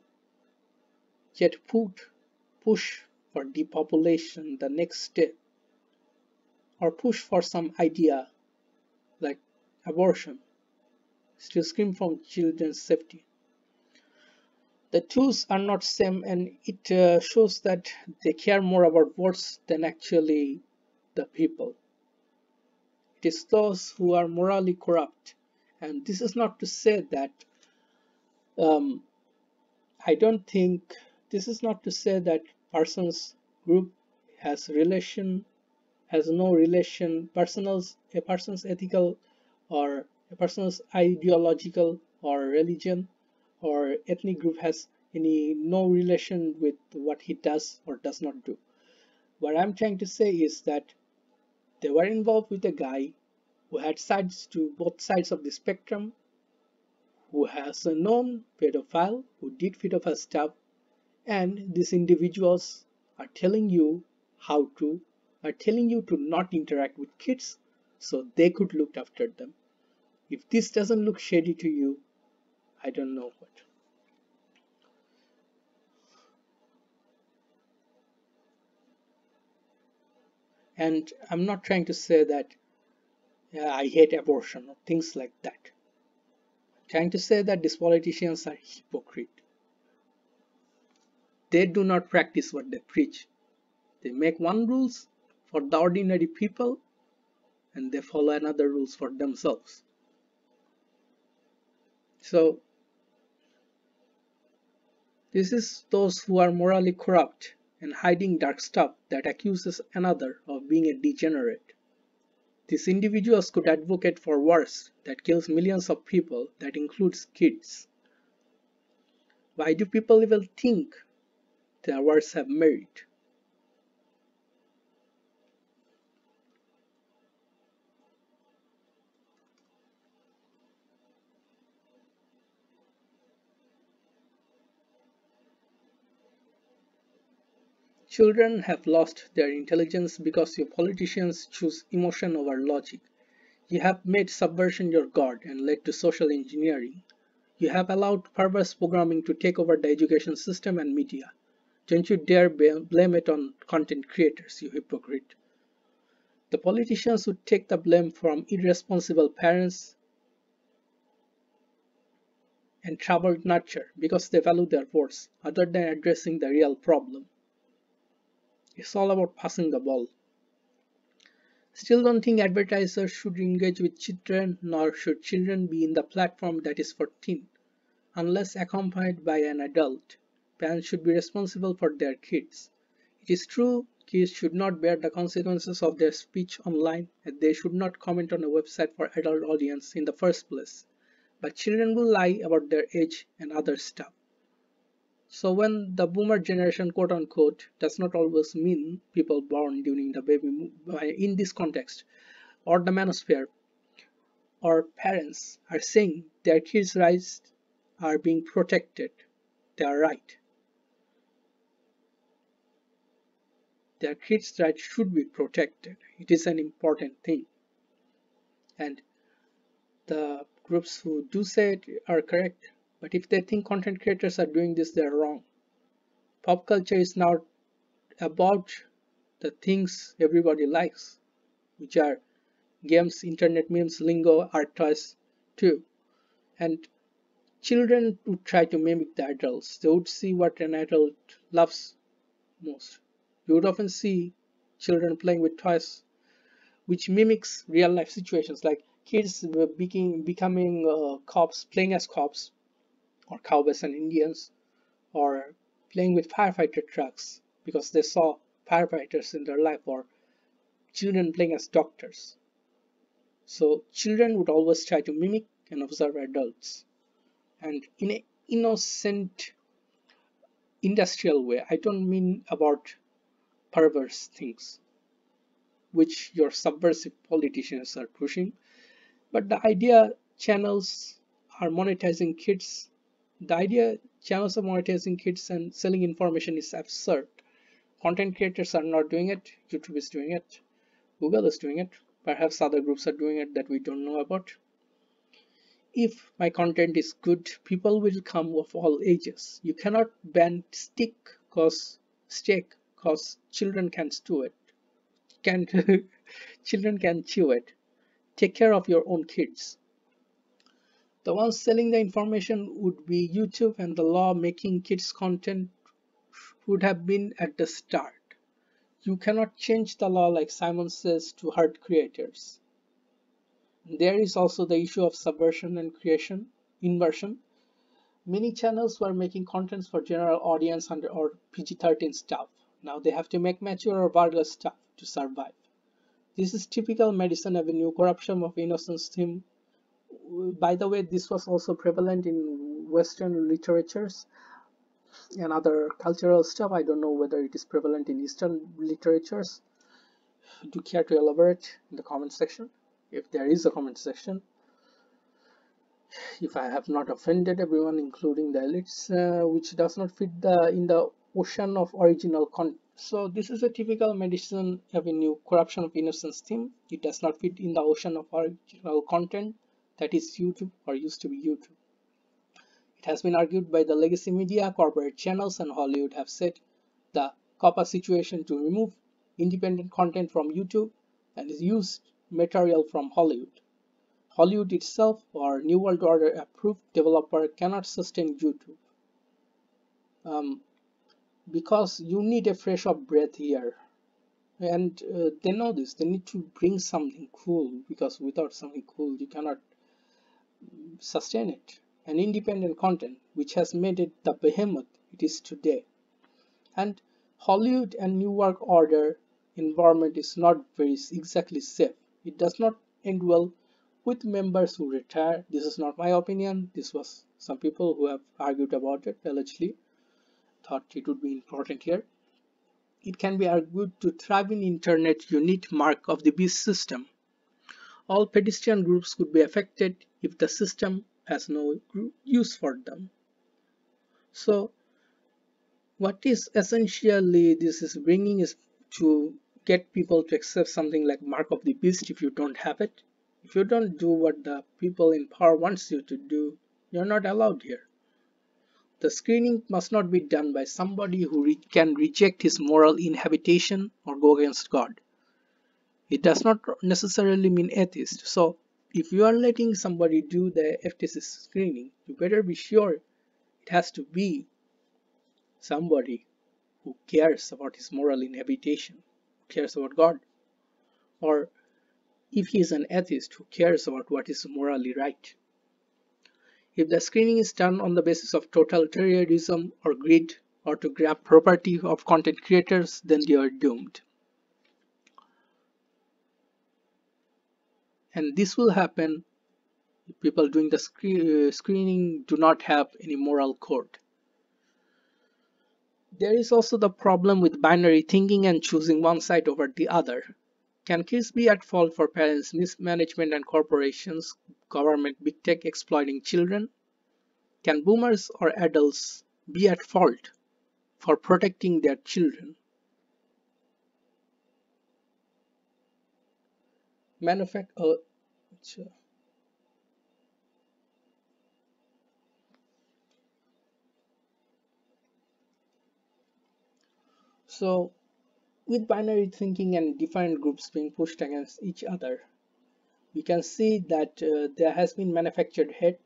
yet push for depopulation the next day, or push for some idea like abortion, still scream for children's safety. The tools are not same, and it shows that they care more about votes than actually the people. It is those who are morally corrupt, and this is not to say that um, I don't think this is not to say that person's group has no relation, a person's ethical or a person's ideological or religion or ethnic group has no relation with what he does or does not do. What I'm trying to say is that they were involved with a guy who had sides to both sides of the spectrum, who has a known pedophile, who did pedophile stuff, and these individuals are telling you are telling you to not interact with kids so they could look after them. If this doesn't look shady to you, I don't know what. And I'm not trying to say that I hate abortion or things like that. I'm trying to say that these politicians are hypocrite. They do not practice what they preach. They make one rules for the ordinary people and they follow another rules for themselves. So this is those who are morally corrupt and hiding dark stuff that accuses another of being a degenerate. These individuals could advocate for wars that kills millions of people, that includes kids. Why do people even think their words have merit? Children have lost their intelligence because your politicians choose emotion over logic. You have made subversion your god and led to social engineering. You have allowed perverse programming to take over the education system and media. Don't you dare blame it on content creators, you hypocrite. The politicians would take the blame from irresponsible parents and troubled nurture because they value their votes other than addressing the real problem. It's all about passing the ball. Still don't think advertisers should engage with children, nor should children be in the platform that is for teen, unless accompanied by an adult. Parents should be responsible for their kids. It is true, kids should not bear the consequences of their speech online, and they should not comment on a website for adult audience in the first place. But children will lie about their age and other stuff. So when the boomer generation quote unquote does not always mean people born during the baby in this context, or the manosphere, or parents are saying their kids' rights are being protected. They are right. Their kids' rights should be protected. It is an important thing. And the groups who do say it are correct. But if they think content creators are doing this, they're wrong. Pop culture is now about the things everybody likes, which are games, internet memes, lingo, art toys too. And children would try to mimic the adults. They would see what an adult loves most. You would often see children playing with toys which mimics real life situations, like kids becoming cops, playing as cops, or cowboys and Indians, or playing with firefighter trucks because they saw firefighters in their life, or children playing as doctors. So children would always try to mimic and observe adults. And in an innocent industrial way, I don't mean about perverse things which your subversive politicians are pushing, but the idea channels are monetizing kids. The idea channels are monetizing kids and selling information is absurd. Content creators are not doing it, YouTube is doing it, Google is doing it, perhaps other groups are doing it that we don't know about. If my content is good, people will come of all ages. You cannot ban steak cause children can stew it. Can children can chew it. Take care of your own kids. The ones selling the information would be YouTube, and the law making kids content would have been at the start. You cannot change the law like Simon says to hurt creators. There is also the issue of subversion and inversion. Many channels were making contents for general audience under or PG-13 stuff. Now they have to make mature or vulgar stuff to survive. This is typical Madison Avenue corruption of innocence theme. By the way, this was also prevalent in Western literatures and other cultural stuff. I don't know whether it is prevalent in Eastern literatures. Do you care to elaborate in the comment section? If there is a comment section. If I have not offended everyone, including the elites, which does not fit in the ocean of original content. So this is a typical Madison Avenue corruption of innocence theme. It does not fit in the ocean of original content that is YouTube or used to be YouTube. It has been argued by the legacy media, corporate channels, and Hollywood have said the COPPA situation to remove independent content from YouTube, and is used material from Hollywood. Hollywood itself or New World Order approved developer cannot sustain YouTube. Um, because you need a fresh of breath here, and they know this. They need to bring something cool, because without something cool you cannot sustain it. An independent content which has made it the behemoth it is today. And Hollywood and New World Order environment is not very exactly safe. It does not end well with members who retire. This is not my opinion. This was some people who have argued about it, allegedly thought it would be important here. It can be argued to thrive in internet you need mark of the beast system. All pedestrian groups could be affected if the system has no use for them. So what is essentially this is bringing is to get people to accept something like mark of the beast. If you don't have it, if you don't do what the people in power wants you to do, you're not allowed here. The screening must not be done by somebody who can reject his moral inhabitation or go against God. It does not necessarily mean atheist. So if you are letting somebody do the FTC screening, you better be sure it has to be somebody who cares about his moral inhabitation, who cares about God. Or if he is an atheist, who cares about what is morally right. If the screening is done on the basis of totalitarianism or greed or to grab property of content creators, then they are doomed. And this will happen if people doing the screening do not have any moral code. There is also the problem with binary thinking and choosing one side over the other. Can kids be at fault for parents' mismanagement and corporations, government, big tech exploiting children? Can boomers or adults be at fault for protecting their children? Manufacture. So, with binary thinking and different groups being pushed against each other, we can see that there has been manufactured hate.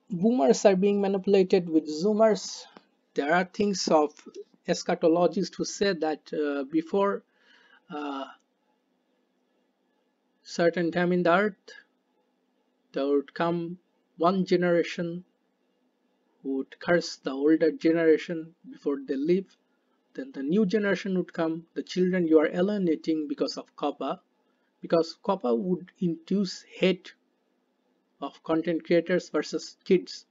Boomers are being manipulated with Zoomers. There are things of eschatologists who say that before a certain time in the earth, there would come one generation who would curse the older generation before they leave. Then the new generation would come, the children you are alienating because of COPPA, because COPPA would induce hate of content creators versus kids,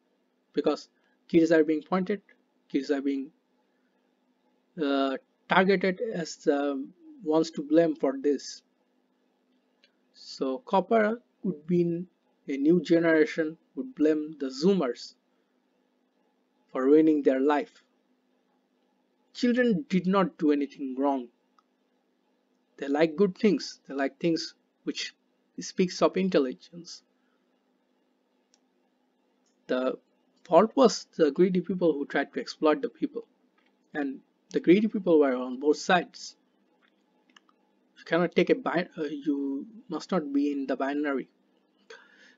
because kids are being pointed, kids are being uh, targeted as the ones to blame for this. So COPPA would be a new generation would blame the Zoomers for ruining their life. Children did not do anything wrong. They like good things. They like things which speaks of intelligence. The fault was the greedy people who tried to exploit the people. And the greedy people were on both sides. You cannot take you must not be in the binary.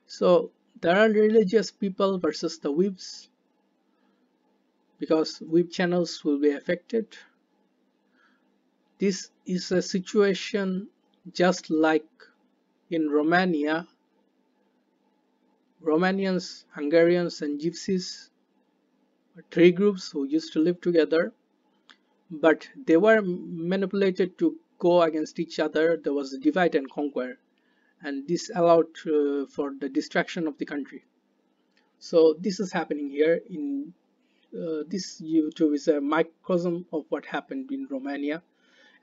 So there are religious people versus the weebs, because weeb channels will be affected. This is a situation just like in Romania. Romanians, Hungarians and Gypsies were three groups who used to live together, but they were manipulated to go against each other. There was a divide and conquer, and this allowed for the destruction of the country. So this is happening here in this YouTube is a microcosm of what happened in Romania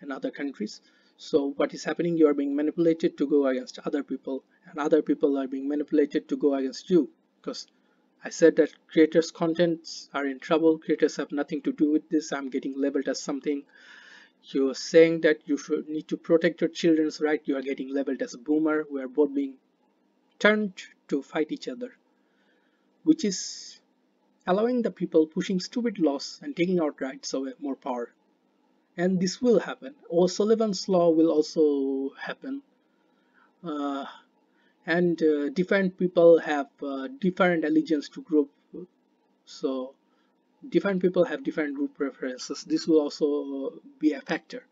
and other countries. So what is happening, you are being manipulated to go against other people, and other people are being manipulated to go against you, because I said that creators contents are in trouble. Creators have nothing to do with this. I'm getting labeled as something. You're saying that you should need to protect your children's right. You are getting labeled as a boomer. We are both being turned to fight each other, which is allowing the people pushing stupid laws and taking out rights away more power. and this will happen. O'Sullivan's law will also happen. uh, and different people have different allegiance to group, so different people have different group preferences. This will also be a factor.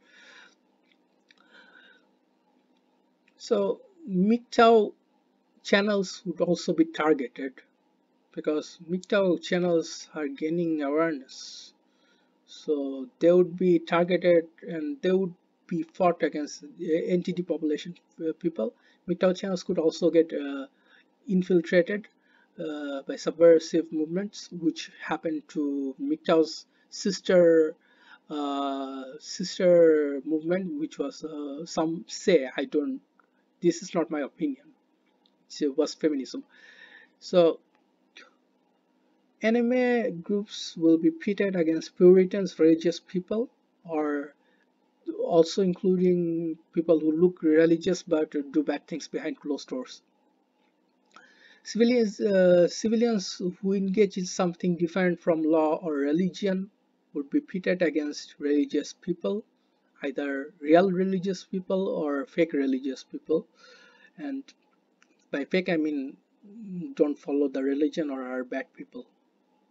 So MGTOW channels would also be targeted because MGTOW channels are gaining awareness, so they would be targeted and they would be fought against NTD population people. MGTOW channels could also get infiltrated by subversive movements, which happened to MGTOW's sister movement, which was some say, I don't. This is not my opinion. It was feminism. So anime groups will be pitted against Puritans, religious people, or also including people who look religious but do bad things behind closed doors. Civilians who engage in something different from law or religion would be pitted against religious people, either real religious people or fake religious people. And by fake, I mean don't follow the religion or are bad people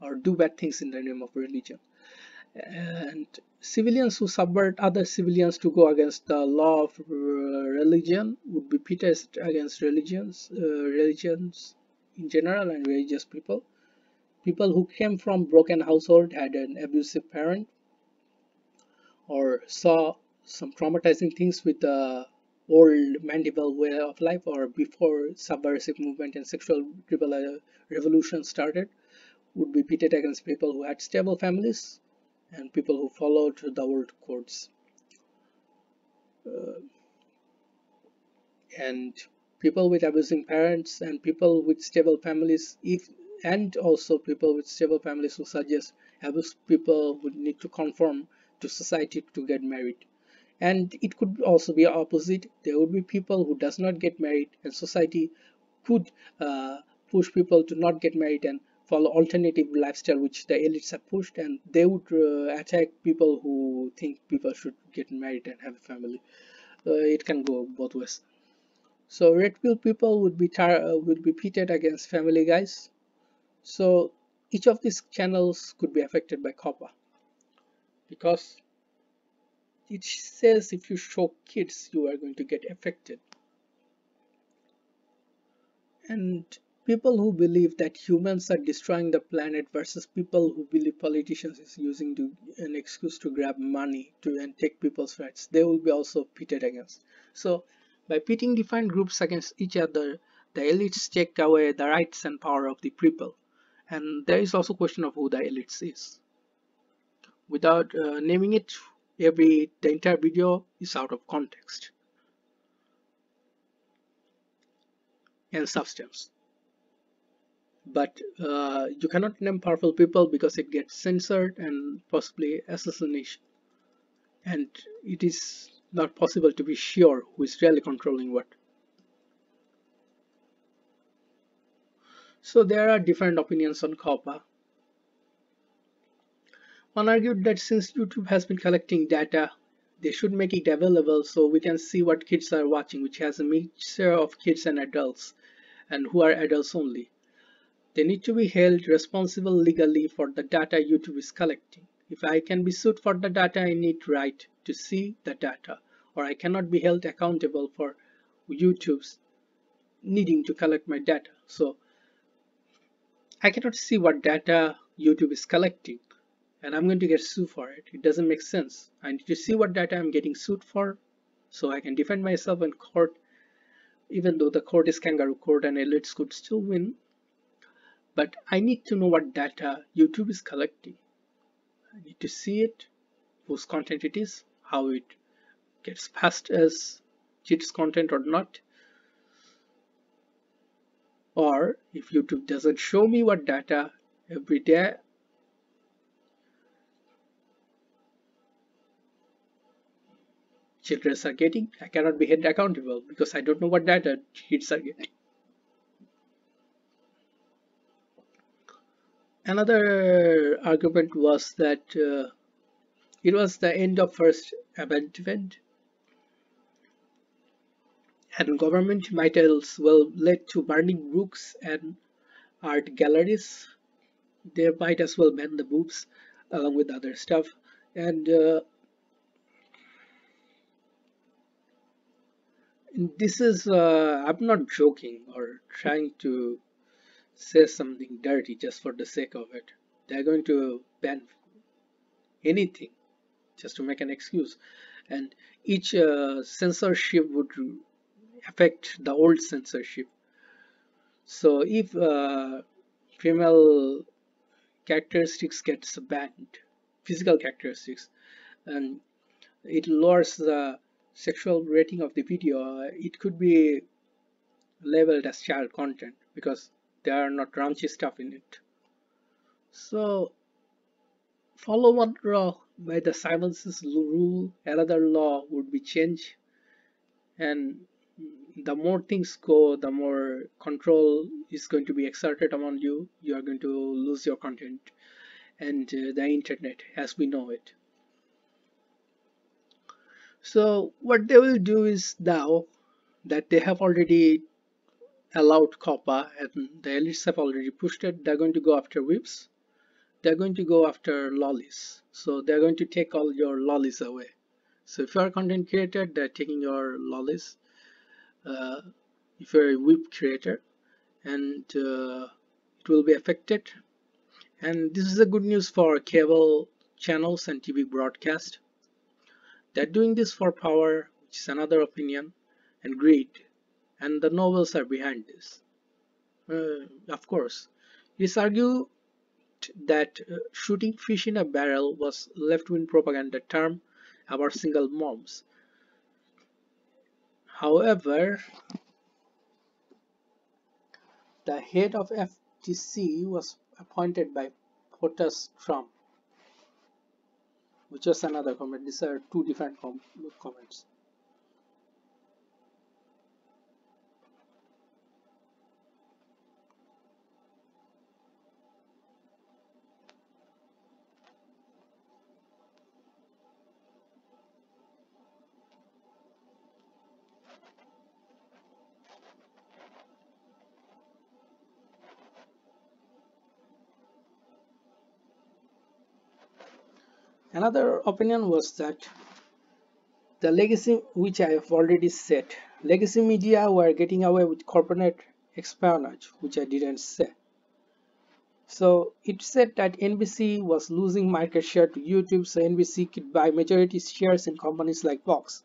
or do bad things in the name of religion. And civilians who subvert other civilians to go against the law of religion would be pitted against religions in general and religious people. People who came from broken household, had an abusive parent, or saw some traumatizing things with the old medieval way of life, or before subversive movement and sexual revolution started, would be pitted against people who had stable families and people who followed the old codes. Uh, and people with abusing parents and people with stable families, if and also people with stable families who suggest abused people would need to conform to society to get married. And it could also be opposite. There would be people who does not get married and society could uh, push people to not get married and follow alternative lifestyle which the elites have pushed, and they would attack people who think people should get married and have a family. It can go both ways. So red pill people would be pitted against family guys. So each of these channels could be affected by COPPA because it says if you show kids you are going to get affected. And people who believe that humans are destroying the planet versus people who believe politicians is using an excuse to grab money to and take people's rights, they will be also pitted against. So by pitting different groups against each other, the elites take away the rights and power of the people. And there is also question of who the elites is. Without naming it, the entire video is out of context and substance. But you cannot name powerful people because it gets censored and possibly assassination, and it is not possible to be sure who is really controlling what. So there are different opinions on COPPA. One argued that since YouTube has been collecting data, they should make it available so we can see what kids are watching, which has a mixture of kids and adults and who are adults only. They need to be held responsible legally for the data YouTube is collecting. If I can be sued for the data, I need right to see the data, or I cannot be held accountable for YouTube's needing to collect my data. So I cannot see what data YouTube is collecting, and I'm going to get sued for it. It doesn't make sense. I need to see what data I'm getting sued for so I can defend myself in court, even though the court is kangaroo court and elites could still win. But I need to know what data YouTube is collecting. I need to see it, whose content it is, how it gets passed as cheats content or not. Or if YouTube doesn't show me what data every day, children are getting, I cannot be held accountable because I don't know what data kids are getting. Another argument was that It was the end of First Amendment, and government might as well lead to burning books and art galleries. They might as well ban the books along with other stuff. And this is, I'm not joking or trying to say something dirty just for the sake of it. They're going to ban anything just to make an excuse. And each censorship would affect the old censorship. So if female characteristics gets banned, physical characteristics, and it lowers the sexual rating of the video, it could be labeled as child content because there are not raunchy stuff in it. So follow one law by the Simons's rule, another law would be changed, and the more things go, the more control is going to be exerted among you. You are going to lose your content and the internet as we know it. So what they will do is now that they have already allowed COPPA and the elites have already pushed it, they're going to go after whips. They're going to go after lollies. So they're going to take all your lollies away. So if you're a content creator, they're taking your lollies. Uh, if you're a whip creator, and it will be affected. And this is a good news for cable channels and TV broadcast. They're doing this for power, which is another opinion, and greed. And the novels are behind this. Of course, it is argued that shooting fish in a barrel was left-wing propaganda term about single moms. However, the head of FTC was appointed by POTUS Trump, which was another comment. These are two different comments. Another opinion was that the legacy, which I have already said, legacy media were getting away with corporate espionage, which I didn't say. So it said that NBC was losing market share to YouTube, so NBC could buy majority shares in companies like Vox.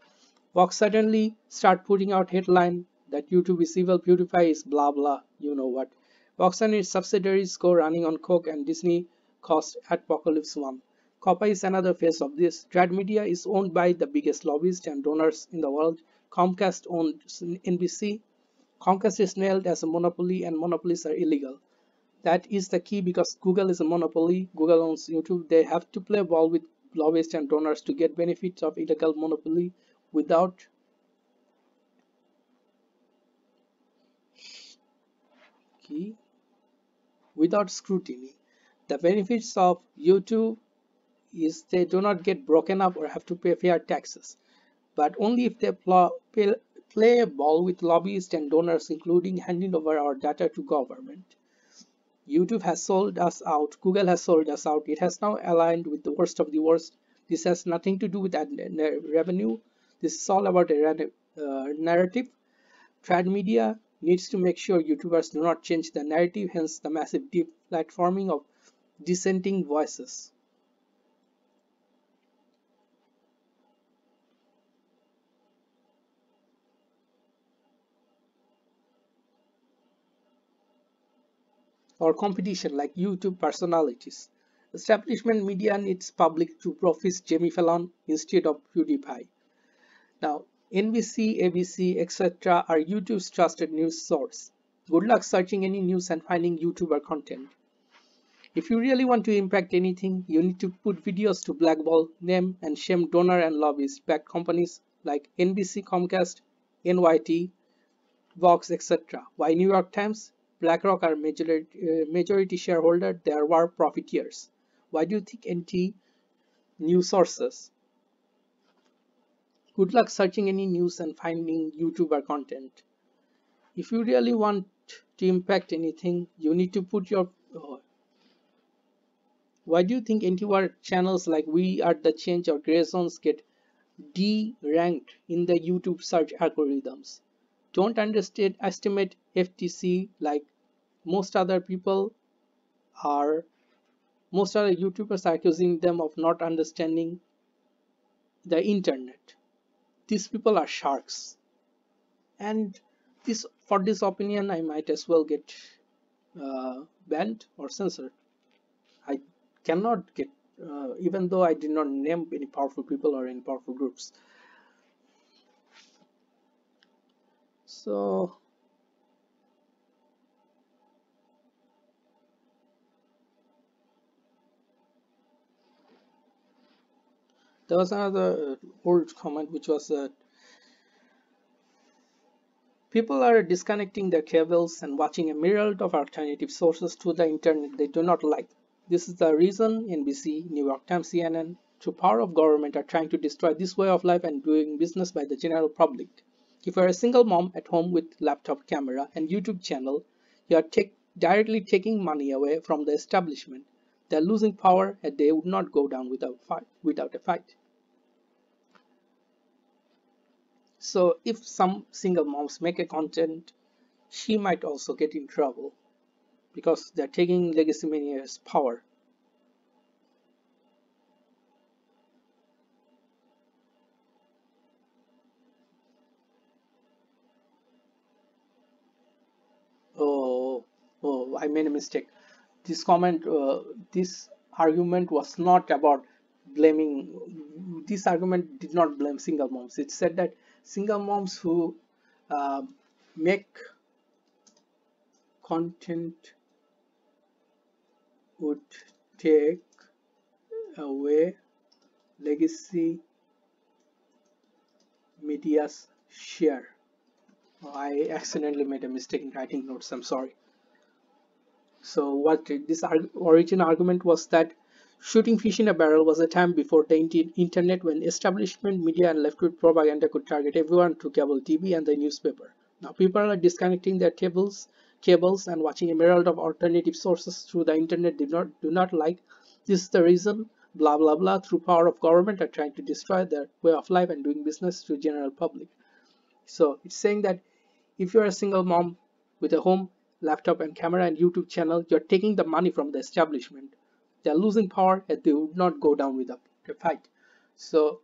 Vox suddenly start putting out headline that YouTube is evil, PewDiePie is blah blah, you know what. Vox and its subsidiaries go running on coke, and Disney cost Apocalypse One. COPPA is another face of this. Trad Media is owned by the biggest lobbyists and donors in the world. Comcast owns NBC. Comcast is nailed as a monopoly, and monopolies are illegal. That is the key because Google is a monopoly. Google owns YouTube. They have to play ball with lobbyists and donors to get benefits of illegal monopoly without scrutiny. The benefits of YouTube is they do not get broken up or have to pay fair taxes, but only if they play a ball with lobbyists and donors, including handing over our data to government. YouTube has sold us out. Google has sold us out. It has now aligned with the worst of the worst. This has nothing to do with revenue. This is all about a narrative. Trad Media needs to make sure YouTubers do not change the narrative, hence the massive deplatforming of dissenting voices. Or competition like YouTube personalities. Establishment media needs public to profit Jimmy Fallon instead of PewDiePie. Now, NBC, ABC, etc. are YouTube's trusted news source. Good luck searching any news and finding YouTuber content. If you really want to impact anything, you need to put videos to blackball, name and shame donor and lobbyist-backed companies like NBC, Comcast, NYT, Vox, etc. Why New York Times? BlackRock are majority shareholder, they are war profiteers. Why do you think NT news sources. Good luck searching any news and finding YouTuber content. If you really want to impact anything, you need to put your. Why do you think anti-war channels like We Are the Change or Grey Zones get D-ranked in the YouTube search algorithms? Don't underestimate FTC like most other people are. Most other YouTubers are accusing them of not understanding the internet. These people are sharks. And this for this opinion, I might as well get banned or censored. I cannot get, even though I did not name any powerful people or any powerful groups. So there was another old comment which was people are disconnecting their cables and watching a myriad of alternative sources to the internet they do not like. This is the reason NBC, New York Times, CNN, through power of government, are trying to destroy this way of life and doing business by the general public. If you're a single mom at home with laptop camera and YouTube channel, you are directly taking money away from the establishment. They are losing power and they would not go down without a fight. So if some single moms make a content, she might also get in trouble because they're taking Legacy Mania's power. Oh, oh, I made a mistake. This comment, this argument was not about blaming. This argument did not blame single moms. It said that single moms who uh, make content would take away Legacy Media's share. Oh, I accidentally made a mistake in writing notes. I'm sorry. So what this origin argument was that shooting fish in a barrel was a time before the internet when establishment media and left-wing propaganda could target everyone through cable TV and the newspaper. Now people are disconnecting their cables and watching a myriad of alternative sources through the internet do not like. This is the reason blah blah blah through power of government are trying to destroy their way of life and doing business to general public. So it's saying that if you're a single mom with a home, laptop, and camera and YouTube channel, you're taking the money from the establishment. They're losing power and they would not go down without a fight. So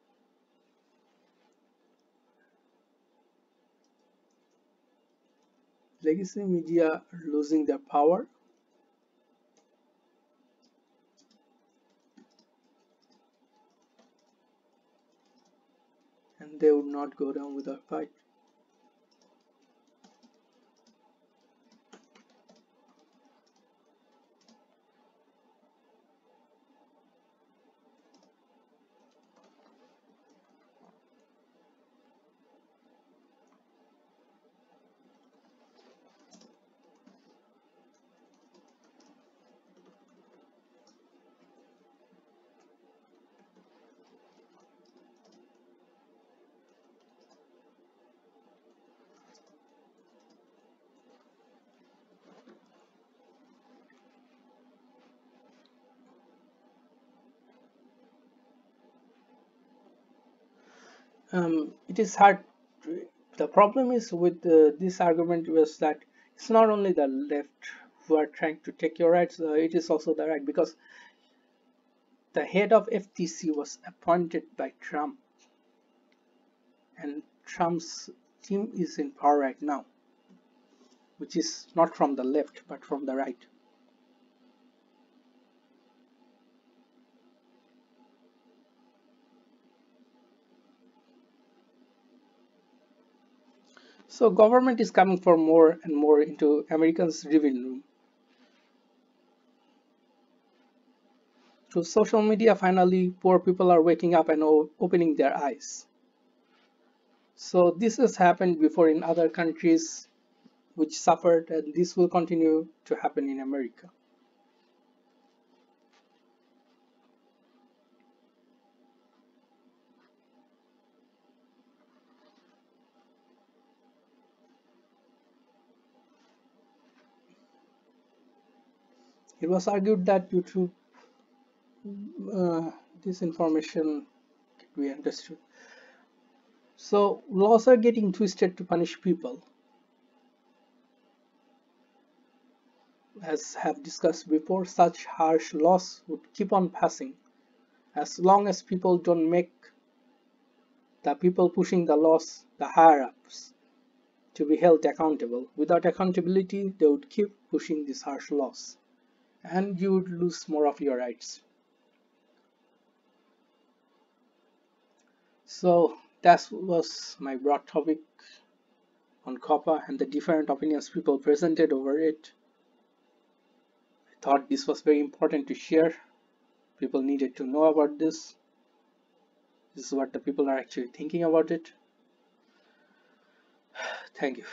legacy media are losing their power. And they would not go down without a fight. It is hard. The problem is with this argument was that it's not only the left who are trying to take your rights, it is also the right because the head of FTC was appointed by Trump, and Trump's team is in power right now, which is not from the left but from the right. So government is coming for more and more into Americans' living room. Through social media, finally, poor people are waking up and opening their eyes. So this has happened before in other countries which suffered, and this will continue to happen in America. It was argued that due to this information we understood. So laws are getting twisted to punish people, as have discussed before. Such harsh laws would keep on passing as long as people don't make the people pushing the laws, the higher ups, to be held accountable. Without accountability, they would keep pushing these harsh laws, and you would lose more of your rights. So that was my broad topic on COPPA and the different opinions people presented over it. I thought this was very important to share. People needed to know about this. This is what the people are actually thinking about it. Thank you.